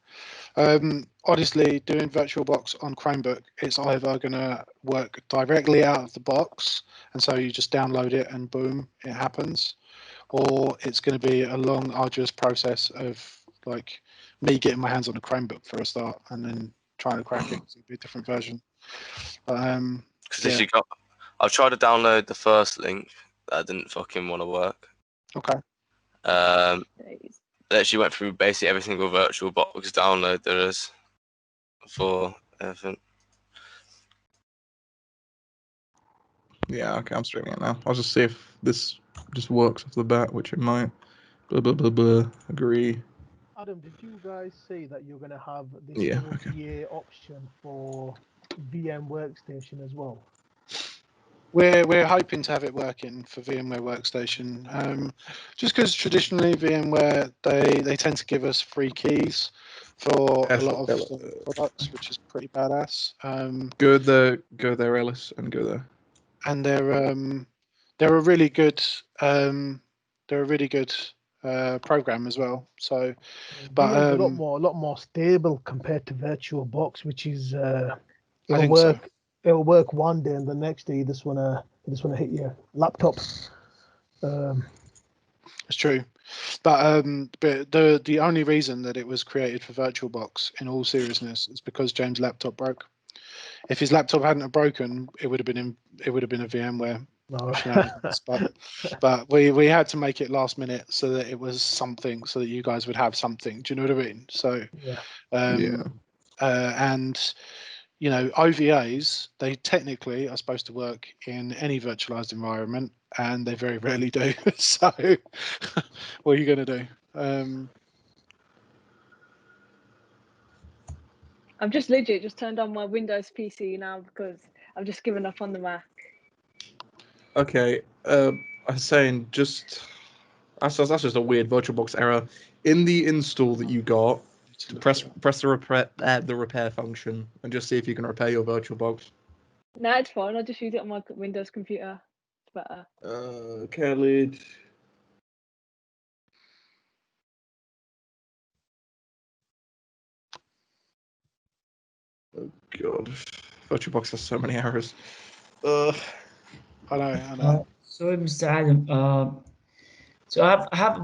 Honestly, doing VirtualBox on Chromebook, it's either going to work directly out of the box, and so you just download it and boom, it happens, or it's going to be a long, arduous process of like me getting my hands on a Chromebook for a start and then trying to crack it. It'll be a different version. Because if you got, I've tried to download the first link, that didn't fucking want to work. Okay. They actually went through basically every single VirtualBox download there is for everything. Yeah, okay, I'm streaming it now. I'll just see if this just works off the bat, which it might. Blah, blah, blah, blah. Agree. Adam, did you guys say that you're going to have this Yeah, OTA option for VM Workstation as well? We're hoping to have it working for VMware Workstation, just because traditionally VMware they tend to give us free keys for a lot of the products, which is pretty badass. Go there, Ellis, and go there. And they're a really good program as well. So, but VM's a lot more stable compared to VirtualBox, which is I it'll think work. so. It'll work one day, and the next day you just wanna hit your laptop. It's true, but the only reason that it was created for VirtualBox, in all seriousness, is because James' laptop broke. If his laptop hadn't have broken, it would have been a VMware shenanigans. But we had to make it last minute so that it was something, so that you guys would have something. Do you know what I mean? So Yeah. And you know, OVAs, they technically are supposed to work in any virtualized environment, and they very rarely do. So what are you going to do? I've just legit turned on my Windows PC now because I've just given up on the Mac. Okay, I was saying that's just a weird VirtualBox error. In the install that you got, press the repair function and just see if you can repair your VirtualBox. No, it's fine. I'll just use it on my Windows computer. It's better. Khalid. Oh god, VirtualBox has so many errors. I know. Sorry, Mr. Adam. So I have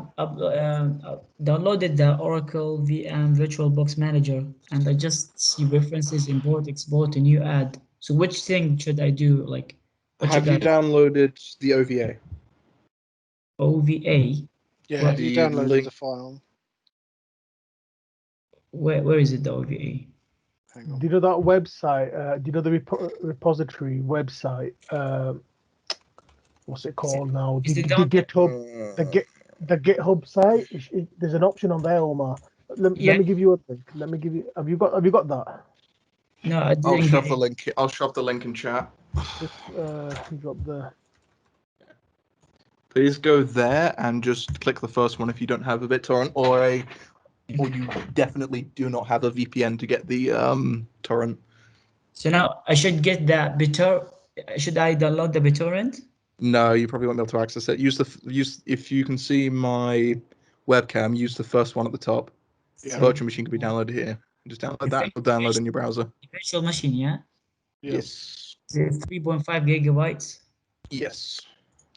downloaded the Oracle VM VirtualBox Manager, and I just see references, import, export, a new add. So which thing should I do? Like, what Have you downloaded the OVA? OVA? Yeah, What? have you downloaded the file? Where is it, the OVA? Do you know that website? Do you know the repository website? What's it called now? The GitHub. The GitHub site. There's an option on there, Omar. Let me give you a link. Let me give you. Have you got that? No, I didn't. I'll shove the link. I'll shove the link in chat. Just drop the. Please go there and just click the first one if you don't have a BitTorrent or you definitely do not have a VPN to get the torrent. So now I should get the BitTorrent. Should I download the BitTorrent? No, you probably won't be able to access it. Use if you can see my webcam, use the first one at the top. Yeah. Virtual machine can be downloaded here. Just download that. It'll download in your browser. Virtual machine, yeah. Yes. 3.5 gigabytes. Yes.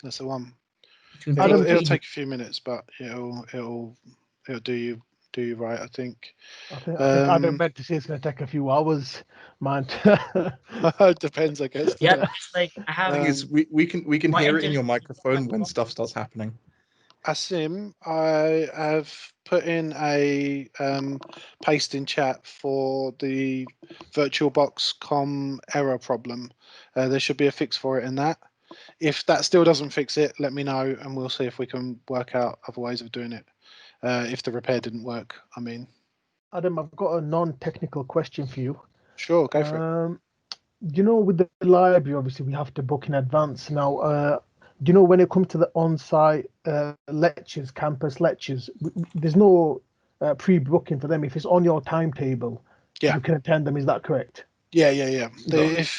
That's the one. It'll take a few minutes, but it'll do you right, I think. I think Adam meant to say it's going to take a few hours, man. It depends, I guess. Yeah, it's like I have. thing is, we can hear it in your microphone when stuff starts happening. Asim, I have put in a paste in chat for the VirtualBox com error problem. There should be a fix for it in that. If that still doesn't fix it, let me know and we'll see if we can work out other ways of doing it. If the repair didn't work, I mean. Adam, I've got a non-technical question for you. Sure, go for it. You know, with the library, obviously we have to book in advance. Now, do you know when it comes to the on-site lectures, campus lectures, there's no pre-booking for them. If it's on your timetable, Yeah. you can attend them. Is that correct? Yeah. Right.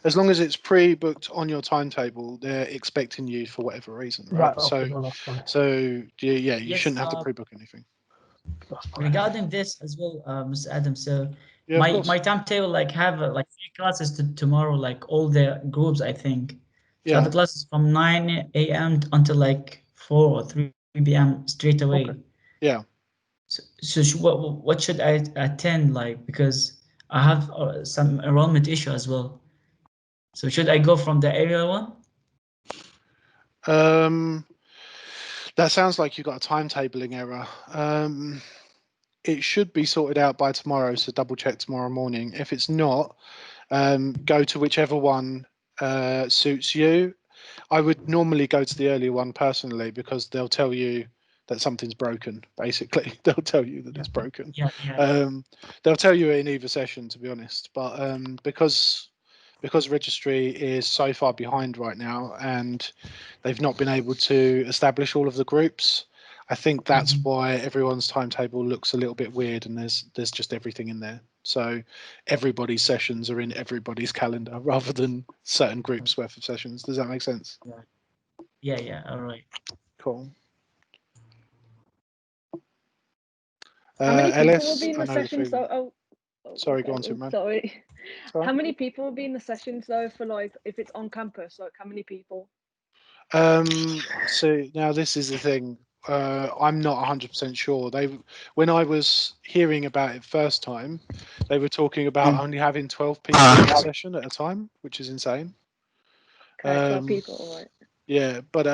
As long as it's pre-booked on your timetable, they're expecting you for whatever reason, right? Right. Okay. No, that's fine. So yeah, you Yes, shouldn't have to pre-book anything. That's fine. Regarding this as well, Mr. Adam, so Yeah, of course. my timetable like have like 3 classes tomorrow, like all the groups, I think. So I have Yeah. the classes from 9 a.m. until like 4 or 3 p.m. straight away. Okay. Yeah. So what should I attend, like, because I have some enrollment issue as well. So should I go from the area one? That sounds like you've got a timetabling error. It should be sorted out by tomorrow, so double check tomorrow morning. If it's not, go to whichever one suits you. I would normally go to the earlier one personally because they'll tell you that something's broken. Basically, they'll tell you that it's broken. Yeah. They'll tell you in either session, to be honest. But because registry is so far behind right now and they've not been able to establish all of the groups, I think that's why everyone's timetable looks a little bit weird and there's just everything in there. So everybody's sessions are in everybody's calendar rather than certain groups worth of sessions. Does that make sense? Yeah. All right. Cool. How many people will LS, be in I the know the sessions feeling. though? Sorry, go on, Superman. Sorry. Sorry. How many people will be in the sessions though for like if it's on campus? Like how many people? So now this is the thing. I'm not 100% sure. When I was hearing about it first time, they were talking about only having 12 people in a session at a time, which is insane. Okay, 12 people, all right. Yeah, but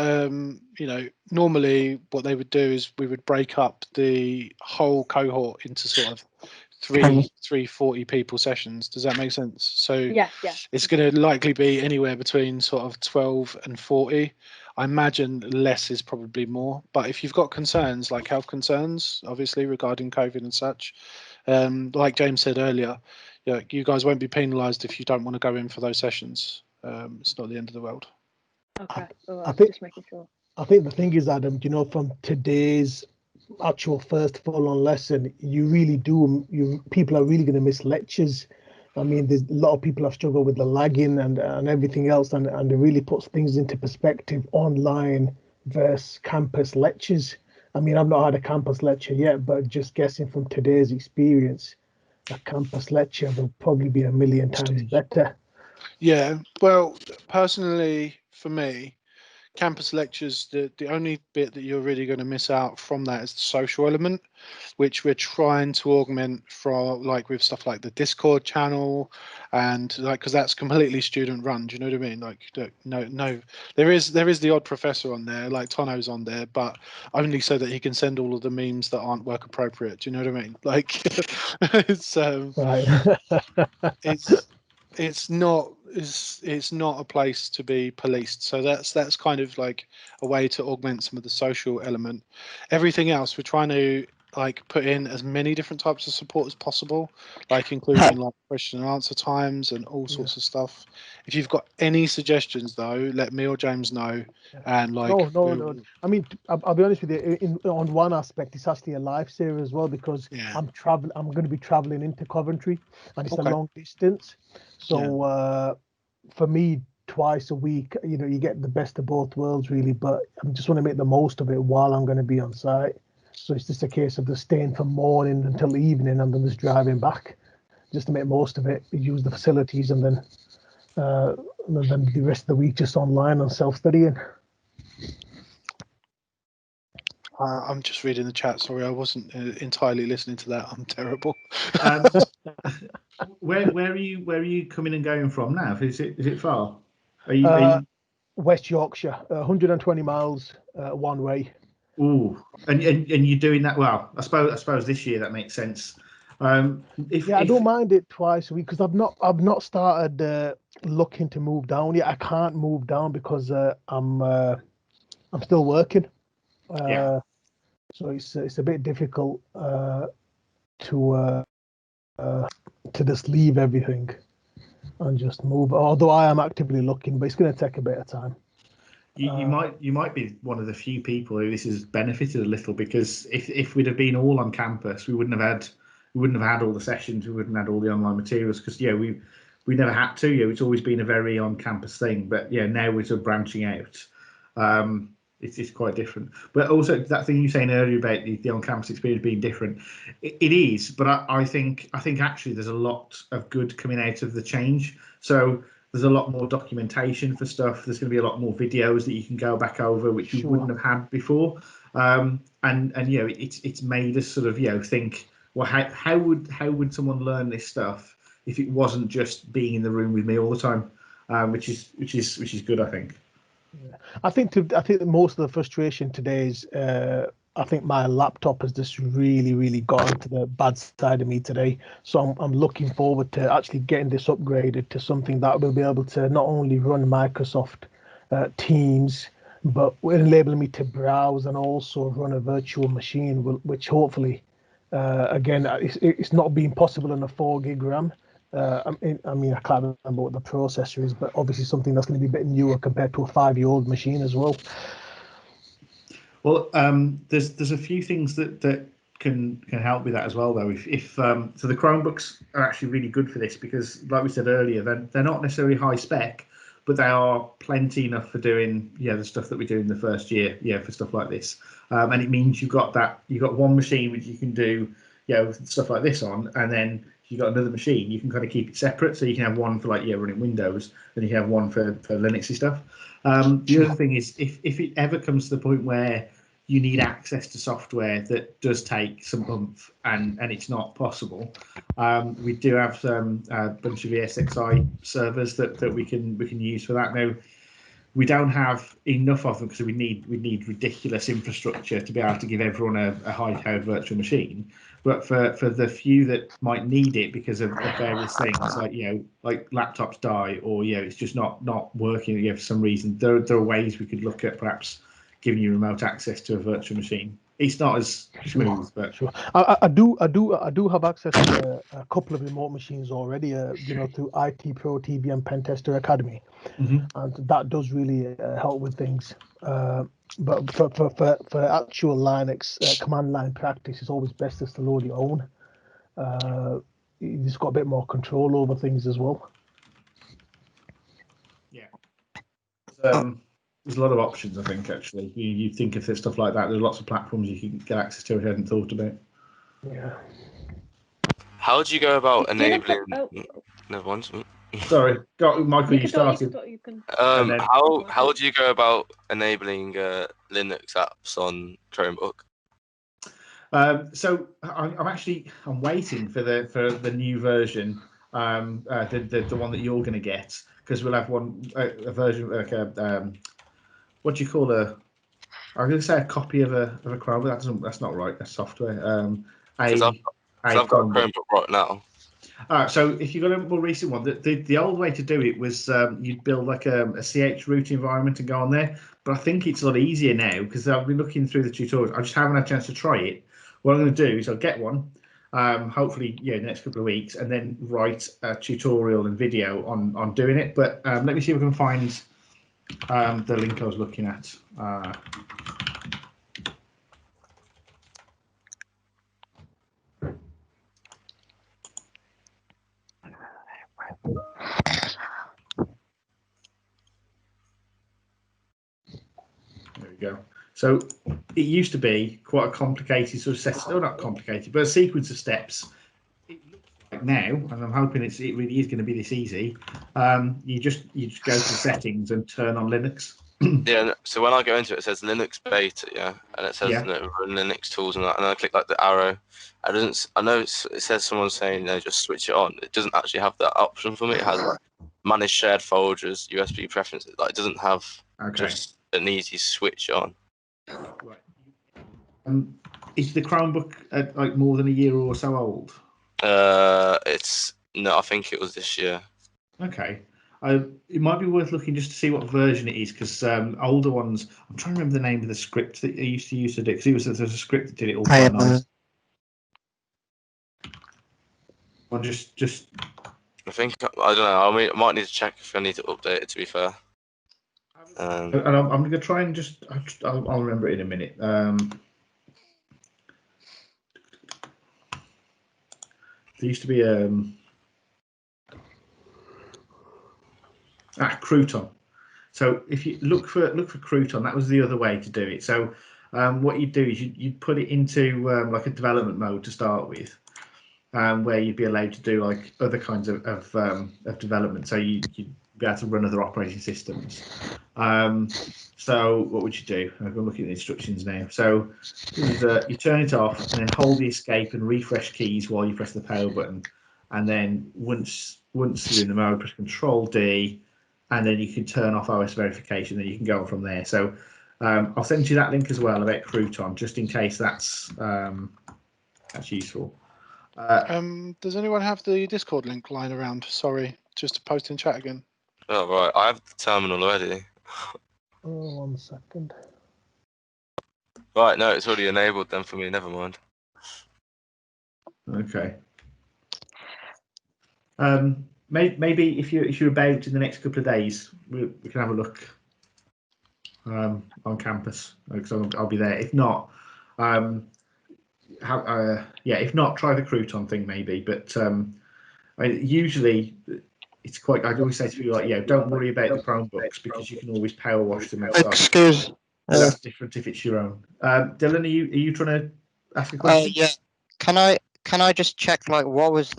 normally what they would do is we would break up the whole cohort into sort of three 40 people sessions. Does that make sense? So yeah. It's going to likely be anywhere between sort of 12 and 40. I imagine less is probably more. But if you've got concerns like health concerns, obviously regarding COVID and such, like James said earlier, you guys won't be penalised if you don't want to go in for those sessions. It's not the end of the world. Okay, all right. I think, just making sure. I think the thing is, Adam, from today's actual first full-on lesson, people are really going to miss lectures. I mean, there's a lot of people have struggled with the lagging and everything else, and it really puts things into perspective, online versus campus lectures. I mean, I've not had a campus lecture yet, but just guessing from today's experience, a campus lecture will probably be a million times better. Yeah, well, personally, for me, campus lectures, the only bit that you're really going to miss out from that is the social element, which we're trying to augment from with stuff like the Discord channel, and because that's completely student run. Do you know what I mean? No, there is the odd professor on there, like Tono's on there, but only so that he can send all of the memes that aren't work appropriate. Do you know what I mean? It's right. it's not a place to be policed. So that's kind of like a way to augment some of the social element. Everything else we're trying to put in as many different types of support as possible, including question and answer times and all sorts of stuff. If you've got any suggestions though, let me or James know. And No. I mean, I'll be honest with you. On one aspect, it's actually a lifesaver as well because I'm going to be traveling into Coventry, and it's a long distance. So for me, twice a week, you get the best of both worlds, really. But I just want to make the most of it while I'm going to be on site. So it's just a case of just staying from morning until evening, and then just driving back, just to make most of it. Use the facilities, and then the rest of the week just online and self-studying. I'm just reading the chat. Sorry, I wasn't entirely listening to that. I'm terrible. Where are you coming and going from now? Is it far? Are you West Yorkshire, 120 miles one way. Ooh, and you're doing that well. I suppose this year that makes sense. I don't mind it twice a week because I've not started looking to move down yet. I can't move down because I'm still working. So it's a bit difficult. to just leave everything and just move. Although I am actively looking, but it's going to take a bit of time. You might be one of the few people who this has benefited a little, because if we'd have been all on campus, we wouldn't have had all the sessions, we wouldn't have had all the online materials, because we never had to. It's always been a very on campus thing, but now we're sort of branching out. It's quite different. But also that thing you were saying earlier about the on campus experience being different, it is. But I think actually there's a lot of good coming out of the change. So there's a lot more documentation for stuff. There's going to be a lot more videos that you can go back over, which you wouldn't have had before. And it's made us sort of think, well, how would someone learn this stuff if it wasn't just being in the room with me all the time, which is good, I think. I think that most of the frustration today is I think my laptop has just really gotten to the bad side of me today. So I'm looking forward to actually getting this upgraded to something that will be able to not only run Microsoft Teams, but will enable me to browse and also run a virtual machine, which hopefully, again, it's not been possible on a 4 gig RAM. I mean, I can't remember what the processor is, but obviously something that's going to be a bit newer compared to a 5-year-old machine as well. Well, there's a few things that can help with that as well, though. If so, the Chromebooks are actually really good for this, because, like we said earlier, they're not necessarily high spec, but they are plenty enough for doing the stuff that we do in the first year, for stuff like this. And it means you've got one machine which you can do stuff like this on, and then you've got another machine, you can kind of keep it separate. So you can have one for running Windows, and you have one for Linuxy stuff. The other thing is, if it ever comes to the point where you need access to software that does take some oomph and it's not possible, we do have a bunch of ESXi servers that we can use for that. Now, we don't have enough of them because we need ridiculous infrastructure to be able to give everyone a high-powered virtual machine. But for the few that might need it because of various things, like laptops die, or it's just not working for some reason, there are ways we could look at perhaps giving you remote access to a virtual machine. It's not as smooth, but sure. I do have access to a couple of remote machines already. Through IT Pro TV and Pentester Academy, and that does really help with things. But for actual Linux command line practice, it's always best just to load your own. You just got a bit more control over things as well. Yeah. There's a lot of options, I think, actually. You think if there's stuff like that, there's lots of platforms you can get access to, which I hadn't thought about. Yeah. How do you go about enabling... Never mind. Sorry, Michael, you started. How do you go about enabling Linux apps on Chromebook? So I'm waiting for the new version, the one that you're going to get, because we'll have a version like a what do you call I'm going to say a copy of a Chromebook. That's not right. That's software. I've got a Chromebook right now. So if you've got a more recent one, the old way to do it was you'd build like a CH root environment and go on there. But I think it's a lot easier now, because I've been looking through the tutorials. I just haven't had a chance to try it. What I'm going to do is I'll get one, hopefully the next couple of weeks, and then write a tutorial and video on doing it. But let me see if I can find the link I was looking at. There we go. So it used to be quite a complicated sort of set, not complicated, but a sequence of steps. It looks like now, and I'm hoping it really is going to be this easy. You just go to settings and turn on Linux. Yeah. So when I go into it, it says Linux beta, and it says run Linux tools, and I click like the arrow. I know it says someone saying just switch it on. It doesn't actually have that option for me. It has like manage shared folders, USB preferences. Like it doesn't have just an easy switch on. Right. Is the Chromebook like more than a year or so old? I think it was this year. Okay. It might be worth looking just to see what version it is, because older ones, I'm trying to remember the name of the script that I used to use to do, because there's a script that did it all quite nice. Or just. I think I don't know. I might need to check if I need to update it. To be fair. And I'm going to try and just. I'll remember it in a minute. There used to be Crouton. So if you look for Crouton, that was the other way to do it. So what you'd do is you'd put it into like a development mode to start with, where you'd be allowed to do like other kinds of development. So you'd be able to run other operating systems. So what would you do? I'm going to look at the instructions now. So you turn it off and then hold the escape and refresh keys while you press the power button. And then once you're in the mode, press Control D, and then you can turn off OS verification. Then you can go on from there. So I'll send you that link as well about Crouton, just in case that's useful. Does anyone have the Discord link lying around? Sorry, just to post in chat again. Oh right, I have the terminal already. Oh, 1 second. Right, no, it's already enabled then for me. Never mind. Okay. Maybe if you're about in the next couple of days, we can have a look on campus, because I'll be there. If not, if not, try the Crouton thing maybe. But usually it's quite. I'd always say to people like, don't worry about the Chromebooks because you can always power wash them outside. Excuse. But that's different if it's your own. Dylan, are you trying to ask a question? Yeah. Can I just check like what was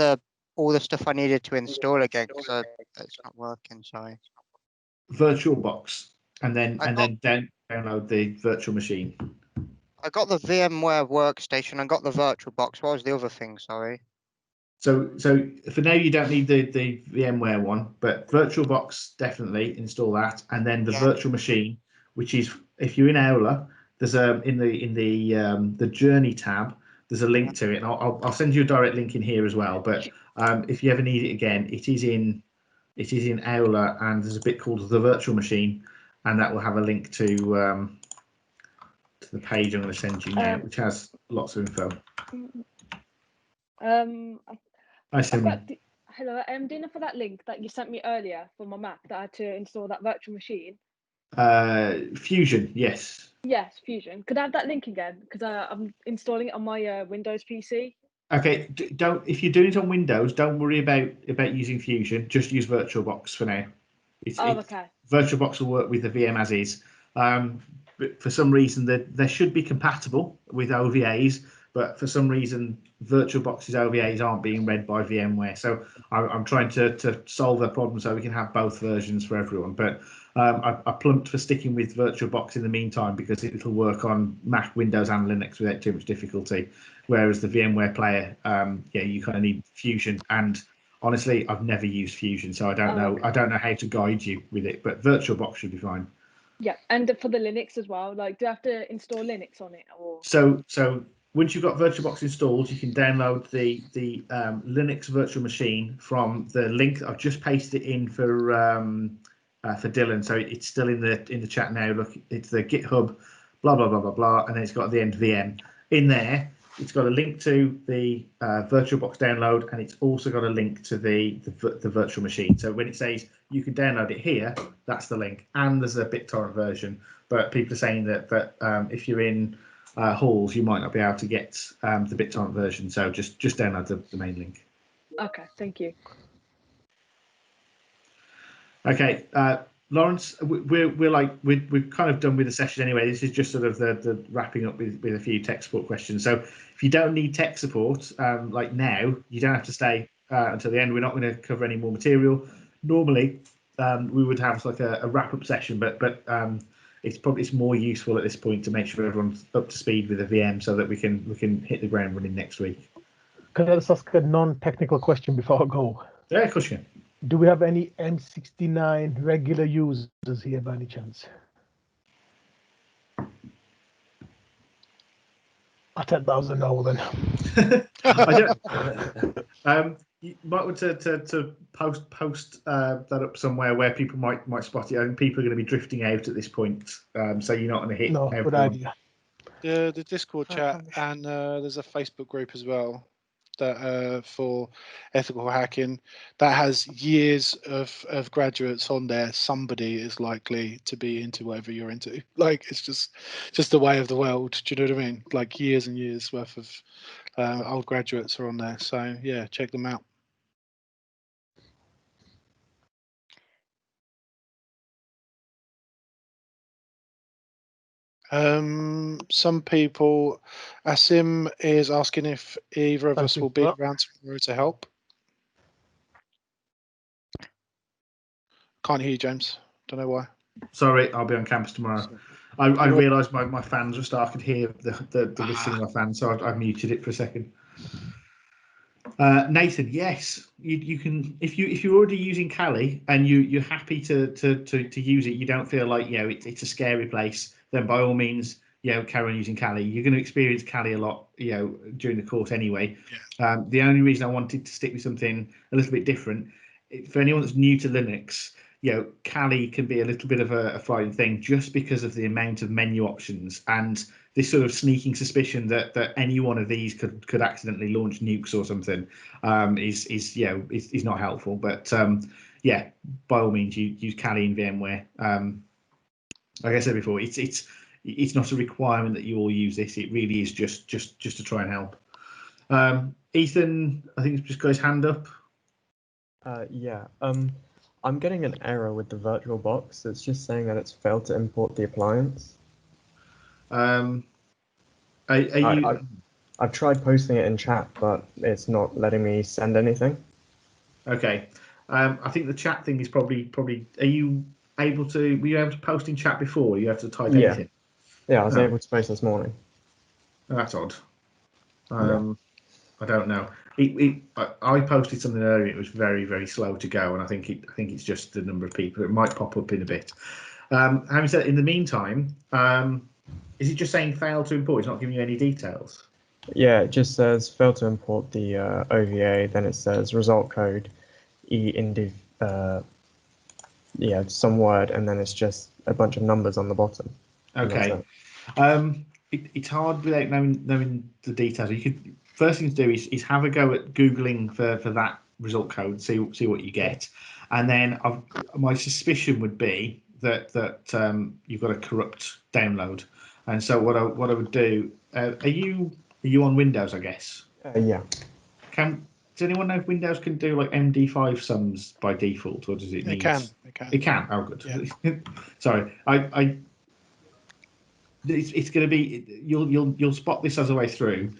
all the stuff I needed to install again, because it's not working. Sorry. VirtualBox, and then download the virtual machine. I got the VMware workstation. I got the VirtualBox. What was the other thing? Sorry. So for now you don't need the VMware one, but VirtualBox definitely install that, and then the virtual machine, which is if you're in Aula, there's in the Journey tab, there's a link to it, and I'll send you a direct link in here as well. But if you ever need it again, it is in Aula, and there's a bit called the virtual machine, and that will have a link to the page I'm going to send you now, which has lots of info. Hello, Dina, for that link that you sent me earlier for my Mac that I had to install that virtual machine. Fusion, yes. Yes, Fusion. Could I have that link again? Because I'm installing it on my Windows PC. Okay, if you're doing it on Windows, don't worry about using Fusion. Just use VirtualBox for now. Okay. VirtualBox will work with the VM as is. But for some reason, they should be compatible with OVAs, but for some reason, VirtualBox's OVAs aren't being read by VMware. So I'm trying to solve that problem so we can have both versions for everyone. But I plumped for sticking with VirtualBox in the meantime because it'll work on Mac, Windows, and Linux without too much difficulty. Whereas the VMware player, you kind of need Fusion. And honestly, I've never used Fusion, so I don't know. Okay. I don't know how to guide you with it. But VirtualBox should be fine. Yeah, and for the Linux as well. Like, do I have to install Linux on it, or? So once you've got VirtualBox installed, you can download the Linux virtual machine from the link I've just pasted it in for Dylan. So it's still in the chat now. Look, it's the GitHub, blah blah blah blah blah, and then it's got at the end VM. In there, it's got a link to the VirtualBox download, and it's also got a link to the virtual machine. So when it says you can download it here, that's the link. And there's a BitTorrent version, but people are saying that if you're in halls, you might not be able to get the BitTorrent version. So just download the main link. Okay, thank you. Okay, Lawrence, we're kind of done with the session anyway. This is just sort of the wrapping up with a few tech support questions. So if you don't need tech support like now, you don't have to stay until the end. We're not going to cover any more material. Normally, we would have like a wrap up session, but it's more useful at this point to make sure everyone's up to speed with the VM so that we can hit the ground running next week. Can I just ask a non-technical question before I go? Yeah, of course you can. Do we have any M69 regular users here by any chance? I take that as a no then. I don't. You might want to post that up somewhere where people might spot it. I think people are going to be drifting out at this point, so you're not going to hit. No, everyone. good idea. The Discord chat and there's a Facebook group as well. that for ethical hacking that has years of graduates on there. Somebody is likely to be into whatever you're into. Like it's just the way of the world. Do you know what I mean? Like years and years worth of old graduates are on there. So yeah, check them out. Some people, Asim is asking if either of us will be around tomorrow to help. Can't hear you, James. Don't know why. Sorry, I'll be on campus tomorrow. I realised my fans were starting to hear the whistling of my fans, so I've muted it for a second. Nathan, yes, you can if you're already using Kali and you're happy to use it, you don't feel like it's a scary place, then by all means carry on using Kali. You're going to experience Kali a lot during the course anyway. Yeah. The only reason I wanted to stick with something a little bit different for anyone that's new to Linux, Kali can be a little bit of a frightening thing just because of the amount of menu options and this sort of sneaking suspicion that any one of these could accidentally launch nukes or something is not helpful. But yeah, by all means, use Kali in VMware. Like I said before, it's not a requirement that you all use this. It really is just to try and help. Ethan, I think he's just got his hand up. Yeah. I'm getting an error with the virtual box. It's just saying that it's failed to import the appliance. I've tried posting it in chat, but it's not letting me send anything. Okay. I think the chat thing is probably. Are you able to? Were you able to post in chat before? You have to type anything. Yeah, I was able to post this morning. That's odd. I don't know. I posted something earlier. It was very, very slow to go, and I think it's just the number of people. It might pop up in a bit. Having said, in the meantime, is it just saying fail to import? It's not giving you any details. Yeah, it just says fail to import the OVA. Then it says result code eindiv. Some word, and then it's just a bunch of numbers on the bottom. Okay. It's hard without knowing the details. You could first thing to do is have a go at googling for that result code, see what you get, and then my suspicion would be that you've got a corrupt download. And so what I would do, are you on Windows? I guess. Yeah. Does anyone know if Windows can do like MD5 sums by default, or does it need? It can. It can. Oh, good. Yeah. Sorry, it's going to be you'll spot this as a way through.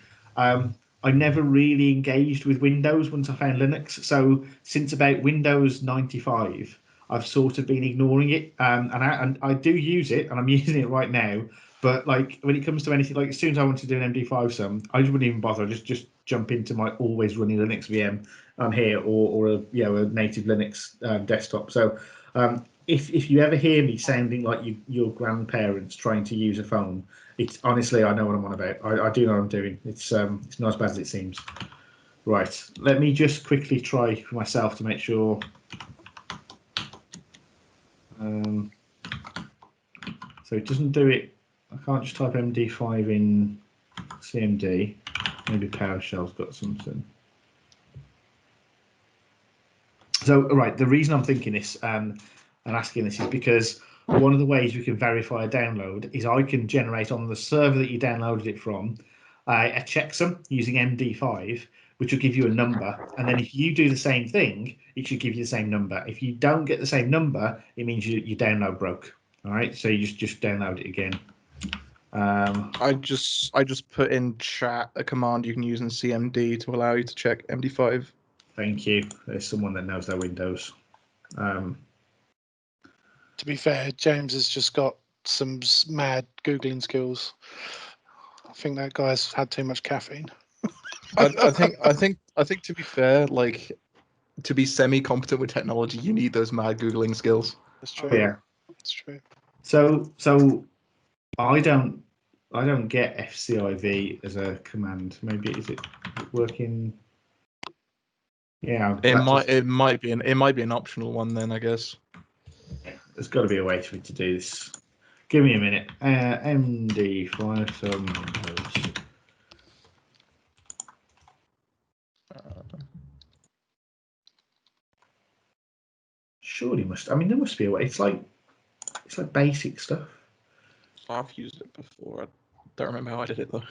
I never really engaged with Windows once I found Linux. So since about Windows 95, I've sort of been ignoring it. And I do use it, and I'm using it right now. But like when it comes to anything, like as soon as I want to do an MD5 sum, I just wouldn't even bother. Just jump into my always running Linux VM on here, or a native Linux desktop. So if you ever hear me sounding like your grandparents trying to use a phone, it's honestly, I know what I'm on about. I do know what I'm doing. It's not as bad as it seems. Right, let me just quickly try for myself to make sure. So it doesn't do it. I can't just type MD5 in CMD. Maybe PowerShell's got something. So, right, the reason I'm thinking this and asking this is because one of the ways we can verify a download is I can generate on the server that you downloaded it from a checksum using MD5, which will give you a number. And then if you do the same thing, it should give you the same number. If you don't get the same number, it means your download broke. All right, so you just download it again. I just put in chat a command you can use in CMD to allow you to check MD5. Thank you. There's someone that knows their Windows. To be fair, James has just got some mad Googling skills. I think that guy's had too much caffeine. I think to be fair, like to be semi-competent with technology, you need those mad Googling skills. That's true. Yeah, that's true. So I don't get FCIV as a command. Maybe is it working? Yeah, it might be an optional one then, I guess. There's got to be a way for me to do this. Give me a minute. MD5 some. surely must. I mean, there must be a way. It's like basic stuff. I've used it before. I don't remember how I did it though.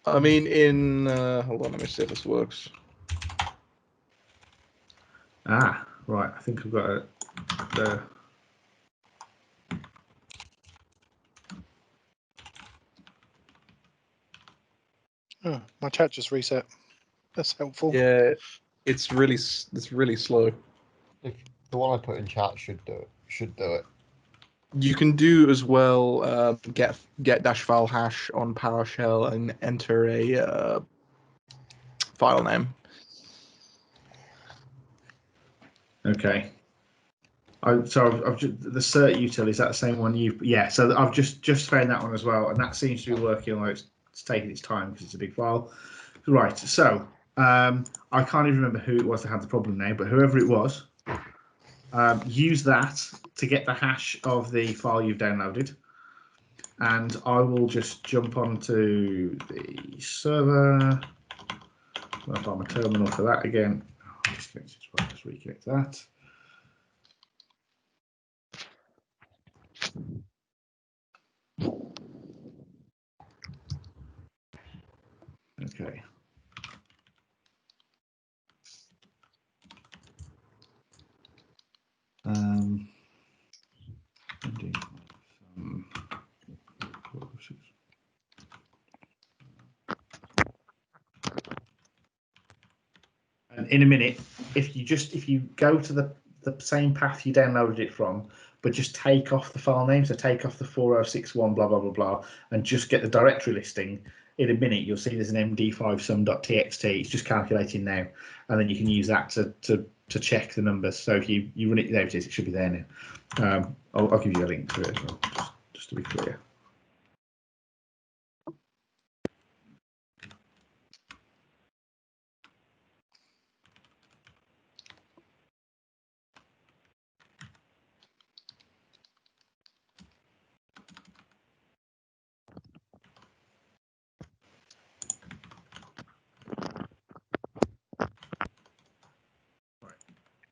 I mean, in hold on, let me see if this works. Ah, right. I think I've got it there. Oh, my chat just reset. That's helpful. Yeah, it's really slow. If the one I put in chat should do it. You can do as well get dash file hash on PowerShell and enter a file name. Okay. So I've just, the cert util, is that the same one you? Yeah. So I've just found that one as well, and that seems to be working. Although it's taking its time because it's a big file. Right. So I can't even remember who it was that had the problem now, but whoever it was, use that to get the hash of the file you've downloaded, and I will just jump onto the server. I'll find my terminal for that again. Just reconnect that. Okay. And in a minute, if you go to the same path you downloaded it from, but just take off the file name, so take off the 4061 blah blah blah blah, and just get the directory listing. In a minute, you'll see there's an md5sum.txt. It's just calculating now, and then you can use that to check the numbers. So if you run it, there it is. It should be there now. I'll give you a link to it as well, just to be clear.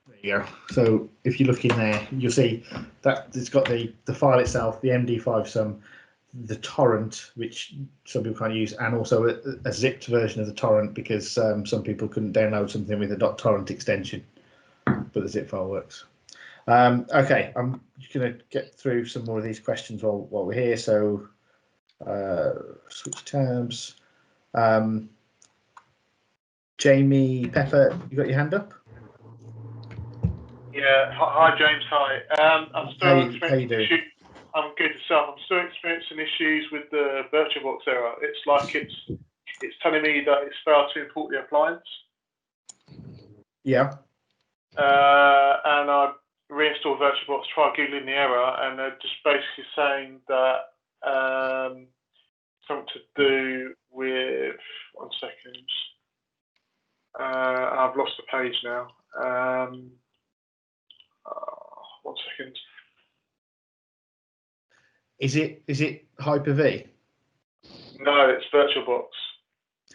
There you go. So if you look in there, you'll see that it's got the file itself, the MD5 sum, the torrent, which some people can't use, and also a zipped version of the torrent because some people couldn't download something with a .torrent extension, but the zip file works. Okay, I'm just going to get through some more of these questions while we're here. So switch tabs. Jamie Pepper, you got your hand up? Yeah. Hi, James. Hi. I'm still experiencing issues. I'm good to start. I'm still experiencing issues with the VirtualBox error. It's like it's telling me that it's failed to import the appliance. Yeah. And I reinstalled VirtualBox, tried googling the error, and they're just basically saying that something to do with 1 second. I've lost the page now. 1 second. Is it Hyper-V? No, it's VirtualBox.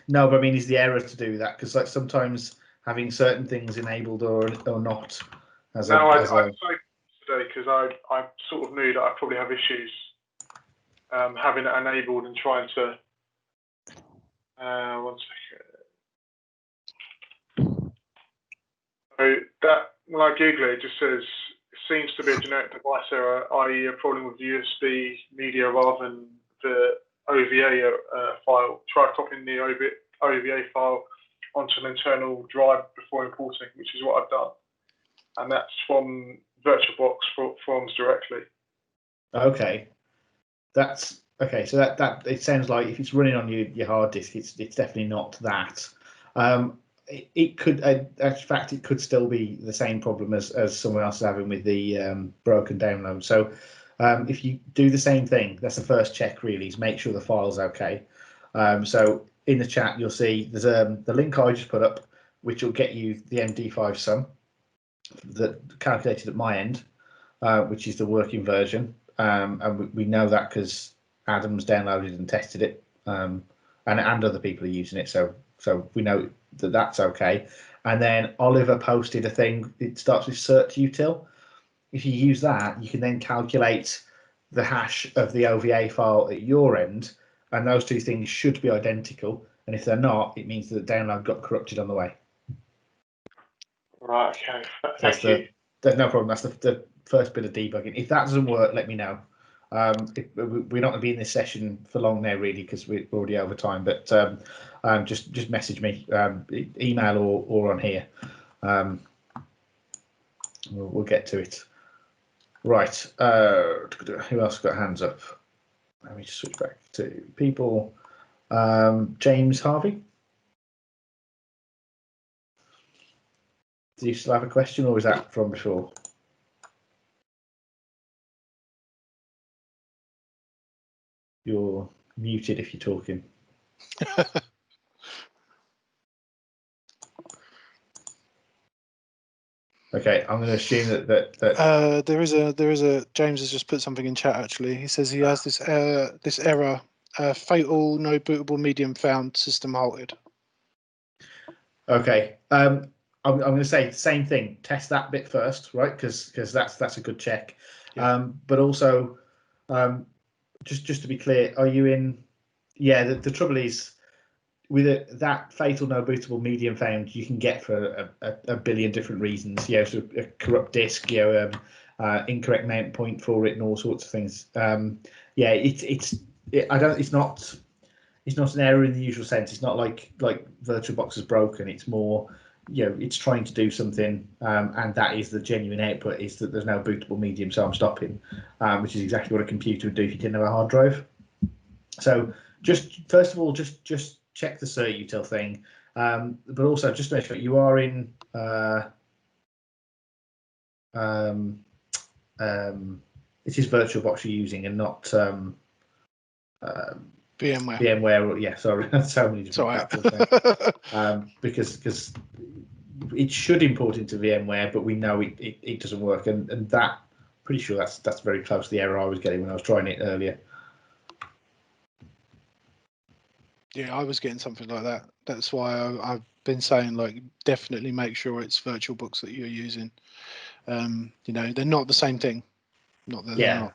No, but I mean, is the error to do that? Because like sometimes having certain things enabled or not as I spoke today because I sort of knew that I probably have issues having it enabled and trying to. 1 second. So that when I Google it, it just says it seems to be a generic device error, i.e., a problem with USB media rather than the OVA file. Try copying the OVA file onto an internal drive before importing, which is what I've done, and that's from VirtualBox forms directly. Okay, that's okay. So that it sounds like if it's running on your hard disk, it's definitely not that. It could, in fact, it could still be the same problem as someone else is having with the broken download. So if you do the same thing, that's the first check really, is make sure the file's okay. So in the chat, you'll see there's the link I just put up, which will get you the MD5 sum that calculated at my end, which is the working version. And we know that because Adam's downloaded and tested it, and other people are using it. So we know that that's okay. and then Oliver posted a thing. It starts with search util. If you use that, you can then calculate the hash of the OVA file at your end, and those two things should be identical. And if they're not, it means that the download got corrupted on the way. Right, okay. Thank you. There's no problem. That's the first bit of debugging. If that doesn't work, let me know. We're not going to be in this session for long now, really, because we're already over time. But just message me, email or on here. We'll get to it. Right. Who else got hands up? Let me just switch back to people. James Harvey. Do you still have a question, or is that from before? You're muted if you're talking. Okay, I'm going to assume that there is a James has just put something in chat. Actually, he says he has this error: fatal no bootable medium found, system halted. Okay, I'm going to say the same thing. Test that bit first, right? Because that's a good check. Yeah. But also, just to be clear, are you in? Yeah, the trouble is with that fatal no bootable medium found, you can get for a billion different reasons. You know, so a corrupt disk, you know, incorrect mount point for it, and all sorts of things. Yeah, it's not an error in the usual sense. It's not like VirtualBox is broken. It's more, you know, it's trying to do something, and that is the genuine output, is that there's no bootable medium, so I'm stopping, which is exactly what a computer would do if you didn't have a hard drive. So just first of all, just check the cert util thing, but also just make sure you are in it is VirtualBox you're using and not VMware. VMware, yeah, sorry, so many different platforms now. Because it should import into VMware, but we know it doesn't work, and that, pretty sure that's very close to the error I was getting when I was trying it earlier. Yeah, I was getting something like that. That's why I've been saying, like, definitely make sure it's VirtualBox that you're using. You know, they're not the same thing. Not that they're not.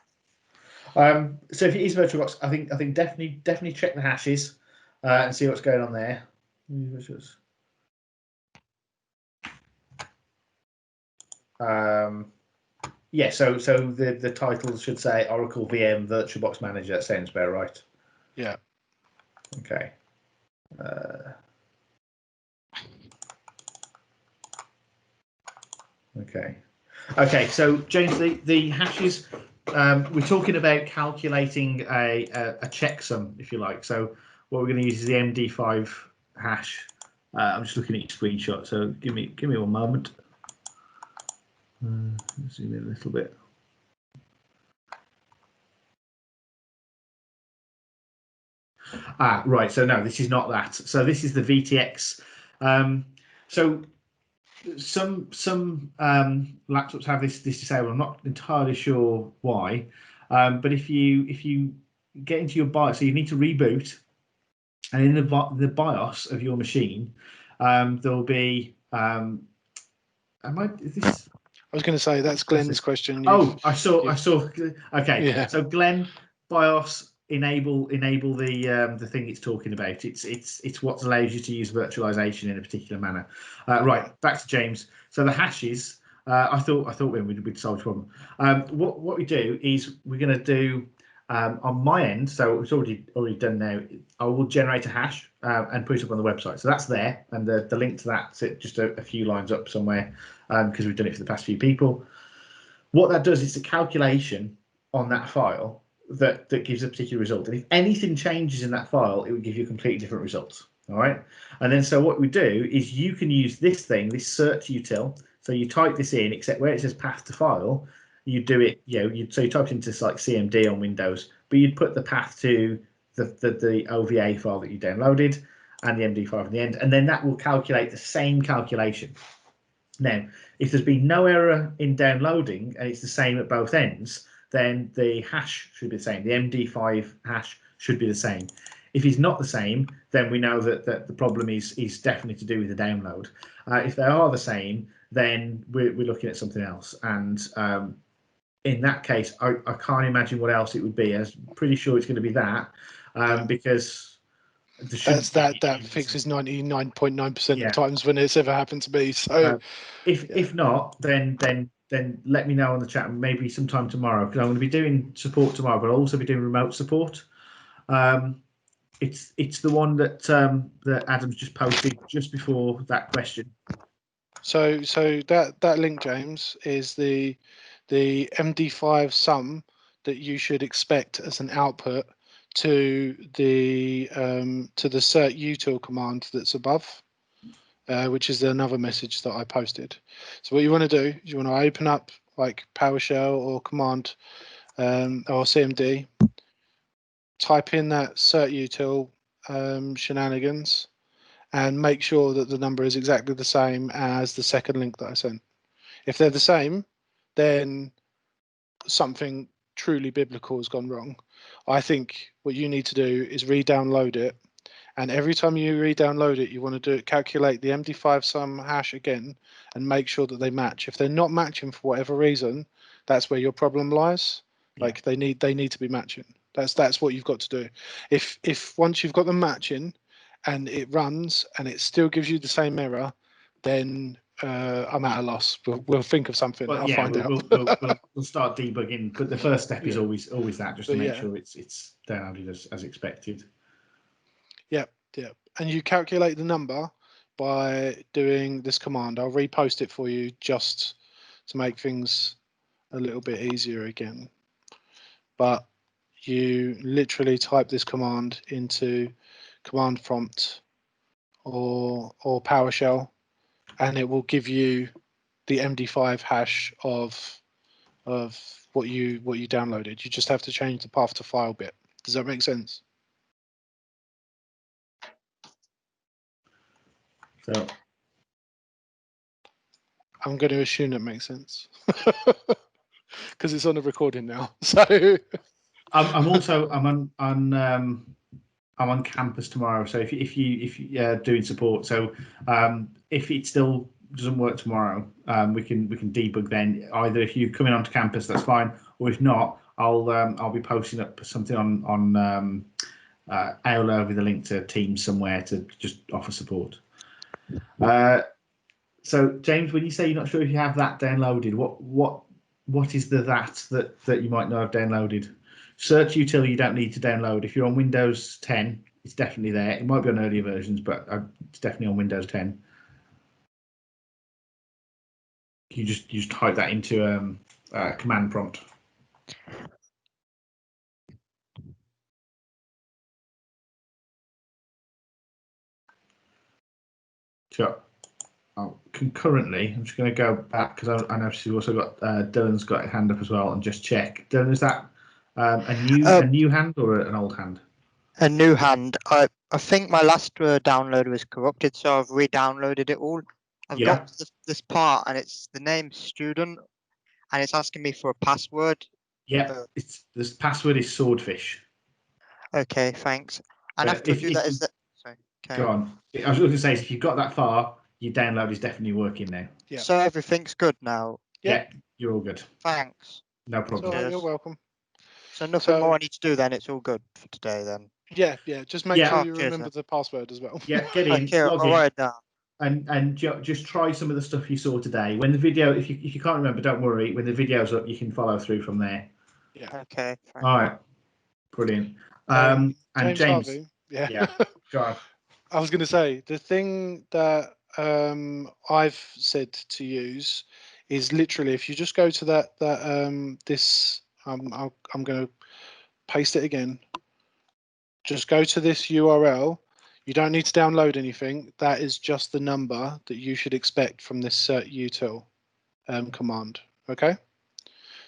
So if it is VirtualBox, I think definitely check the hashes and see what's going on there. Yeah, so the title should say Oracle VM VirtualBox Manager. That sounds about right. Yeah. Okay. Okay. So James, the hashes. We're talking about calculating a checksum, if you like. So what we're going to use is the MD5 hash. I'm just looking at your screenshot. So give me 1 moment. Zoom in a little bit. Right. So no, this is not that. So this is the VTX. So some laptops have this disabled. I'm not entirely sure why, but if you get into your BIOS, so you need to reboot, and in the BIOS of your machine, there'll be. I was going to say that's Glenn's question. I saw. Okay, yeah. So Glenn, BIOS enable the thing it's talking about. It's what allows you to use virtualization in a particular manner. Right, back to James. So the hashes. I thought we'd solve the problem. What we do is we're going to do on my end. So it's already done now. I will generate a hash and put it up on the website. So that's there, and the link to that's just a few lines up somewhere because we've done it for the past few people. What that does is a calculation on that file that gives a particular result. And if anything changes in that file, it would give you a completely different result. All right. And then so what we do is you can use this search util. So you type this in, except where it says path to file, you do it, so you type it into like CMD on Windows, but you'd put the path to the OVA file that you downloaded and the MD5 in the end, and then that will calculate the same calculation. Now, if there's been no error in downloading and it's the same at both ends, then the hash should be the same. The MD5 hash should be the same. If it's not the same, then we know that the problem is definitely to do with the download. If they are the same, then we're looking at something else. And in that case, I can't imagine what else it would be. I'm pretty sure it's going to be that, because that fixes 99.9% of the times when it's ever happened to me. So if not, then let me know on the chat, maybe sometime tomorrow, because I'm going to be doing support tomorrow, but I'll also be doing remote support. It's the one that that Adam's just posted just before that question. So that link, James, is the MD5 sum that you should expect as an output to the cert util command that's above, which is another message that I posted. So what you want to do is you want to open up like PowerShell or command or CMD, type in that cert util shenanigans, and make sure that the number is exactly the same as the second link that I sent. If they're the same, then something truly biblical has gone wrong. I think what you need to do is re-download it, and every time you re-download it, you want to calculate the MD5 sum hash again and make sure that they match. If they're not matching for whatever reason, that's where your problem lies. Like they need to be matching. That's what you've got to do. If once you've got them matching and it runs and it still gives you the same error, then I'm at a loss. We'll think of something. Well, I'll find out. We'll start debugging, but the first step is always that, just to make sure it's downloaded as expected. Yeah. And you calculate the number by doing this command. I'll repost it for you just to make things a little bit easier again. But you literally type this command into command prompt or PowerShell, and it will give you the MD5 hash of what you downloaded. You just have to change the path to file bit. Does that make sense? So I'm going to assume that makes sense because it's on a recording now. So I'm on campus tomorrow. So if you doing support, so if it still doesn't work tomorrow, we can debug then. Either if you come in onto campus, that's fine, or if not, I'll be posting up something on Aula with a link to Teams somewhere to just offer support. So James, when you say you're not sure if you have that downloaded, what is that you might not have downloaded? Search util you don't need to download. If you're on Windows 10, it's definitely there. It might be on earlier versions, but it's definitely on Windows 10. You just type that into command prompt. So concurrently, I'm just going to go back because I know we've also got Dylan's got a hand up as well, and just check. Dylan, is that a new hand or an old hand? A new hand. I think my last download was corrupted, so I've re-downloaded it all. I've got this part, and it's the name student, and it's asking me for a password. Yeah, this password is swordfish. Okay, thanks. And after I do that, is that? Sorry. Go on. I was going to say, if you've got that far, your download is definitely working now. Yeah. So everything's good now. Yeah, you're all good. Thanks. No problem. So you're welcome. So nothing more I need to do then. It's all good for today then. Yeah. Just make sure you remember the password as well. Yeah, get in, okay, log I'll in, write it down. and just try some of the stuff you saw today. When the video, if you can't remember, don't worry. When the video's up, you can follow through from there. Yeah. Okay. All right. Brilliant. And James. Harvey, Yeah. Go on. I was going to say the thing that I've said to use is literally if you just go to this. I'm going to paste it again. Just go to this URL. You don't need to download anything. That is just the number that you should expect from this cert util command. Okay.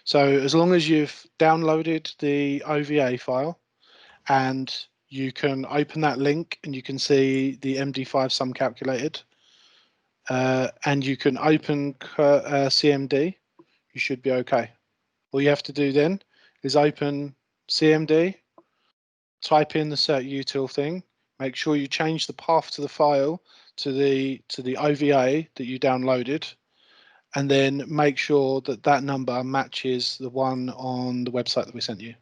So as long as you've downloaded the OVA file and you can open that link and you can see the MD5 sum calculated and you can open CMD, you should be okay. All you have to do then is open CMD type in the setutil thing. Make sure you change the path to the file to the OVA that you downloaded, and then make sure that that number matches the one on the website that we sent you.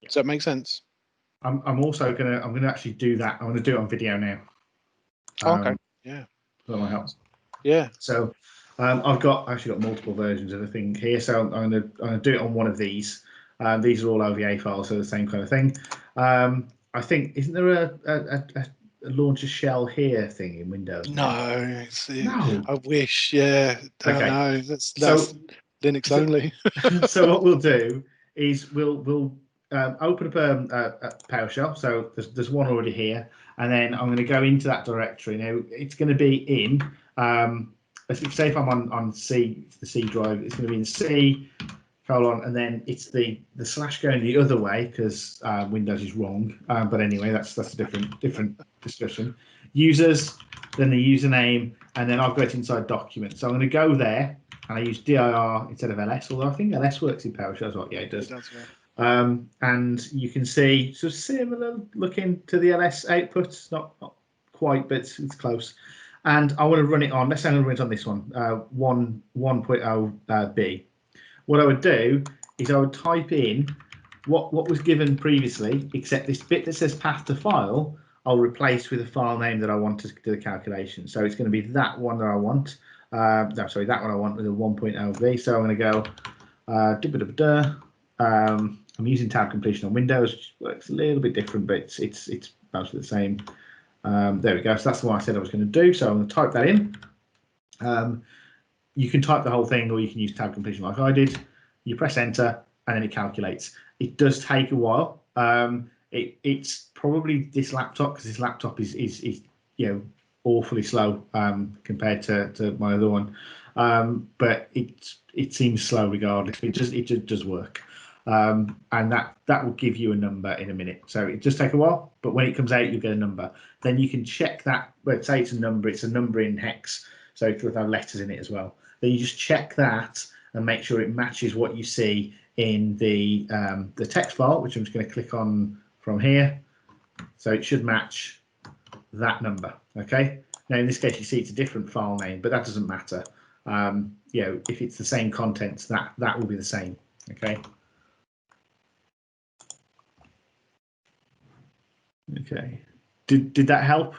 Does that make sense? I'm also gonna actually do that. I'm gonna do it on video now. Okay. Yeah. That might help. Yeah. So I've actually got multiple versions of the thing here. So I'm gonna do it on one of these. These are all OVA files, so the same kind of thing. I think, isn't there a launch a shell here thing in Windows? No, No. I wish. Yeah. Okay. No, that's Linux so, only. So what we'll do is we'll open up a PowerShell. So there's one already here, and then I'm going to go into that directory. Now it's going to be in. Let's say if I'm on C, the C drive, it's going to be in C : and then it's the slash going the other way because Windows is wrong. But anyway, that's a different discussion. Users, then the username, and then I've got it inside documents. So I'm going to go there, and I use dir instead of ls, although I think ls works in PowerShell as well. Yeah, it does. It does, yeah. And you can see sort of similar looking to the ls output, not quite, but it's close. And I want to run it on. Let's say I'm going to run it on this one, 1.0 B. What I would do is I would type in what was given previously, except this bit that says path to file, I'll replace with a file name that I want to do the calculation. So it's going to be that one that I want. No, sorry, that one I want with a 1.0 B. So I'm going to go I'm using tab completion on Windows, which works a little bit different, but it's mostly the same. There we go. So that's the one I said I was going to do. So I'm going to type that in. You can type the whole thing, or you can use tab completion like I did. You press enter, and then it calculates. It does take a while. It's probably this laptop, because this laptop is awfully slow compared to my other one. But it seems slow regardless. It just does work. And that will give you a number in a minute. So it does take a while, but when it comes out, you get a number. Then you can check that. Let's say it's a number in hex, so it will have letters in it as well. Then you just check that and make sure it matches what you see in the text file, which I'm just going to click on from here. So it should match that number. Okay. Now in this case, you see it's a different file name, but that doesn't matter. If it's the same contents, that will be the same. Okay. Okay. Did that help?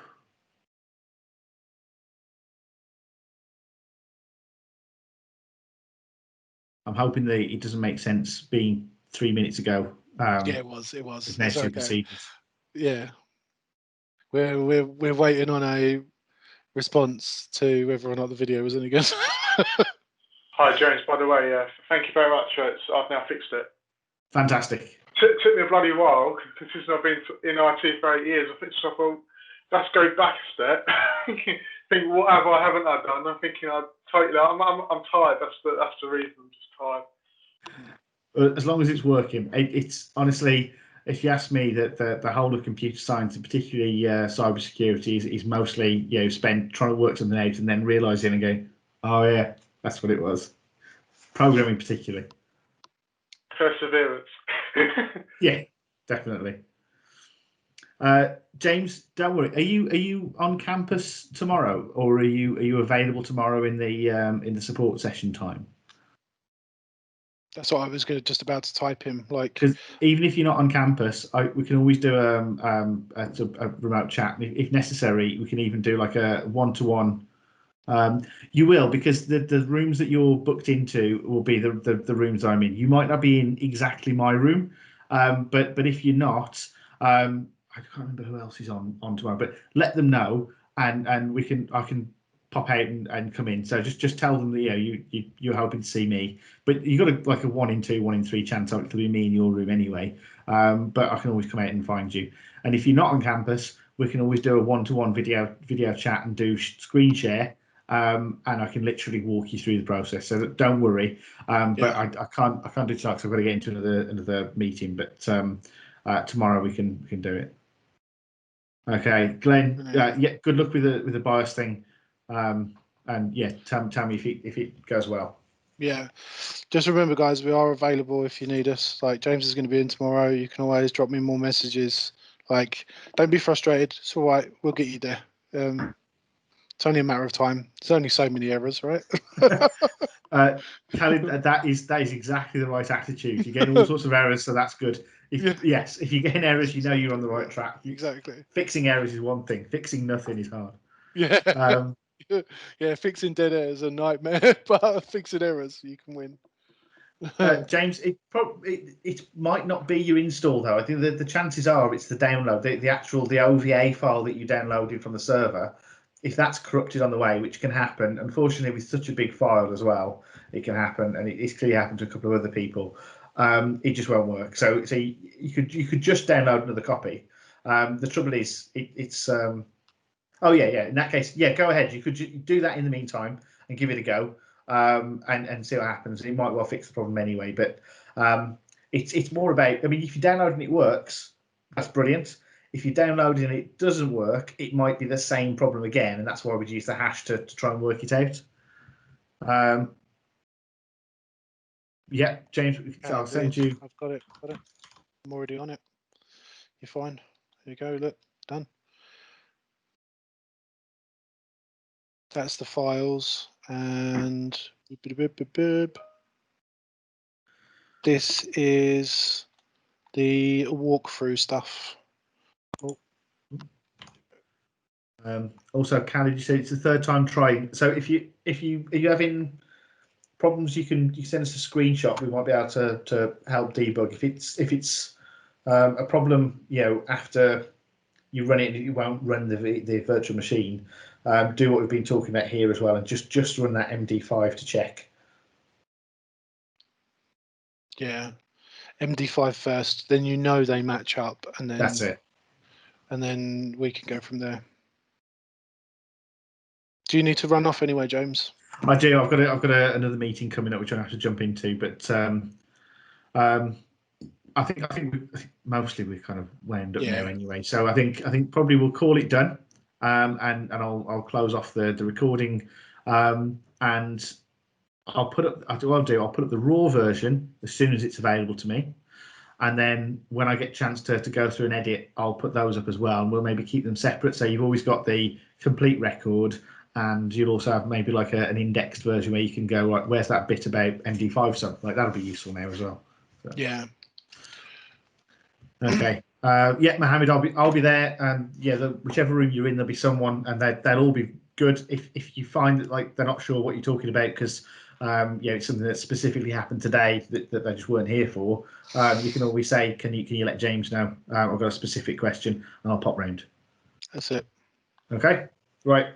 I'm hoping that it doesn't make sense being 3 minutes ago. Yeah, it was. It's now two procedures. Yeah. We're waiting on a response to whether or not the video was any good. Hi, James. By the way, thank you very much. I've now fixed it. Fantastic. Took me a bloody while, considering I've been in IT for 8 years. I think I thought, let's go back a step. Think what have I haven't I done? I'm thinking I'm tired. That's the reason. I'm just tired. As long as it's working, it's honestly, if you ask me, that the whole of computer science, and particularly cybersecurity, is mostly spent trying to work something out and then realizing and going, oh yeah, that's what it was. Programming particularly. Perseverance. Yeah, definitely. James, don't worry. Are you on campus tomorrow, or are you available tomorrow in the support session time? That's what I was just about to type in. Because even if you're not on campus, we can always do a remote chat. If necessary, we can even do like a one-to-one. You will, because the rooms that you're booked into will be the rooms I'm in. You might not be in exactly my room, but if you're not, I can't remember who else is on tomorrow. But let them know, and I can pop out and come in. So just tell them that you're hoping to see me, but you've got like a 1 in 2, 1 in 3 chance it'll be me in your room anyway. But I can always come out and find you. And if you're not on campus, we can always do a one-to-one video chat and do screen share. And I can literally walk you through the process. So don't worry. But I can't do tonight because I've got to get into another meeting. But tomorrow we can do it. Okay, Glenn. Yeah. Good luck with the BIOS thing. And yeah, tell me if it goes well. Yeah, just remember, guys, we are available if you need us. Like James is going to be in tomorrow. You can always drop me more messages. Like, don't be frustrated. It's all right. We'll get you there. It's only a matter of time. There's only so many errors, right? Khalid, that is exactly the right attitude. You're getting all sorts of errors, so that's good. Yes, if you're getting errors, you know you're on the right track. Exactly. Fixing errors is one thing. Fixing nothing is hard. Yeah. Yeah, fixing dead air is a nightmare, but fixing errors, you can win. James, it might not be your install though. I think the chances are it's the download, the OVA file that you downloaded from the server. If that's corrupted on the way, which can happen, unfortunately, with such a big file as well, it can happen, and it's clearly happened to a couple of other people. It just won't work. So you could just download another copy. The trouble is, it's oh yeah. In that case, yeah, go ahead. You could do that in the meantime and give it a go, and see what happens. It might well fix the problem anyway. But it's more about. I mean, if you download and it works, that's brilliant. If you download and it doesn't work, it might be the same problem again, and that's why we'd use the hash to try and work it out. Yeah, James, I'll send you. I've got it. I'm already on it. You're fine. There you go. Look, done. That's the files, and this is the walkthrough stuff. Oh. Also, Khalid, you said it's the third time trying. So if you are you having problems, you can send us a screenshot. We might be able to help debug. If it's a problem, after you run it, it won't run the virtual machine. Do what we've been talking about here as well, and just run that MD5 to check. Yeah, MD5 first, then they match up, and then that's it. And then we can go from there. Do you need to run off anyway, James? I do. I've got another meeting coming up which I have to jump into, but I think mostly we kind of wound up now anyway. So I think probably we'll call it done, and I'll close off the recording, and I'll put up. I'll put up the raw version as soon as it's available to me, and then when I get a chance to go through and edit, I'll put those up as well, and we'll maybe keep them separate. So you've always got the complete record, and you'll also have maybe like an indexed version where you can go like, where's that bit about MD5 something like that'll be useful now as well. So. Yeah. Okay. Yeah, Mohammed, I'll be there, and yeah, whichever room you're in, there'll be someone, and they'll all be good. If you find that like they're not sure what you're talking about because it's something that specifically happened today that they just weren't here for, you can always say, can you let James know? I've got a specific question, and I'll pop round. That's it. Okay. Right.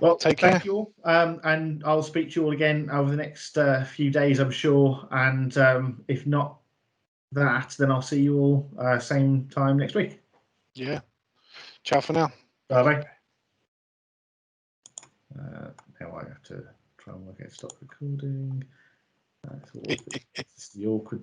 Well, take care. Thank you all, and I'll speak to you all again over the next few days, I'm sure. And if not that, then I'll see you all same time next week. Yeah. Ciao for now. Bye bye. Now I have to try and work out stop recording. That's the awkward